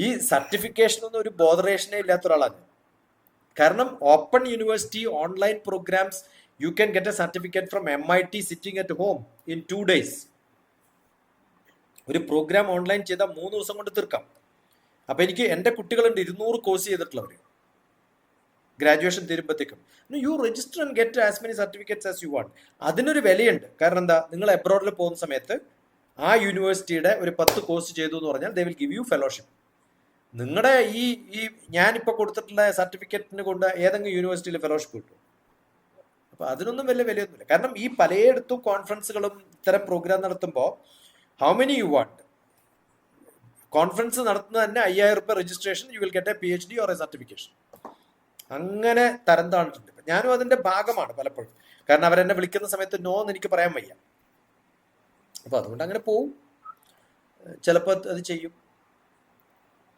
ഈ certification ഒന്നും ഒരു ബോധറേഷനേ ഇല്ലാത്ത ഒരാളാണ്. കാരണം open university online programmes you can get A certificate from MIT sitting at home in 2 days. ഒരു programme online ചെയ്താൽ 3 ദിവസം കൊണ്ട് തീർക്കാം. അപ്പൊ എനിക്ക് എൻ്റെ കുട്ടികളുണ്ട് 200 കോഴ്സ് ചെയ്തിട്ടുള്ളവർ ഗ്രാജുവേഷൻ തീരുമ്പോഴത്തേക്കും. You register and get as many certificates as you want. അതിനൊരു വിലയുണ്ട്. കാരണം എന്താ, നിങ്ങൾ എബ്രോഡിൽ പോകുന്ന സമയത്ത് ആ യൂണിവേഴ്സിറ്റിയുടെ ഒരു 10 കോഴ്സ് ചെയ്തു എന്ന് പറഞ്ഞാൽ they will give you fellowship. നിങ്ങളുടെ ഈ ഞാനിപ്പോൾ കൊടുത്തിട്ടുള്ള സർട്ടിഫിക്കറ്റിന് കൊണ്ട് ഏതെങ്കിലും യൂണിവേഴ്സിറ്റിയിൽ ഫെലോഷിപ്പ് കിട്ടും. അപ്പൊ അതിനൊന്നും വലിയ വിലയൊന്നുമില്ല. കാരണം ഈ പലയിടത്തും കോൺഫറൻസുകളും ഇത്തരം പ്രോഗ്രാം നടത്തുമ്പോൾ how many you want. Conference നടത്തുന്നത് തന്നെ 5000 രൂപ registration, you will get A PhD or A certification. അങ്ങനെ തരം താണിട്ടുണ്ട്. ഞാനും അതിന്റെ ഭാഗമാണ് പലപ്പോഴും. കാരണം അവരെന്നെ വിളിക്കുന്ന സമയത്ത് നോ എന്ന് എനിക്ക് പറയാൻ വയ്യ. അപ്പൊ അതുകൊണ്ട് അങ്ങനെ പോവും, ചിലപ്പോൾ അത് ചെയ്യും.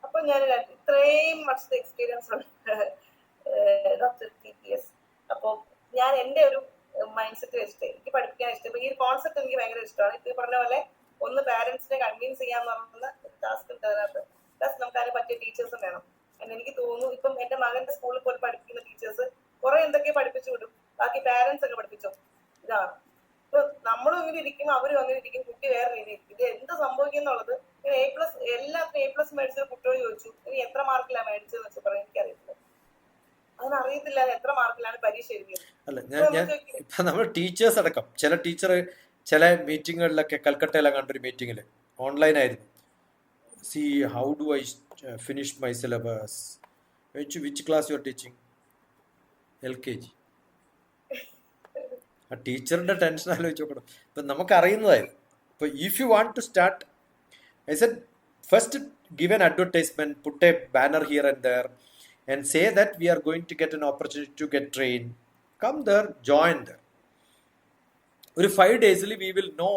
അപ്പൊ ഞാൻ ഇത്രയും വർഷത്തെ എക്സ്പീരിയൻസ് ഉണ്ട് DrTPS. അപ്പോൾ ഞാൻ എൻ്റെ ഒരു മൈൻഡ് സെറ്റ് വെച്ചിട്ട് എനിക്ക് പഠിപ്പിക്കാൻ ഇഷ്ടം. ഈ ഒരു കോൺസെപ്റ്റ് എനിക്ക് ഭയങ്കര ഇഷ്ടമാണ്. ഇത് പറഞ്ഞ പോലെ ഒന്ന് പാരന്റ്സിനെ കൺവിൻസ് ചെയ്യാന്ന് പറയുന്ന ടാസ്ക് ഉണ്ട് അതിനകത്ത്. പ്ലസ് നമുക്ക് അതിന് പറ്റിയ ടീച്ചേഴ്സും വേണം. എനിക്ക് തോന്നുന്നു ഇപ്പം എന്റെ മകന്റെ സ്കൂളിൽ പോയി പഠിപ്പിക്കുന്ന ടീച്ചേഴ്സ് കുറെ എന്തൊക്കെ പഠിപ്പിച്ചു വിടും, ബാക്കി പാരന്റ്സ് ഒക്കെ പഠിപ്പിച്ചോ. ഇതാണ് ഇപ്പൊ നമ്മളും ഇങ്ങനെ ഇരിക്കും, അവരും അങ്ങനെ ഇരിക്കും, കുട്ടി വേറെ രീതിയിൽ. ഇത് എന്ത് സംഭവിക്കുന്നുള്ളത് A+ എല്ലാത്തിനും A+ മേടിച്ചത് കുട്ടിയോട് ചോദിച്ചു, ഇനി എത്ര മാർക്കിലാണ് മേടിച്ചതെന്ന് വെച്ചാൽ പറയാൻ എനിക്കറിയത്തില്ല. അതിനറിയത്തില്ല എത്ര മാർക്കിലാണ് പരീക്ഷ എഴുതിയത്. അല്ല ഇപ്പൊ നമ്മൾ ടീച്ചേഴ്സ് അടക്കം ചില മീറ്റിങ്ങുകളിലൊക്കെ കൽക്കട്ടയിലെ കണ്ടൊരു മീറ്റിങ്ങിൽ ഓൺലൈൻ ആയിരുന്നു. See how do I finish my syllabus, which class you are teaching? LKG. ആ ടീച്ചറിന്റെ ടെൻഷൻ ആലോചിച്ച് നോക്കണം. ഇപ്പം നമുക്കറിയുന്നതായിരുന്നു. ഇപ്പൊ if you want to start, I said first give an advertisement, put a banner here and there and say that we are going to get an opportunity to get trained. Come there, join there. ഒരു 5 days we will know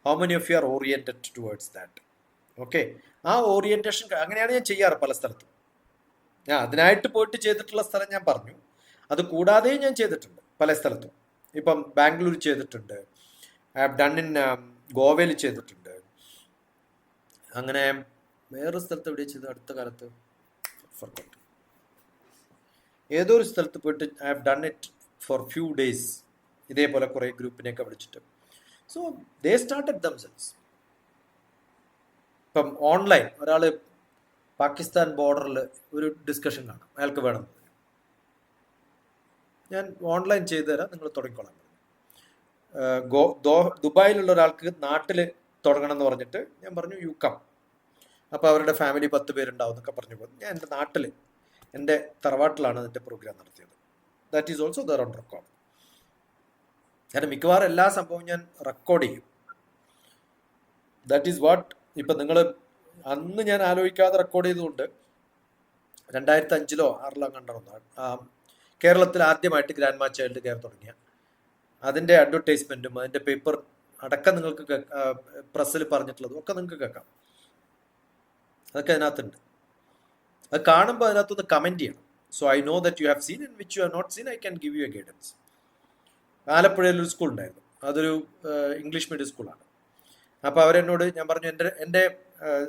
how many of you are oriented towards that. Okay, ആ orientation അങ്ങനെയാണ് ഞാൻ ചെയ്യാറ് പല സ്ഥലത്തും. ഞാൻ അതിനായിട്ട് പോയിട്ട് ചെയ്തിട്ടുള്ള സ്ഥലം ഞാൻ പറഞ്ഞു. അത് കൂടാതെയും ഞാൻ ചെയ്തിട്ടുണ്ട് പല സ്ഥലത്തും. ഇപ്പം ബാംഗ്ലൂർ ചെയ്തിട്ടുണ്ട്, ഐ ഹാവ് ഡൺ ഇൻ ഗോവയിൽ ചെയ്തിട്ടുണ്ട്. അങ്ങനെ വേറൊരു സ്ഥലത്ത് എവിടെ ചെയ്തു അടുത്ത കാലത്ത് ഏതോ ഒരു സ്ഥലത്ത് പോയിട്ട് I have done it for few days. ഇതേപോലെ കുറേ ഗ്രൂപ്പിനെയൊക്കെ വിളിച്ചിട്ട്. So they started themselves. ഇപ്പം ഓൺലൈൻ ഒരാൾ പാകിസ്ഥാൻ ബോർഡറിൽ ഒരു ഡിസ്കഷൻ കാണാം, അയാൾക്ക് വേണം, ഞാൻ ഓൺലൈൻ ചെയ്തു തരാം, നിങ്ങൾ തുടങ്ങിക്കോളാം. ദുബായിലുള്ള ഒരാൾക്ക് നാട്ടിൽ തുടങ്ങണം എന്ന് പറഞ്ഞിട്ട് ഞാൻ പറഞ്ഞു യു കം, അപ്പോൾ അവരുടെ ഫാമിലി 10 പേരുണ്ടാവും എന്നൊക്കെ പറഞ്ഞു പോകും. ഞാൻ എൻ്റെ നാട്ടിൽ, എൻ്റെ തറവാട്ടിലാണ് അതിൻ്റെ പ്രോഗ്രാം നടത്തിയത്. That is also there on record. കാരണം മിക്കവാറും എല്ലാ സംഭവവും ഞാൻ റെക്കോർഡ് ചെയ്യും. That is what. ഇപ്പം നിങ്ങൾ അന്ന് ഞാൻ ആലോചിക്കാതെ റെക്കോർഡ് ചെയ്തുകൊണ്ട് 2005-ലോ 2006-ലോ കണ്ടതാണ് കേരളത്തിൽ ആദ്യമായിട്ട് ഗ്രാൻഡ് മാ ചൈൽഡ് കെയർ തുടങ്ങിയ അതിൻ്റെ അഡ്വർടൈസ്മെൻറ്റും അതിൻ്റെ പേപ്പർ അടക്കം നിങ്ങൾക്ക് പ്രസ്സിൽ പറഞ്ഞിട്ടുള്ളതും ഒക്കെ നിങ്ങൾക്ക് കേൾക്കാം. അതൊക്കെ അതിനകത്തുണ്ട്. അത് കാണുമ്പോൾ അതിനകത്തൊന്ന് കമൻറ്റ് ചെയ്യണം. So I know that you have seen and which you have not seen I can give you a guidance. ആലപ്പുഴയിലൊരു സ്കൂൾ ഉണ്ടായിരുന്നു, അതൊരു ഇംഗ്ലീഷ് മീഡിയം സ്കൂളാണ്. അപ്പോൾ അവരെന്നോട് ഞാൻ പറഞ്ഞു, എൻ്റെ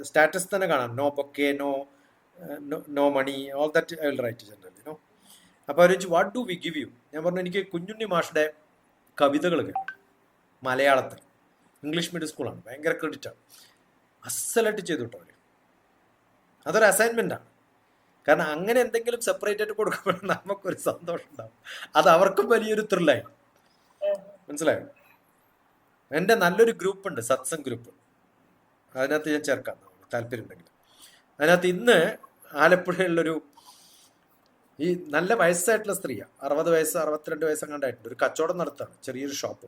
സ്റ്റാറ്റസ് തന്നെ കാണാം, no bouquet, no money, all that I will write generally no. അപ്പോൾ അവർ ചോദിച്ചു what do we give you. ഞാൻ പറഞ്ഞു എനിക്ക് കുഞ്ഞുണ്ണി മാഷുടെ കവിതകൾ കേൾക്കും മലയാളത്തിൽ. ഇംഗ്ലീഷ് മീഡിയം സ്കൂളാണ്, ഭയങ്കര ക്രെഡിറ്റാണ്. അസലായിട്ട് ചെയ്തു കേട്ടോ അവർ. അതൊരു അസൈൻമെൻ്റാണ്. കാരണം അങ്ങനെ എന്തെങ്കിലും സെപ്പറേറ്റ് ആയിട്ട് കൊടുക്കുമ്പോൾ നമുക്കൊരു സന്തോഷം ഉണ്ടാവും. അത് അവർക്കും വലിയൊരു ത്രില്ലായി. മനസ്സിലായോ? എൻ്റെ നല്ലൊരു ഗ്രൂപ്പുണ്ട്, സത്സംഗ് ഗ്രൂപ്പ്. അതിനകത്ത് ഞാൻ ചേർക്കാം താല്പര്യം ഉണ്ടെങ്കിൽ. അതിനകത്ത് ഇന്ന് ആലപ്പുഴയിലുള്ളൊരു ഈ നല്ല വയസ്സായിട്ടുള്ള സ്ത്രീയാണ്, 60 വയസ്സ് 62 വയസ്സങ്ങാണ്ടായിട്ടുണ്ട്. ഒരു കച്ചവടം നടത്താണ്, ചെറിയൊരു ഷോപ്പ്.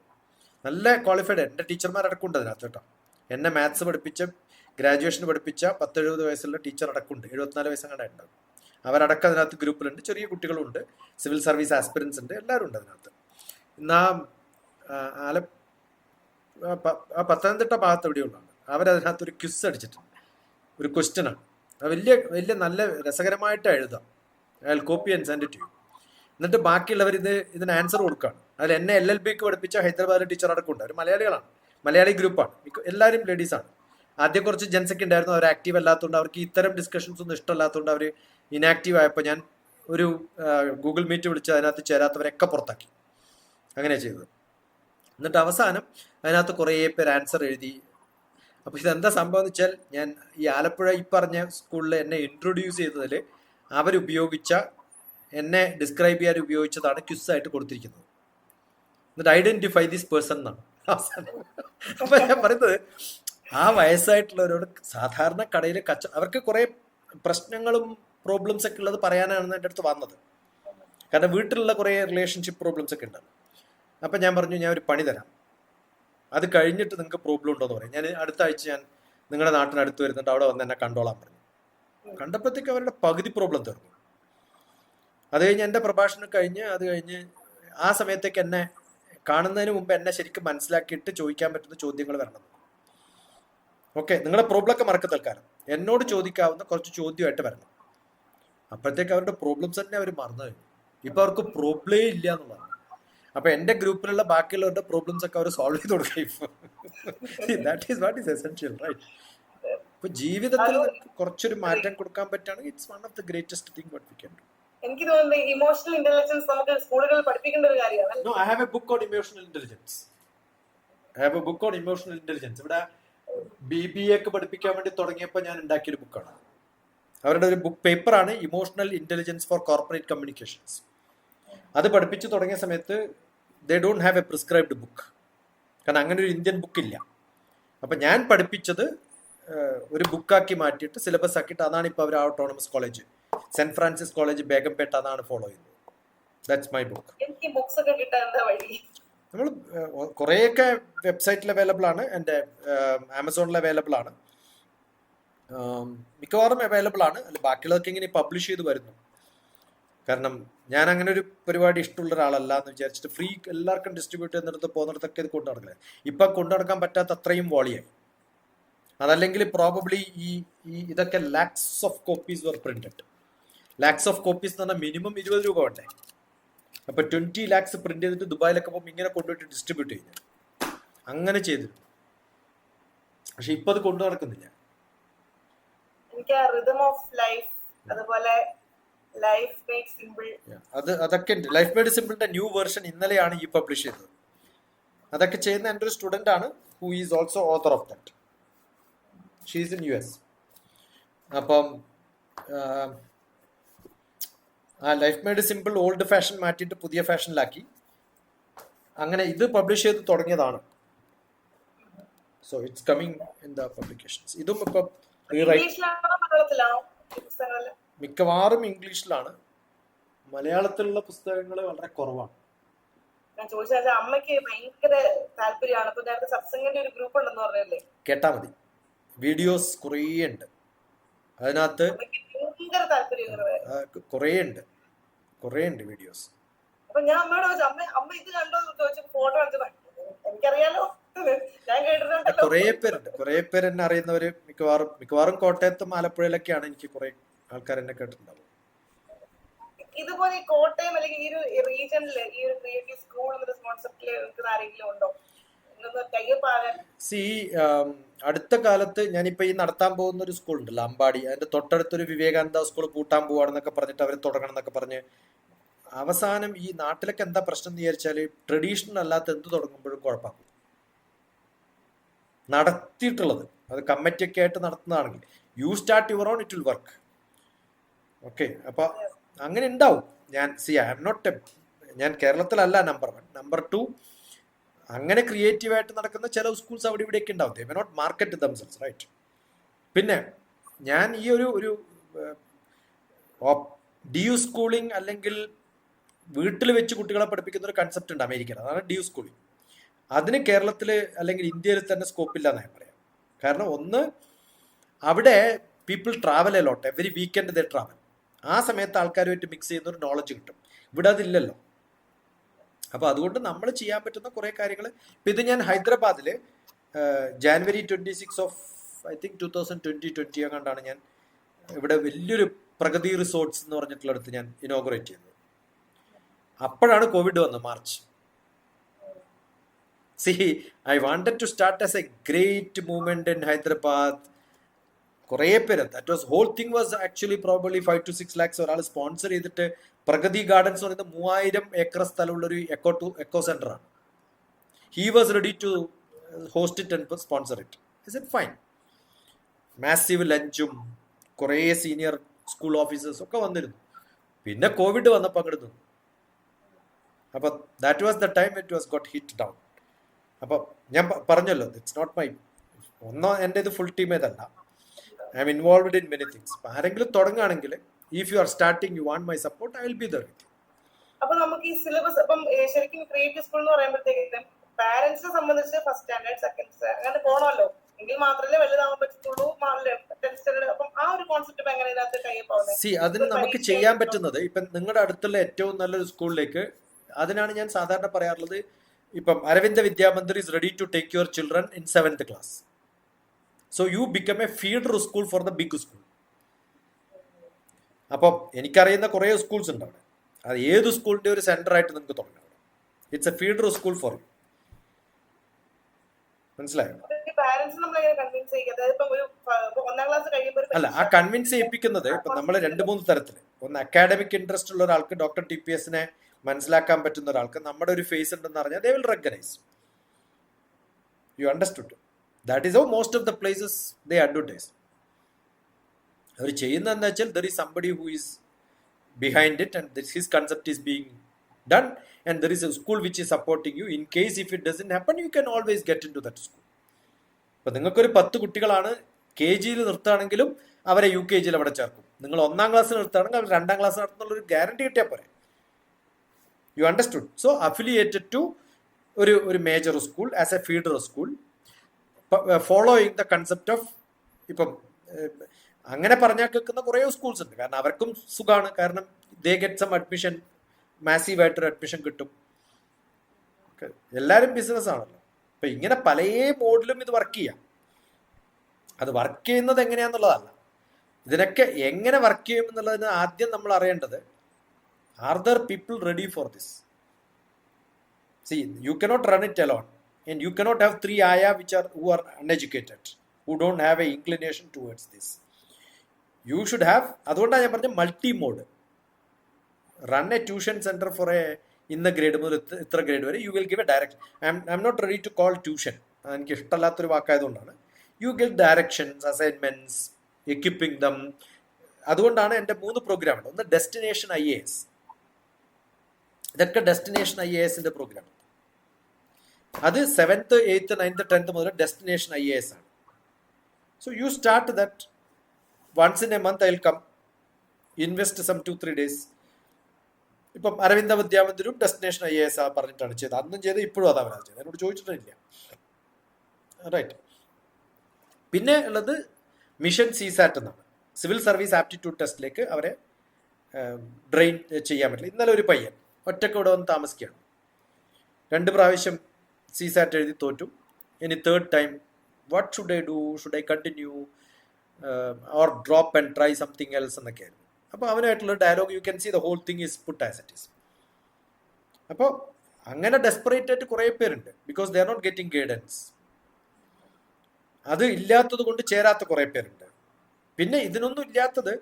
നല്ല ക്വാളിഫൈഡ്. എൻ്റെ ടീച്ചർമാരടക്കമുണ്ട് അതിനകത്ത് കേട്ടോ. എന്നെ മാത്സ് പഠിപ്പിച്ച, ഗ്രാജുവേഷന് പഠിപ്പിച്ച 10-70 വയസ്സുള്ള ടീച്ചർ അടക്കമുണ്ട്. 74 വയസ്സങ്ങാണ്ടായിട്ടുണ്ട്. അവരടക്കം അതിനകത്ത് ഗ്രൂപ്പിലുണ്ട്. ചെറിയ കുട്ടികളുണ്ട്, സിവിൽ സർവീസ് ആസ്പിറൻസ് ഉണ്ട്, എല്ലാവരും ഉണ്ട് അതിനകത്ത്. ഇന്ന് പത്തനംതിട്ട ഭാഗത്ത് എവിടെയുള്ളതാണ് അവരതിനകത്ത് ഒരു ക്വിസ് അടിച്ചിട്ടുണ്ട്. ഒരു ക്വസ്റ്റ്യനാണ്. അത് വലിയ നല്ല രസകരമായിട്ട് എഴുതാം. അയാൾ copy and send to you. എന്നിട്ട് ബാക്കിയുള്ളവർ ഇതിന് ആൻസർ കൊടുക്കുകയാണ്. അതിൽ എന്നെ LLBക്ക് പഠിപ്പിച്ച ഹൈദരാബാദിലെ ടീച്ചർ അടക്കമുണ്ട്. അവർ മലയാളികളാണ്, മലയാളി ഗ്രൂപ്പാണ്. എല്ലാവരും ലേഡീസാണ്. ആദ്യം കുറച്ച് ജെൻസൊക്കെ ഉണ്ടായിരുന്നു, അവർ ആക്റ്റീവ് അല്ലാത്തതുകൊണ്ട്, അവർക്ക് ഇത്തരം ഡിസ്കഷൻസ് ഒന്നും ഇഷ്ടമല്ലാത്തതുകൊണ്ട് അവർ ഇനാക്റ്റീവ് ആയപ്പോൾ ഞാൻ ഒരു ഗൂഗിൾ മീറ്റ് വിളിച്ച് അതിനകത്ത് ചേരാത്തവരൊക്കെ പുറത്താക്കി. അങ്ങനെയാണ് ചെയ്തത്. എന്നിട്ട് അവസാനം അതിനകത്ത് കുറേ പേര് ആൻസർ എഴുതി. അപ്പോൾ ഇതെന്താ സംഭവം എന്ന് വെച്ചാൽ, ഞാൻ ഈ ആലപ്പുഴ ഈ പറഞ്ഞ സ്കൂളിൽ എന്നെ ഇൻട്രൊഡ്യൂസ് ചെയ്തതിൽ അവരുപയോഗിച്ച, എന്നെ ഡിസ്ക്രൈബ് ചെയ്യാൻ ഉപയോഗിച്ചതാണ് ക്വിസായിട്ട് കൊടുത്തിരിക്കുന്നത്. എന്നിട്ട് ഐഡന്റിഫൈ ദിസ് പേഴ്സൺ എന്നാണ് അവസാനം. അപ്പം ഞാൻ പറയുന്നത്, ആ വയസ്സായിട്ടുള്ളവരോട് സാധാരണ കടയിൽ അവർക്ക് കുറേ പ്രശ്നങ്ങളും പ്രോബ്ലംസ് ഒക്കെ ഉള്ളത് പറയാനാണ് എൻ്റെ അടുത്ത് വന്നത്. കാരണം വീട്ടിലുള്ള കുറേ റിലേഷൻഷിപ്പ് പ്രോബ്ലംസ് ഒക്കെ ഉണ്ട്. അപ്പം ഞാൻ പറഞ്ഞു, ഞാൻ ഒരു പണി തരാം, അത് കഴിഞ്ഞിട്ട് നിങ്ങൾക്ക് പ്രോബ്ലം ഉണ്ടോ എന്ന് പറയും. ഞാൻ അടുത്ത ആഴ്ച ഞാൻ നിങ്ങളുടെ നാട്ടിനടുത്ത് വരുന്നുണ്ട്, അവിടെ വന്ന് എന്നെ കണ്ടോളാൻ പറഞ്ഞു. കണ്ടപ്പോഴത്തേക്ക് അവരുടെ പകുതി പ്രോബ്ലം തീർന്നു. അത് കഴിഞ്ഞ് എൻ്റെ പ്രഭാഷണം കഴിഞ്ഞ് ആ സമയത്തേക്ക് എന്നെ കാണുന്നതിന് മുമ്പ് എന്നെ ശരിക്കും മനസ്സിലാക്കിയിട്ട് ചോദിക്കാൻ പറ്റുന്ന ചോദ്യങ്ങൾ വരണം. ഓക്കെ, നിങ്ങളുടെ പ്രോബ്ലമൊക്കെ മറക്ക തൽക്കാലം, എന്നോട് ചോദിക്കാവുന്ന കുറച്ച് ചോദ്യമായിട്ട് വരണം. അപ്പോഴത്തേക്ക് അവരുടെ പ്രോബ്ലംസ് തന്നെ അവർ മറന്നു കഴിഞ്ഞു. ഇപ്പം അവർക്ക് പ്രോബ്ലേ ഇല്ല എന്നുള്ളതാണ്. അപ്പൊ എൻ്റെ ഗ്രൂപ്പിലുള്ള ബാക്കിയുള്ളവരുടെ പ്രോബ്ലംസ് ഒക്കെ അവർ സോൾവ് ചെയ്ത് കൊടുക്കുക. That is what is essential, right? ഇപ്പൊ ജീവിതത്തിൽ കുറച്ചൊരു മാറ്റം കൊടുക്കാൻ പറ്റുകയാണെങ്കിൽ it's one of the greatest thing what we can do. എനിക്ക് തോന്നുന്നു ഇമോഷണൽ ഇന്റലിജൻസ് നമുക്ക് സ്കൂളുകളിൽ പഠിപ്പിക്കേണ്ട ഒരു കാര്യമാണ്. No, I have a book on emotional intelligence. ഇവിടെ BBA ഒക്കെ പഠിപ്പിക്കാൻ വേണ്ടി തുടങ്ങിയപ്പോൾ ഞാൻ ഉണ്ടാക്കിയൊരു ബുക്കാണ്. അവരുടെ ഒരു ബുക്ക് പേപ്പറാണ് emotional intelligence four corporate communications. അത് പഠിപ്പിച്ചു തുടങ്ങിയ സമയത്ത് they don't have a prescribed book. കാരണം അങ്ങനെ ഒരു ഇന്ത്യൻ ബുക്കില്ല. അപ്പം ഞാൻ പഠിപ്പിച്ചത് ഒരു ബുക്കാക്കി മാറ്റിയിട്ട് സിലബസ് ആക്കിയിട്ട് അതാണ് ഇപ്പോൾ അവർ autonomous college, saint Francis college, Begumpet, അതാണ് ഫോളോ ചെയ്യുന്നത്. That's my book. നമ്മൾ കുറേയൊക്കെ വെബ്സൈറ്റിൽ അവൈലബിൾ ആണ്, എൻ്റെ ആമസോണിൽ അവൈലബിൾ ആണ്, മിക്കവാറും അവൈലബിൾ ആണ്. അല്ല, ബാക്കിയുള്ളതൊക്കെ ഇങ്ങനെ പബ്ലിഷ് ചെയ്ത് വരുന്നു. കാരണം ഞാൻ അങ്ങനെ ഒരു പരിപാടി ഇഷ്ടമുള്ള ഒരാളല്ല എന്ന് വിചാരിച്ചിട്ട് ഫ്രീ എല്ലാവർക്കും ഡിസ്ട്രിബ്യൂട്ട് ചെയ്യുന്നിടത്ത് പോകുന്നിടത്തൊക്കെ ഇത് കൊണ്ടു നടക്കില്ല. ഇപ്പം കൊണ്ടു നടക്കാൻ പറ്റാത്ത അത്രയും വോളിയായി. അതല്ലെങ്കിൽ പ്രോബബ്ലി ഇതൊക്കെ lakhs of copies were printed. Lakhs of copies എന്ന് പറഞ്ഞാൽ മിനിമം 20 രൂപ വേണ്ടേ. അപ്പൊ 20 lakhs പ്രിന്റ് ചെയ്തിട്ട് ദുബായിലൊക്കെ പോകുമ്പോൾ ഇങ്ങനെ കൊണ്ടുപോയിട്ട് ഡിസ്ട്രിബ്യൂട്ട് ചെയ്യുന്നു. അങ്ങനെ ചെയ്തിരുന്നു. പക്ഷെ ഇപ്പൊ അത് കൊണ്ടു നടക്കുന്നില്ല. അതൊക്കെ ലൈഫ് മെയ്ഡ് സിമ്പിളിന്റെ ന്യൂ വേർഷൻ ഇന്നലെയാണ് ഈ പബ്ലിഷ് ചെയ്തത്. അതൊക്കെ ചെയ്യുന്ന എൻ്റെ ഒരു സ്റ്റുഡൻ്റ് ആണ്, who is also author of that. She is in US. അപ്പം ആ life made simple old fashion മാറ്റിയിട്ട് പുതിയ ഫാഷനിലാക്കി. അങ്ങനെ ഇത് പബ്ലിഷ് ചെയ്ത് തുടങ്ങിയതാണ്. So it's coming in the publications. ഇതും ഇപ്പം ഇംഗ്ലീഷിലാണോ മലയാളത്തിലാണോ ഈ പുസ്തകങ്ങളെല്ലാം? മിക്കവാറും ഇംഗ്ലീഷിലാണ്. മലയാളത്തിലുള്ള പുസ്തകങ്ങൾ വളരെ കുറവാണ്. ഞാൻ ചോദിച്ചാൽ അമ്മയ്ക്ക് ഭയങ്കര താല്പര്യമാണ്. അപ്പൊ നേരത്തെ സത്സംഗിന്റെ ഒരു ഗ്രൂപ്പ് ഉണ്ടെന്ന് പറഞ്ഞല്ലേ? കേട്ടാ മതി, വീഡിയോസ് കുറേ ഉണ്ട് അതിനകത്ത്, അമ്മയ്ക്ക് ഭയങ്കര താല്പര്യം കുറേ ഉണ്ട് വീഡിയോസ്. അപ്പൊ ഞാൻ അമ്മയോട് ചോദിച്ചു, അമ്മ ഇത് കണ്ടോ എന്ന് ചോദിച്ചു. ഫോട്ടോ എടുത്ത് എനിക്കറിയാലോ, ഞാൻ കേട്ടിട്ടുണ്ടല്ലോ. കുറേ പേര് എന്നെ അറിയുന്നവര് മിക്കവാറും കോട്ടയത്തും ആലപ്പുഴയിലൊക്കെയാണ്. എനിക്ക് കുറെ ആൾക്കാർ എന്നെ കേട്ടിട്ടുണ്ടാവും. ഇതുപോലെ ഈ കോട്ടയം അല്ലെങ്കിൽ ഈ ഒരു റീജിയനില് ഈ ഒരു ക്രിയേറ്റീവ് സ്കൂൾ എന്നൊരു കോൺസെപ്റ്റില് നിൽക്കുന്ന ആരെങ്കിലും ഉണ്ടോ? അടുത്ത കാലത്ത് ഞാനിപ്പോ ഈ നടത്താൻ പോകുന്ന ഒരു സ്കൂൾ ഉണ്ടല്ലോ, അമ്പാടി, അതിന്റെ തൊട്ടടുത്തൊരു വിവേകാനന്ദ സ്കൂൾ പൂട്ടാൻ പോവാണെന്നൊക്കെ പറഞ്ഞിട്ട് അവർ തുടങ്ങണം എന്നൊക്കെ പറഞ്ഞ്, അവസാനം ഈ നാട്ടിലൊക്കെ എന്താ പ്രശ്നം എന്ന് വിചാരിച്ചാല് ട്രഡീഷണൽ അല്ലാത്ത എന്ത് തുടങ്ങുമ്പോഴും കുഴപ്പമാക്കും. നടത്തിയിട്ടുള്ളത് അത് കമ്മിറ്റിയൊക്കെ ആയിട്ട് നടത്തുന്നതാണെങ്കിൽ you start your own, it will work. Okay, അപ്പൊ അങ്ങനെ ഉണ്ടാവും. ഞാൻ കേരളത്തിലല്ല നമ്പർ 1. നമ്പർ 2, അങ്ങനെ ക്രിയേറ്റീവായിട്ട് നടക്കുന്ന ചില സ്കൂൾസ് അവിടെ ഇവിടെയൊക്കെ ഉണ്ടാവും. They may not market themselves, right? പിന്നെ ഞാൻ ഈ ഒരു DU സ്കൂളിംഗ് അല്ലെങ്കിൽ വീട്ടിൽ വെച്ച് കുട്ടികളെ പഠിപ്പിക്കുന്ന ഒരു കൺസെപ്റ്റ് ഉണ്ട് അമേരിക്കയിൽ, അതാണ് DU സ്കൂളിംഗ്. അതിന് കേരളത്തിൽ അല്ലെങ്കിൽ ഇന്ത്യയിൽ തന്നെ സ്കോപ്പില്ല എന്ന് ഞാൻ പറയാം. കാരണം ഒന്ന്, അവിടെ people travel a lot, every weekend they travel. ആ സമയത്ത് ആൾക്കാരുമായിട്ട് മിക്സ് ചെയ്യുന്ന ഒരു നോളജ് കിട്ടും. ഇവിടെ അതില്ലല്ലോ. അപ്പോൾ അതുകൊണ്ട് നമ്മൾ ചെയ്യാൻ പറ്റുന്ന കുറേ കാര്യങ്ങൾ. ഇപ്പം ഇത് ഞാൻ ഹൈദരാബാദിൽ ജാനുവരി 26 ഓഫ് ഐ തിങ്ക് 2020 കണ്ടാണ് ഞാൻ ഇവിടെ വലിയൊരു പ്രഗതി റിസോർട്ട്സ് എന്ന് പറഞ്ഞിട്ടുള്ളടത്ത് ഞാൻ ഇനോഗ്രേറ്റ് ചെയ്തത്. അപ്പോഴാണ് കോവിഡ് വന്നത്, March. I wanted to start as a great movement in Hyderabad. കുറേ പേര്, that was whole thing was actually probably 5 to 6 lakhs ഒരാൾ സ്പോൺസർ ചെയ്തിട്ട്. പ്രഗതി ഗാർഡൻസ് പറയുന്ന 3000 ഏക്കർ സ്ഥലമുള്ളൊരു എക്കോ സെന്റർ ആണ്. He was ready to host it and sponsor it. Is it fine? Massive ലഞ്ചും കുറേ senior school officers ഒക്കെ വന്നിരുന്നു. പിന്നെ കോവിഡ് വന്നപ്പോൾ അങ്ങോട്ട് നിന്നു. അപ്പം that was the time it was got hit down. അപ്പം ഞാൻ പറഞ്ഞല്ലോ, ഇറ്റ്സ് നോട്ട് മൈ എൻ്റെ ഇത് ഫുൾ ടീം ഏതല്ല. I'm involved in many things. ആരെങ്കിലും തുടങ്ങുകയാണെങ്കിൽ, if you are starting, you want my support, I will be there with you. അപ്പൊ നമുക്ക് ഈ സിലബസ് അപ്പം ശരിക്കും ക്രിയേറ്റീവ് സ്കൂൾ എന്ന് പറയുമ്പോഴത്തേക്കും പാരന്റ്സിനെ സംബന്ധിച്ച് ഫസ്റ്റ് സ്റ്റാൻഡേർഡ്, സെക്കൻഡ് സ്റ്റാൻഡേർഡ് അങ്ങനെ പോകണമല്ലോ, എങ്കിൽ മാത്രമേ വലുതാവാൻ പറ്റത്തുള്ളൂ. അപ്പം ആ ഒരു കോൺസെപ്റ്റ് എങ്ങനെ ഇതിനകത്ത് കയ്യപ്പാവുന്നത്? അതിന് നമുക്ക് ചെയ്യാൻ പറ്റുന്നത്, ഇപ്പം നിങ്ങളുടെ അടുത്തുള്ള ഏറ്റവും നല്ലൊരു സ്കൂളിലേക്ക്, അതിനാണ് ഞാൻ സാധാരണ പറയാറുള്ളത്. ഇപ്പം Aravinda Vidyamandir is ready to take your children in 7th class. So you become a feeder school for the big school. അപ്പം എനിക്കറിയുന്ന കുറേ സ്കൂൾസ് ഉണ്ട് അവിടെ. അത് ഏത് സ്കൂളിൻ്റെ ഒരു സെന്റർ ആയിട്ട് നിങ്ങൾക്ക് തുടങ്ങാം. It's A feeder school for you. മനസ്സിലായോ? അല്ല, ആ കൺവിൻസ് ചെയ്യിപ്പിക്കുന്നത് ഇപ്പം നമ്മൾ 2-3 തരത്തിൽ. ഒന്ന്, അക്കാഡമിക് ഇൻട്രസ്റ്റ് ഉള്ള ഒരാൾക്ക് DrTPS മനസ്സിലാക്കാൻ പറ്റുന്ന ഒരാൾക്ക് നമ്മുടെ ഒരു ഫേസ് ഉണ്ടെന്ന് പറഞ്ഞാൽ they will recognize. You understood? That is how most of the places they advertise. അവർ ചെയ്യുന്നത് എന്താ വെച്ചാൽ, there is somebody who is behind it and his concept is being done and there is a school which is supporting you. In case if it doesn't happen, you can always get into that school. ഇപ്പം നിങ്ങൾക്കൊരു 10 കുട്ടികളാണ് KG നിർത്തുകയാണെങ്കിലും അവരെ UKG അവിടെ ചേർക്കും. നിങ്ങൾ 1ാം class നിർത്തുകയാണെങ്കിൽ അവർ 2ാം class നടത്തുന്നുള്ളൊരു guarantee കിട്ടിയാൽ പോരെ. You understood? So affiliated to ഒരു major school as A feeder school, following the concept of. ഇപ്പം അങ്ങനെ പറഞ്ഞാൽ കേൾക്കുന്ന കുറേ സ്കൂൾസ് ഉണ്ട്. കാരണം അവർക്കും സുഖമാണ്. കാരണം ദേ ഗെറ്റ് സം അഡ്മിഷൻ, മാസീവായിട്ടൊരു അഡ്മിഷൻ കിട്ടും. എല്ലാവരും ബിസിനസ് ആണല്ലോ. അപ്പം ഇങ്ങനെ പല മോഡിലും ഇത് വർക്ക് ചെയ്യാം. അത് വർക്ക് ചെയ്യുന്നത് എങ്ങനെയാണെന്നുള്ളതല്ല, ഇതിനൊക്കെ എങ്ങനെ വർക്ക് ചെയ്യും എന്നുള്ളതിന് ആദ്യം നമ്മൾ അറിയേണ്ടത്, are there people ready for this? See, you cannot run it alone, and you cannot have 3 ayah who are uneducated, who don't have a inclination towards this. You should have, അതുകൊണ്ടാണ് ഞാൻ പറഞ്ഞ multi mode. Run a tuition centre for a ഇന്ന grade മുതൽ ഇത്ര grade വരെ. You will give a direction. I'm not ready to call tuition, എനിക്ക് ഇഷ്ടമല്ലാത്തൊരു വാക്കായതുകൊണ്ടാണ്. You give directions, assignments, equipping them. അതുകൊണ്ടാണ് എൻ്റെ 3 പ്രോഗ്രാം ഉണ്ട്. ഒന്ന് ഡെസ്റ്റിനേഷൻ IAS. ഇതൊക്കെ ഡെസ്റ്റിനേഷൻ IAS പ്രോഗ്രാം. അത് 7th, 8th, 9th, 10th മുതൽ ഡെസ്റ്റിനേഷൻ IAS ആണ്. So you start that once in a month I'll come, invest some 2-3 days. ഇപ്പം Aravinda വിദ്യാമന്ദിരും destination IAS പറഞ്ഞിട്ടാണ് ചെയ്തത്. അന്നും ചെയ്ത് ഇപ്പോഴും അതാണ് ചെയ്തത്. എന്നോട് ചോദിച്ചിട്ടില്ല. റൈറ്റ്. പിന്നെ ഉള്ളത് മിഷൻ CSAT എന്നാണ്. സിവിൽ സർവീസ് ആപ്റ്റിറ്റ്യൂഡ് ടെസ്റ്റിലേക്ക് അവരെ ഡ്രെയിൻ ചെയ്യാൻ പറ്റില്ല. ഇന്നലെ ഒരു പയ്യൻ ഒറ്റക്ക് ഇവിടെ വന്ന് താമസിക്കുകയാണ്. 2 പ്രാവശ്യം CSAT എഴുതി തോറ്റു. ഇനി 3rd time what should I do, should I continue or drop and try something else എന്നൊക്കെയായിരുന്നു. അപ്പോൾ അവനായിട്ടുള്ള dialogue you can see the whole thing is put as it is. അപ്പോൾ അങ്ങനെ ഡെസ്പറേറ്റ് ആയിട്ട് കുറേ പേരുണ്ട്. Because they are not getting guidance. അത് ഇല്ലാത്തത് കൊണ്ട് ചേരാത്ത കുറേ പേരുണ്ട്. പിന്നെ ഇതിനൊന്നും ഇല്ലാത്തത്,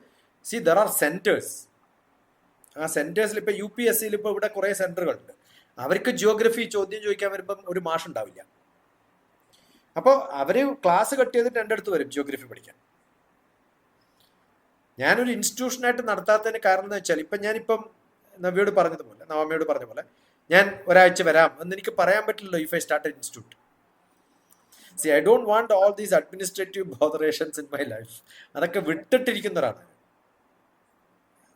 സി ദർ ആർ സെന്റേഴ്സ്. ആ സെന്റേഴ്സിൽ ഇപ്പോൾ UPSCയിൽ ഇപ്പോൾ ഇവിടെ കുറേ സെന്ററുകളുണ്ട്. അവർക്ക് ജിയോഗ്രഫി ചോദ്യം ചോദിക്കാൻ വരുമ്പം ഒരു മാഷ് ഉണ്ടാവില്ല. അപ്പോൾ അവർ ക്ലാസ് കട്ട് ചെയ്തിട്ട് എൻ്റെ അടുത്ത് വരും ജിയോഗ്രഫി പഠിക്കാൻ. ഞാനൊരു ഇൻസ്റ്റിറ്റ്യൂഷനായിട്ട് നടത്താത്തതിന് കാരണം എന്ന് വെച്ചാൽ ഞാനിപ്പം നവ്യയോട് പറഞ്ഞ പോലെ ഞാൻ ഒരാഴ്ച വരാം എന്ന് എനിക്ക് പറയാൻ പറ്റില്ലല്ലോ if I start an institute. See I don't want all these administrative botherations in my life. അതൊക്കെ വിട്ടിട്ടിരിക്കുന്നവരാണ്.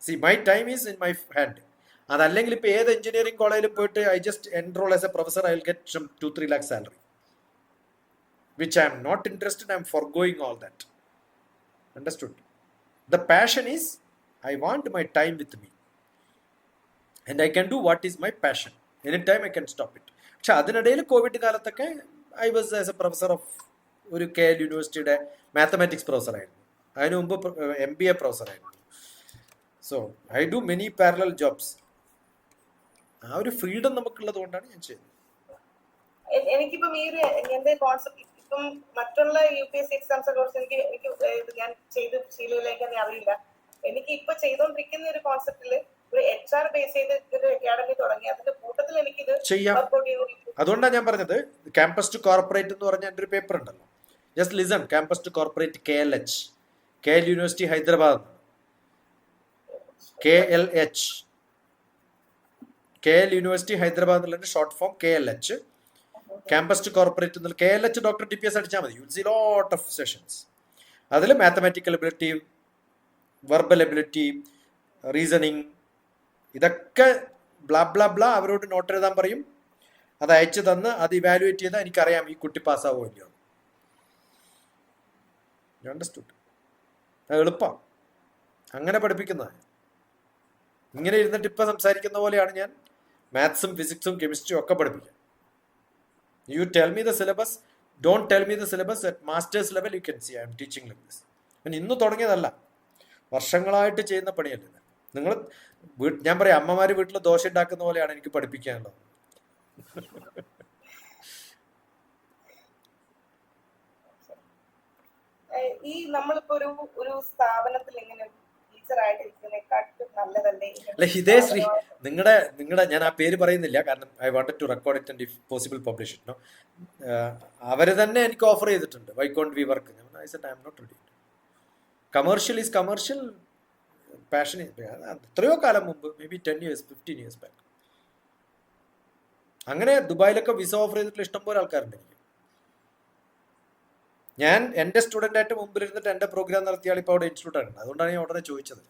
See my time is in my hand. അതല്ലെങ്കിൽ ഇപ്പോൾ ഏത് എഞ്ചിനീയറിംഗ് കോളേജിൽ പോയിട്ട് I just enrol as a professor, I will get some 2-3 lakh salary, which I am not interested. I am foregoing all that. Understood? The passion is, I want my time with me. And I can do what is my passion. Anytime I can stop it. പക്ഷെ അതിനിടയിൽ കോവിഡ് കാലത്തൊക്കെ I was as a professor of ഒരു KL യൂണിവേഴ്സിറ്റിയുടെ mathematics പ്രൊഫസറായിരുന്നു. അതിനു മുമ്പ് MBA പ്രൊഫസറായിരുന്നു. So I do many parallel jobs. ആ ഒരു ഫ്രീഡം നമുക്കുള്ളത് കൊണ്ടാണ് ഞാൻ ചെയ്യുന്നത്. എനിക്കിപ്പം ഈ ഒരു എന്റെ കോൺസെപ്റ്റ് ഇപ്പം മറ്റുള്ള UPSC എക്സാംസ് ഒക്കെ കുറിച്ച് എനിക്ക് ഞാൻ ചെയ്ത് ശീലയിലേക്ക് തന്നെ അറിയില്ല. എനിക്ക് ഇപ്പൊ ചെയ്തുകൊണ്ടിരിക്കുന്ന ഒരു കോൺസെപ്റ്റില് ഒരു HR ബേസ് ചെയ്ത് ഒരു അക്കാഡമി തുടങ്ങി. അതിന്റെ കൂട്ടത്തിൽ എനിക്കിത് ചെയ്യാം. അതുകൊണ്ടാണ് ഞാൻ പറഞ്ഞത് ക്യാമ്പസ് ടു കോർപ്പറേറ്റ് എന്ന് പറഞ്ഞ എൻ്റെ ഒരു പേപ്പർ ഉണ്ടല്ലോ. Just listen. Campus to corporate KLH, KL university Hyderabad. KL university Hyderabad എന്നുള്ള short form KLH. Campus to corporate എന്നുള്ള KLH DrTPS അടിച്ചാൽ മതി. You will see lot of sessions. അതിൽ mathematical ability, verbal ability, reasoning, ഇതൊക്കെ ബ്ലാ ബ്ലാ ബ്ലാ അവരോട് note എഴുതാൻ പറയും. അത് അയച്ചു തന്ന് അത് ഇവാലുവേറ്റ് ചെയ്താൽ എനിക്കറിയാം ഈ കുട്ടി പാസ്സാവോ ഇല്ലയോ. അണ്ടർസ്റ്റുഡ്? അത് എളുപ്പം അങ്ങനെ പഠിപ്പിക്കുന്നതാണ്. ഇങ്ങനെ ഇരുന്നിട്ട് ഇപ്പം സംസാരിക്കുന്ന പോലെയാണ് ഞാൻ മാത്സും ഫിസിക്സും കെമിസ്ട്രിയും ഒക്കെ പഠിപ്പിക്കുക. You tell me the syllabus, don't tell me the syllabus. At master's level you can see I am teaching like this. ഇന്ന് തുടങ്ങിയതല്ല, വർഷങ്ങളായിട്ട് ചെയ്യുന്ന പണിയല്ല. നിങ്ങൾ ഞാൻ പറയാം, അമ്മമാര് വീട്ടിൽ ദോശ ഉണ്ടാക്കുന്ന പോലെയാണ് എനിക്ക് പഠിപ്പിക്കാനുള്ളത്. ഈ നമ്മളിപ്പോ ഒരു സ്ഥാപനത്തിൽ ഇങ്ങനെ അല്ല ഇതേ ശ്രീ നിങ്ങളുടെ ഞാൻ ആ പേര് പറയുന്നില്ല, കാരണം I wanted to record it and if possible publish it. അവര് തന്നെ എനിക്ക് ഓഫർ ചെയ്തിട്ടുണ്ട്, why can't we work. I said I am not ready. Commercial is commercial, passion എത്രയോ കാലം മുമ്പ്, maybe 10 years 15 years back. അങ്ങനെ ദുബായിലൊക്കെ വിസ ഓഫർ ചെയ്തിട്ടുള്ള ഇഷ്ടംപോലെ ആൾക്കാരുണ്ട് എനിക്ക്. ഞാൻ എൻ്റെ സ്റ്റുഡൻ്റ് ആയിട്ട് മുമ്പിലിരുന്നിട്ട് എൻ്റെ പ്രോഗ്രാം നടത്തിയാൽ ഇപ്പോൾ അവിടെ ഇൻസ്റ്റിറ്റ്യൂട്ട് ആണ്. അതുകൊണ്ടാണ് ഞാൻ ഉടനെ ചോദിച്ചത്.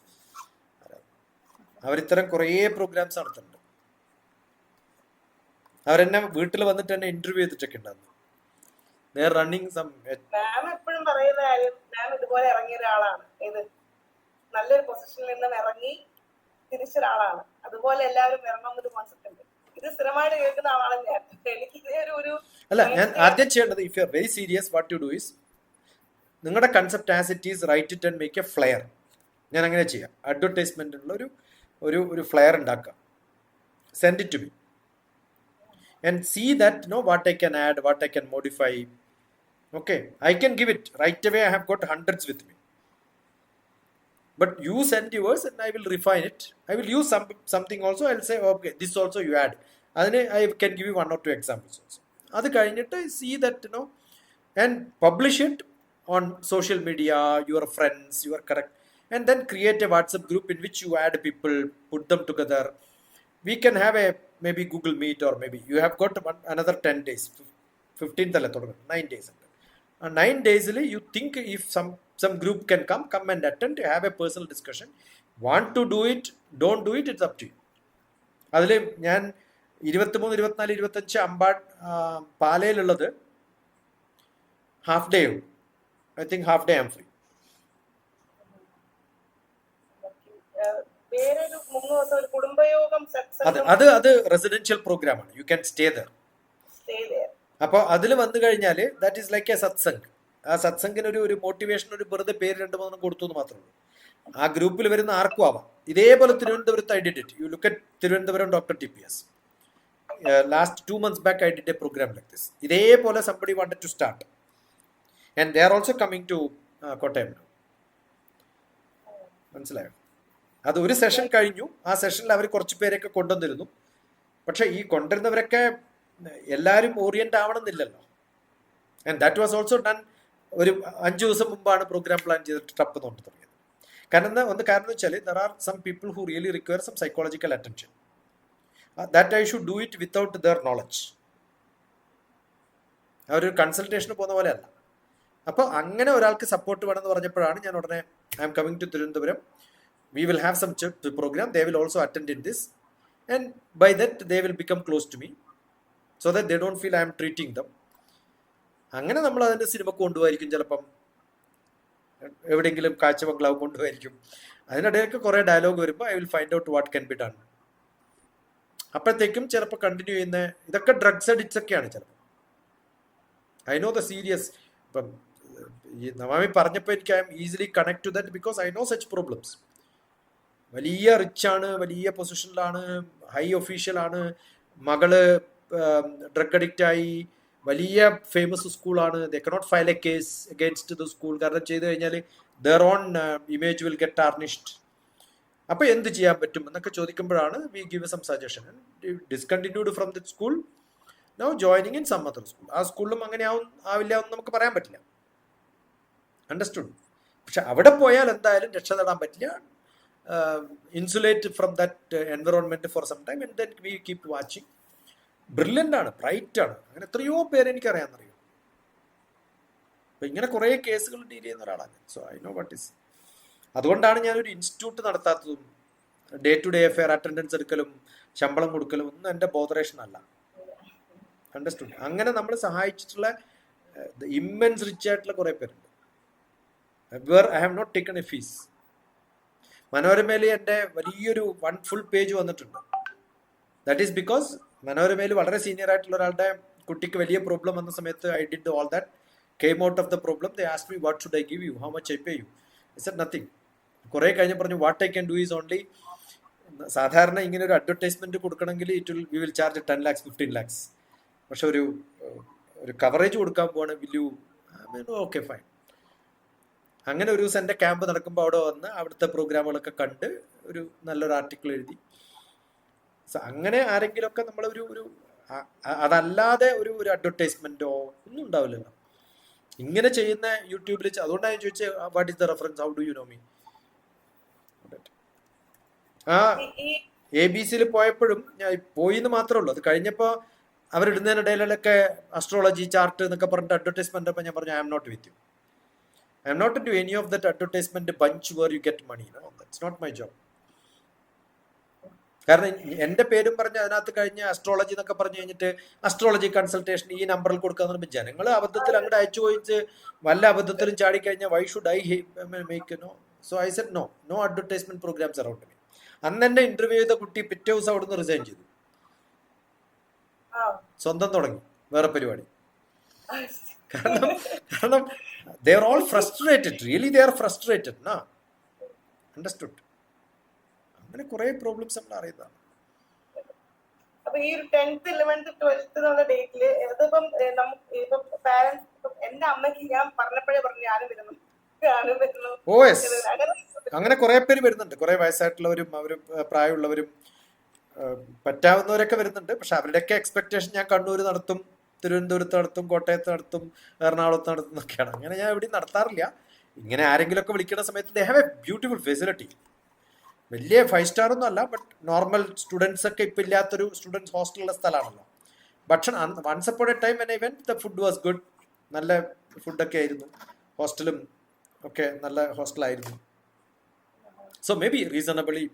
അവരിത്തരം കുറേ പ്രോഗ്രാംസ് നടത്തുന്നുണ്ട്. അവരെന്നെ വീട്ടിൽ വന്നിട്ട് എന്നെ ഇന്റർവ്യൂ ചെയ്തിട്ടൊക്കെ ഉണ്ടായിരുന്നു. Running some. മാം എപ്പോഴും പറയുന്ന കാര്യം, മാം ഇതുപോലെ ഇറങ്ങിയ ഒരാളാണ്. ഇത് നല്ലൊരു പൊസിഷനിൽ നിന്നും ഇറങ്ങി തിരിച്ചൊരാളാണ്. അതുപോലെ എല്ലാവരും ഇറങ്ങുന്ന ഒരു കോൺസെപ്റ്റ് ഉണ്ട്. ഇത് സ്ഥിരമായിട്ട് കേൾക്കുന്ന ആളാണ് ഞാൻ. എനിക്ക് ഒരു അല്ല, ഞാൻ ആദ്യം ചെയ്യേണ്ടത്, if you are very serious, what you do is നിങ്ങളുടെ concept as it is, write it and make a flyer. ഞാൻ അങ്ങനെ ചെയ്യാം. അഡ്വർടൈസ്മെന്റിനുള്ള ഒരു ഫ്ലെയർ ഉണ്ടാക്കാം. Send it to me and see that what I can add, what I can modify. Okay, I can give it right away. I have got hundreds with me, but you send yours and I will refine it. I will use something also. I'll say, okay, this also you add. I can give you 1 or 2 examples also. Adu kayinittu see that and publish it on social media, your friends, you are correct, and then create a WhatsApp group in which you add people, put them together. We can have a maybe Google Meet, or maybe you have got another 10 days, 15th 9 days. 9 days you think if some group can come and attend, have a personal discussion. Want to do it, don't do it, it's up to you. അതിൽ ഞാൻ 23, 24, 25 അമ്പാട് പാലയിലുള്ളത് half day ഉള്ളൂ. I think half day am free. അത് residential പ്രോഗ്രാമാണ്. You can stay there. അപ്പോൾ അതിൽ വന്നു കഴിഞ്ഞാൽ that is like a satsang. ആ സത്സംഗിന് ഒരു മോട്ടിവേഷൻ, ഒരു വെറുതെ പേര് 2-3 കൊടുത്തു എന്ന് മാത്രമേ ഉള്ളൂ. ആ ഗ്രൂപ്പിൽ വരുന്ന ആർക്കും ആവാം. ഇതേപോലെ തിരുവനന്തപുരത്ത് I did it. You look at Thiruvananthapuram DrTPS. Last 2 months back I did a program like this. ഇതേപോലെ somebody wanted to start and they are also coming to Kottayam. മനസ്സിലായോ? അത് ഒരു സെഷൻ കഴിഞ്ഞു. ആ സെഷനിൽ അവർ കുറച്ച് പേരൊക്കെ കൊണ്ടുവന്നിരുന്നു. പക്ഷെ ഈ കൊണ്ടുവരുന്നവരൊക്കെ എല്ലാവരും ഓറിയന്റ് ആവണമെന്നില്ലല്ലോ. And that was also done. ഒരു 5 ദിവസം മുമ്പാണ് പ്രോഗ്രാം പ്ലാൻ ചെയ്തിട്ട് ടപ്പ് നോട്ട് തുടങ്ങിയത്. കാരണം എന്ന് വെച്ചാൽ there are some people who really require some psychological attention. That I should do it without their knowledge. അവരൊരു കൺസൾട്ടേഷന് പോകുന്ന പോലെ അല്ല. അപ്പോൾ അങ്ങനെ ഒരാൾക്ക് സപ്പോർട്ട് വേണമെന്ന് പറഞ്ഞപ്പോഴാണ് ഞാൻ ഉടനെ I'm coming to Thiruvananthapuram. We will have some program. They will also attend in this, and by that they will become close to me, so that they don't feel I am treating them. അങ്ങനെ നമ്മൾ അതിൻ്റെ cinema കൊണ്ടുപോയിരിക്കും, ചിലപ്പം എവിടെയെങ്കിലും കാഴ്ച ബംഗ്ലാവ് കൊണ്ടുപോയിരിക്കും. അതിനിടയിലൊക്കെ കുറേ dialogue വരുമ്പോൾ I will find out what can be done. അപ്പോഴത്തേക്കും ചിലപ്പോൾ കണ്ടിന്യൂ ചെയ്യുന്ന ഇതൊക്കെ ഡ്രഗ്സ് അഡിക്ട്സ് ഒക്കെയാണ് ചിലപ്പോൾ. I know the serious. ഇപ്പം ഈ നവാമി പറഞ്ഞപ്പോൾ എനിക്ക് I'm easily connect to that because I know such problems. വലിയ റിച്ചാണ്, വലിയ പൊസിഷനിലാണ്, ഹൈ ഒഫീഷ്യലാണ്, മകള് ഡ്രഗ് അഡിക്റ്റ് ആയി, വലിയ ഫേമസ് സ്കൂളാണ്. They cannot file a case against the school. കാരണം ചെയ്തു കഴിഞ്ഞാൽ their own image will get tarnished. അപ്പോൾ എന്ത് ചെയ്യാൻ പറ്റും എന്നൊക്കെ ചോദിക്കുമ്പോഴാണ് we give some suggestion. Discontinued from the school, now joining in some other school. ആ സ്കൂളിലും അങ്ങനെ ആവില്ല എന്ന് നമുക്ക് പറയാൻ പറ്റില്ല. അണ്ടർസ്റ്റുഡ്? പക്ഷെ അവിടെ പോയാൽ എന്തായാലും രക്ഷ നേടാൻ പറ്റില്ല. Insulate from that environment for some time and then we keep watching. Brilliant ആണ്, ബ്രൈറ്റ് ആണ്. അങ്ങനെ എത്രയോ പേര് എനിക്കറിയാമെന്നറിയോ. അപ്പം ഇങ്ങനെ കുറേ കേസുകൾ ഡീൽ ചെയ്യുന്ന ഒരാളാണ്. So I know what is. അതുകൊണ്ടാണ് ഞാനൊരു ഇൻസ്റ്റിറ്റ്യൂട്ട് നടത്താത്തതും. Day to day affair attendance എടുക്കലും ശമ്പളം കൊടുക്കലും ഒന്നും എൻ്റെ ബോധറേഷൻ അല്ല. അണ്ടർസ്റ്റുഡ്? അങ്ങനെ നമ്മൾ സഹായിച്ചിട്ടുള്ള ഇമ്മൻസ് റിച്ച് ആയിട്ടുള്ള കുറേ പേരുണ്ട്. I have not taken a fees. മനോരമയിൽ എൻ്റെ വലിയൊരു 1 full page വന്നിട്ടുണ്ട്. ദാറ്റ് ഈസ് ബിക്കോസ് മനോരമയിൽ വളരെ സീനിയർ ആയിട്ടുള്ള ഒരാളുടെ കുട്ടിക്ക് വലിയ പ്രോബ്ലം വന്ന സമയത്ത് I did all that, came out of the problem. They asked me what should I give you, how much I pay you. I said nothing. കുറേ കഴിഞ്ഞ് പറഞ്ഞു what I can do is only, സാധാരണ ഇങ്ങനെ ഒരു advertisement കൊടുക്കണമെങ്കിൽ we will charge 10 lakhs 15 lakhs. പക്ഷെ ഒരു coverage കൊടുക്കാൻ പോവാണ്, വിൽ യു? Okay fine. അങ്ങനെ ഒരു ദിവസം എൻ്റെ ക്യാമ്പ് നടക്കുമ്പോൾ അവിടെ വന്ന് അവിടുത്തെ പ്രോഗ്രാമുകളൊക്കെ കണ്ട് ഒരു നല്ലൊരു ആർട്ടിക്കിൾ എഴുതി. അങ്ങനെ ആരെങ്കിലുമൊക്കെ നമ്മളൊരു അതല്ലാതെ ഒരു അഡ്വർടൈസ്മെന്റോ ഒന്നും ഉണ്ടാവില്ലല്ലോ. ഇങ്ങനെ ചെയ്യുന്ന യൂട്യൂബിൽ. അതുകൊണ്ടാണ് ഞാൻ ചോദിച്ചത് what is the reference, how do you know me? ആ ABC പോയപ്പോഴും ഞാൻ പോയിന്ന് മാത്രമേ ഉള്ളൂ. അത് കഴിഞ്ഞപ്പോൾ അവരിടുന്നതിനിടയിലൊക്കെ അസ്ട്രോളജി ചാർട്ട് എന്നൊക്കെ പറഞ്ഞിട്ട് അഡ്വർടൈസ്മെന്റ്. അപ്പോൾ ഞാൻ പറഞ്ഞു I am not with you. I am not into any of that advertisement bunch where you get money. No, that's not my job. കാരണം എൻ്റെ പേരും പറഞ്ഞ് അതിനകത്ത് കഴിഞ്ഞ് അസ്ട്രോളജി എന്നൊക്കെ പറഞ്ഞു കഴിഞ്ഞിട്ട് അസ്ട്രോളജി കൺസൾട്ടേഷൻ ഈ നമ്പറിൽ കൊടുക്കാന്ന് പറയുമ്പോൾ ജനങ്ങൾ അബദ്ധത്തിൽ അങ്ങോട്ട് അയച്ചു പോയിച്ച് വല്ല അബദ്ധത്തിലും ചാടിക്കഴിഞ്ഞാൽ why should I make no? So I said no advertisement programs around me. അന്ന് എന്നെ ഇന്റർവ്യൂ ചെയ്ത കുട്ടി പിറ്റേ ദിവസം അവിടെ നിന്ന് റിസൈൻ ചെയ്തു. സ്വന്തം തുടങ്ങി വേറെ പരിപാടി. കാരണം they are all frustrated. Really they are frustrated. Na understood? അങ്ങനെ കുറേ പ്രോബ്ലംസ് നമ്മൾ അറിയുന്നതാണ്. അപ്പൊ ഈ 10th 11th 12th എന്നുള്ള ഡേറ്റില് ഇതിപ്പം ഇപ്പം പാരന്റ്സ്, എന്റെ അമ്മയ്ക്ക് ഞാൻ പറഞ്ഞപ്പോഴേ പറഞ്ഞു ഞാനും വരുന്നു. ഓ യെസ്, അങ്ങനെ കുറേ പേര് വരുന്നുണ്ട്. കുറേ വയസ്സായിട്ടുള്ളവരും അവരും പ്രായമുള്ളവരും പറ്റാവുന്നവരൊക്കെ വരുന്നുണ്ട്. പക്ഷെ അവരുടെയൊക്കെ എക്സ്പെക്ടേഷൻ ഞാൻ കണ്ണൂർ നടത്തും, തിരുവനന്തപുരത്ത് നടത്തും, കോട്ടയത്ത് നടത്തും, എറണാകുളത്ത് നടത്തും എന്നൊക്കെയാണ്. അങ്ങനെ ഞാൻ എവിടെയും നടത്താറില്ല. ഇങ്ങനെ ആരെങ്കിലുമൊക്കെ വിളിക്കുന്ന സമയത്ത് ദേ ഹാവ് എ ബ്യൂട്ടിഫുൾ ഫെസിലിറ്റി. വലിയ 5 star ഒന്നും അല്ല, ബട്ട് നോർമൽ സ്റ്റുഡൻസ് ഒക്കെ ഇപ്പം ഇല്ലാത്തൊരു സ്റ്റുഡൻസ് ഹോസ്റ്റലുള്ള സ്ഥലമാണല്ലോ. ഭക്ഷണം once upon a time when I went the food was good. നല്ല ഫുഡൊക്കെ ആയിരുന്നു. ഹോസ്റ്റലും ഒക്കെ നല്ല ഹോസ്റ്റലായിരുന്നു. So maybe reasonably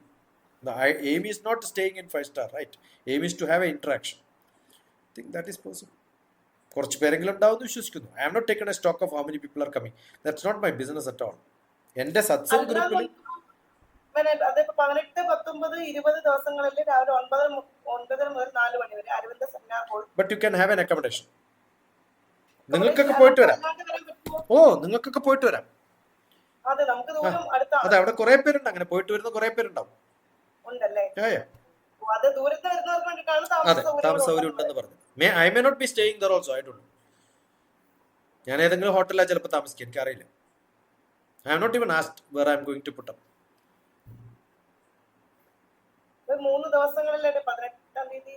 the aim is not staying in 5-star, right? Aim is to have an interaction. I think that is possible. കുറച്ച് പേരെങ്കിലും ഉണ്ടാവുമെന്ന് വിശ്വസിക്കുന്നു. I have not taken a stock of how many people are coming. That's not my business at all. എന്റെ സത്സംഗ് ഗ്രൂപ്പിൽ അതിപ്പോ 18, 19, 20 ദിവസങ്ങളിൽ രാവിലെ 9 മുതൽ 4 മണി വരെ Aravinda seminar hall. But you can have an accommodation. നിങ്ങൾക്കൊക്കെ പോയിട്ട് വരാം. ഓ, നിങ്ങൾക്കൊക്കെ പോയിട്ട് വരാം. അതെ, നമുക്ക് ദൂരം അടുത്താണ്. അതെ, അവിടെ കുറെ പേരുണ്ട്, അങ്ങനെ പോയിട്ട് വരുന്ന കുറെ പേരുണ്ടാവും. ഉണ്ടല്ലേ? അത് ദൂരത്ത് വരുന്നവർക്ക് വേണ്ടിയിട്ടാണ് താമസ സൗകര്യം ഉണ്ടെന്ന് പറഞ്ഞു. I may not be staying there also, I don't know. ഞാൻ ഏതെങ്കിലും ഹോട്ടലിലാണ് ചിലപ്പോൾ താമസിക്കുക, എനിക്കറിയില്ല. I have not even asked where I'm going to put up. 3 ദിവസങ്ങളിലെ 18-ാം തീയതി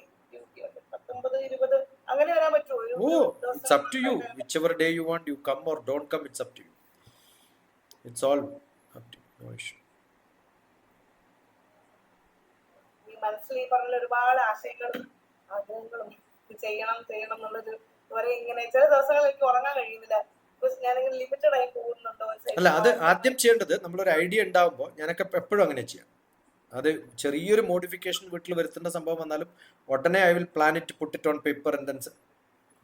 19, 20 അങ്ങനെ വരാൻ പറ്റുമോ? Oh, it's up to you. Whichever day you want, you come or don't come, it's up to you. It's all up to you. No issue. ഈ മനസ്സിൽ ഈ പറഞ്ഞ ഒരുപാട് ആശയങ്ങളും ആഗ്രഹങ്ങളും ചെയ്യണം എന്നുള്ളൊരു ഇതുവരെ ഇങ്ങനെ ചില ദിവസങ്ങളിൽ എനിക്ക് ഉറങ്ങാൻ കഴിയുന്നില്ല. ഞാനിങ്ങനെ ലിമിറ്റഡ് ആയി പോകുന്നുണ്ടോ. അല്ല, അത് ആദ്യം ചെയ്യേണ്ടത് നമ്മളൊരു ഐഡിയ ഉണ്ടാവുമ്പോൾ, ഞാനൊക്കെ എപ്പോഴും അങ്ങനെ ചെയ്യാം. അത് ചെറിയൊരു മോഡിഫിക്കേഷൻ വീട്ടിൽ വരുത്തേണ്ട സംഭവം വന്നാലും ഉടനെ I will plan it, put it on paper and then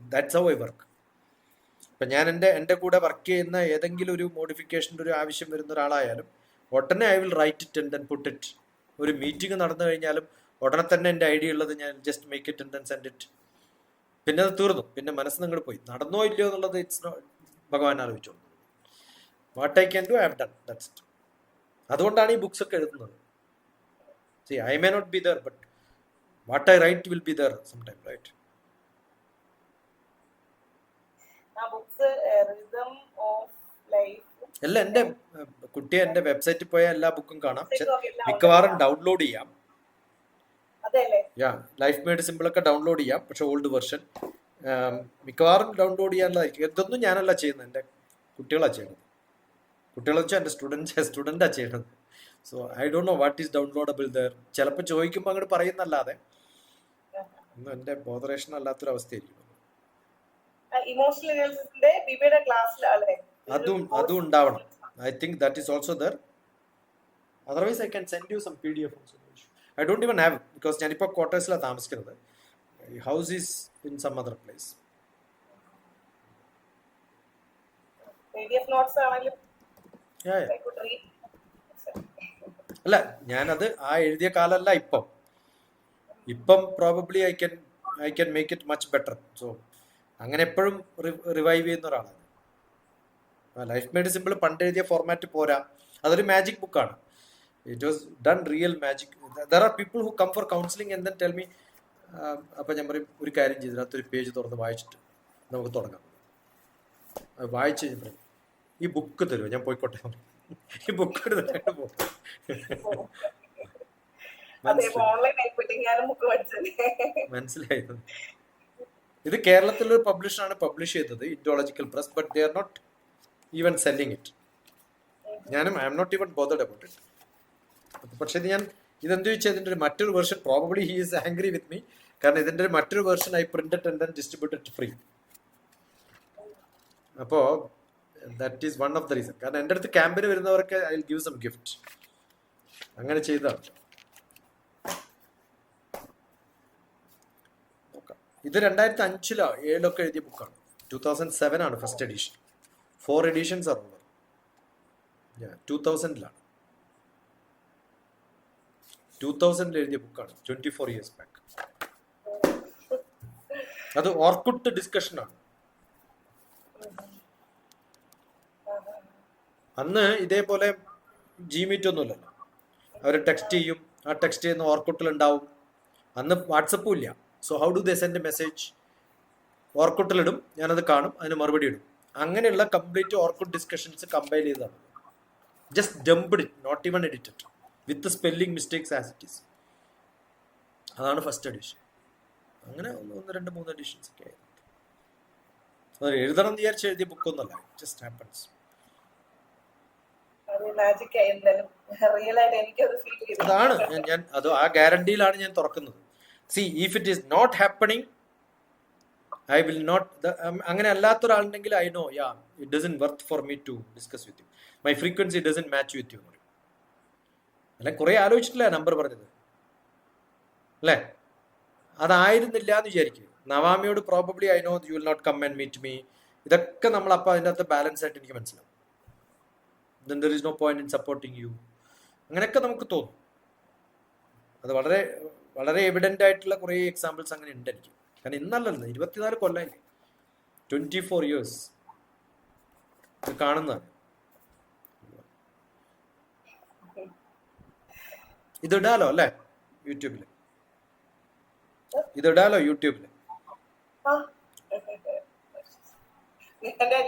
that's how I work. ഇപ്പം ഞാൻ എൻ്റെ കൂടെ വർക്ക് ചെയ്യുന്ന ഏതെങ്കിലും ഒരു മോഡിഫിക്കേഷൻ്റെ ഒരു ആവശ്യം വരുന്ന ഒരാളായാലും ഉടനെ I will right it and then put it. ഒരു മീറ്റിംഗ് നടന്നു കഴിഞ്ഞാലും ഉടനെ തന്നെ എൻ്റെ ഐഡിയ ഉള്ളത് ഞാൻ just make it and then send it. പിന്നെ അത് തീർന്നു. പിന്നെ മനസ്സ് നിങ്ങൾ പോയി നടന്നോ ഇല്ലയോ എന്നുള്ളത് ഇറ്റ്സ് നോട്ട്, ഭഗവാൻ ആലോചിച്ചോളൂ. What I can do I have done, that's it. അതുകൊണ്ടാണ് ഈ ബുക്സ് ഒക്കെ എഴുതുന്നത്. See, I may not be there, but what I write will be there sometime, right? എല്ലാം എൻ്റെ കുട്ടിയെ എൻ്റെ വെബ്സൈറ്റിൽ പോയ എല്ലാ ബുക്കും കാണാം. മിക്കവാറും ഡൗൺലോഡ് ചെയ്യാം. ലൈഫ് മെയ്ഡ് സിമ്പിൾ ഒക്കെ ഡൗൺലോഡ് ചെയ്യാം, പക്ഷെ ഓൾഡ് വെർഷൻ മിക്കവാറും ഡൗൺലോഡ് ചെയ്യാനുള്ളതായിരിക്കും. ഇതൊന്നും ഞാനല്ല ചെയ്യുന്നത്, എൻ്റെ കുട്ടികളാണ് ചെയ്യുന്നത്. കുട്ടികളെ വെച്ചാൽ എൻ്റെ സ്റ്റുഡൻ്റാണ് ചെയ്യുന്നത്. So I don't no what is downloadable there. ചിലപ്പോൾ ചോദിക്കുമ്പോൾ അങ്ങോട്ട് പറയുന്നല്ലാതെ ഒന്നും എൻ്റെ ബോധറേഷൻ അല്ലാത്തൊരവസ്ഥയായിരിക്കും. അതും ഉണ്ടാവണം. I think that is also there. Otherwise I can send you some PDF. I don't even have, because ഞാനിപ്പോൾ ക്വാർട്ടേഴ്സിലാണ് താമസിക്കുന്നത്. House is in some other place. അല്ല, ഞാനത് ആ എഴുതിയ കാലമല്ല ഇപ്പം probably I can make it much better. So അങ്ങനെ എപ്പോഴും റിവൈവ് ചെയ്യുന്ന ഒരാളാണ്. ലൈഫ് മെയ്ഡ് സിമ്പിൾ പണ്ട് എഴുതിയ ഫോർമാറ്റ് പോരാ. അതൊരു മാജിക് ബുക്കാണ്. It was done real magic. There are people who come for counselling and then tell me. അപ്പം ഞാൻ പറയും, ഒരു കാര്യം ചെയ്തിനകത്തൊരു പേജ് തുറന്ന് വായിച്ചിട്ട് നമുക്ക് തുടങ്ങാം. വായിച്ച് കഴിഞ്ഞപ്പോൾ ഈ ബുക്ക് തരുമോ, ഞാൻ പോയിക്കോട്ടെ, ഈ ബുക്ക് എടുത്തിട്ട് പോകും. മനസ്സിലായത്. ഇത് കേരളത്തിലൊരു പബ്ലിഷറാണ് പബ്ലിഷ് ചെയ്തത്, Indological press, but they are not even selling it. I'm not even bothered about it. പക്ഷെ ഇതെന്ത് ചോദിച്ചാൽ ഇതിൻ്റെ ഒരു മറ്റൊരു version, probably he is angry with me, കാരണം ഇതിൻ്റെ ഒരു മറ്റൊരു version I printed and then distributed free. അപ്പോൾ that is one of the reason. കാരണം എൻ്റെ അടുത്ത് ക്യാമ്പിന് വരുന്നവർക്ക് I will give some gift. അങ്ങനെ ചെയ്താണ്. ഇത് 2005-ലോ 2007 എഴുതിയ ബുക്കാണ്. 2007 ആണ് ഫസ്റ്റ് എഡിഷൻ. 4 എഡിഷൻസ് ആണ് ഉള്ളത്. 2000-ലാണ് 2000-ൽ എഴുതിയ ബുക്കാണ്. 24 years ബാക്ക്. അത് ഓർക്കുട്ട് ഡിസ്കഷനാണ്. അന്ന് ഇതേപോലെ ജിമീറ്റ് ഒന്നുമില്ലല്ലോ. അവർ ടെക്സ്റ്റ് ചെയ്യും, ആ ടെക്സ്റ്റ് ചെയ്യുന്ന ഓർക്കുട്ടിലുണ്ടാവും. അന്ന് വാട്സപ്പും ഇല്ല. So how do they send a message? ഓർക്കുട്ടിലിടും, ഞാനത് കാണും, അതിന് മറുപടി ഇടും. അങ്ങനെയുള്ള കംപ്ലീറ്റ് ഓർക്കുട്ട് ഡിസ്കഷൻസ് കമ്പൈൽ ചെയ്തതാണ്. Just dumped it, not even edited, with spelling mistakes as it is. അതാണ് ഫസ്റ്റ് എഡിഷൻ. അങ്ങനെ 1, 2, 3 എഡിഷൻസ് ഒക്കെ ആയിരുന്നു. അത് എഴുതണം എന്ന് വിചാരിച്ച് എഴുതിയ ബുക്കൊന്നുമല്ല. Just happens. അതാണ് ഞാൻ അത് ആ ഗ്യാരണ്ടിയിലാണ് ഞാൻ തുറക്കുന്നത്. See, if it is not happening I will not അങ്ങനെ അല്ലാത്തൊരാളുണ്ടെങ്കിൽ I know yeah it doesn't worth for me to discuss with you, my frequency doesn't match with you എന്ന് പറയും. അല്ലെ കുറെ ആലോചിച്ചിട്ടില്ല നമ്പർ പറഞ്ഞത് അല്ലേ? അതായിരുന്നില്ല എന്ന് വിചാരിക്കും. നവാമിയോട് probably I know you will not come and meet me, ഇതൊക്കെ നമ്മൾ അപ്പോൾ അതിൻ്റെ അകത്ത് ബാലൻസ് ആയിട്ട് എനിക്ക് മനസ്സിലാവും. then there is no point in supporting you, അങ്ങനെയൊക്കെ നമുക്ക് തോന്നും. അത് വളരെ വളരെ എവിഡൻ്റ് ആയിട്ടുള്ള കുറേ എക്സാമ്പിൾസ് അങ്ങനെ ഉണ്ട് എനിക്ക്. കാരണം ഇന്നല്ലല്ലോ, 24 കൊല്ലമായി, 24 years കാണുന്നതാണ്. ഇതിടാലോ അല്ലേ യൂട്യൂബിൽ? ഇതിടാലോ യൂട്യൂബിൽ?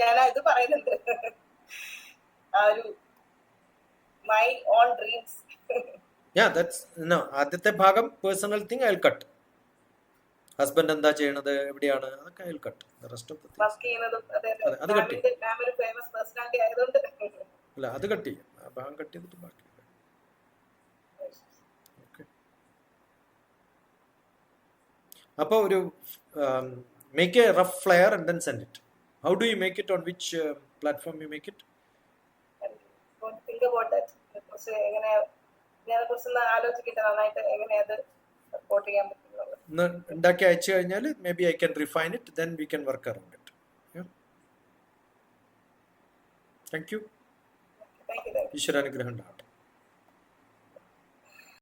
ഞാൻ ഇത് പറയുന്നുണ്ട്, ആ ഒരു മൈ ഓൺ ഡ്രീംസ്. ആദ്യത്തെ ഭാഗം personal thing I will cut. Husband എന്താ ചെയ്യണത്, എവിടെയാണ്, അതൊക്കെ I will cut. Rest of അത് കട്ട് ചെയ്യും. അല്ല അത് കട്ട് ചെയ്യും, ആ ഭാഗം കട്ട് ചെയ്തിട്ട് ബാക്കി. അപ്പോൾ ഒരു make a rough flyer and then send it. How do you make it, on which platform you make it? ഉണ്ടാക്കി അയച്ചു കഴിഞ്ഞാൽ maybe I can refine it, then we can work around it. Thank you. ഈശ്വരാനുഗ്രഹം ഉണ്ടാവും.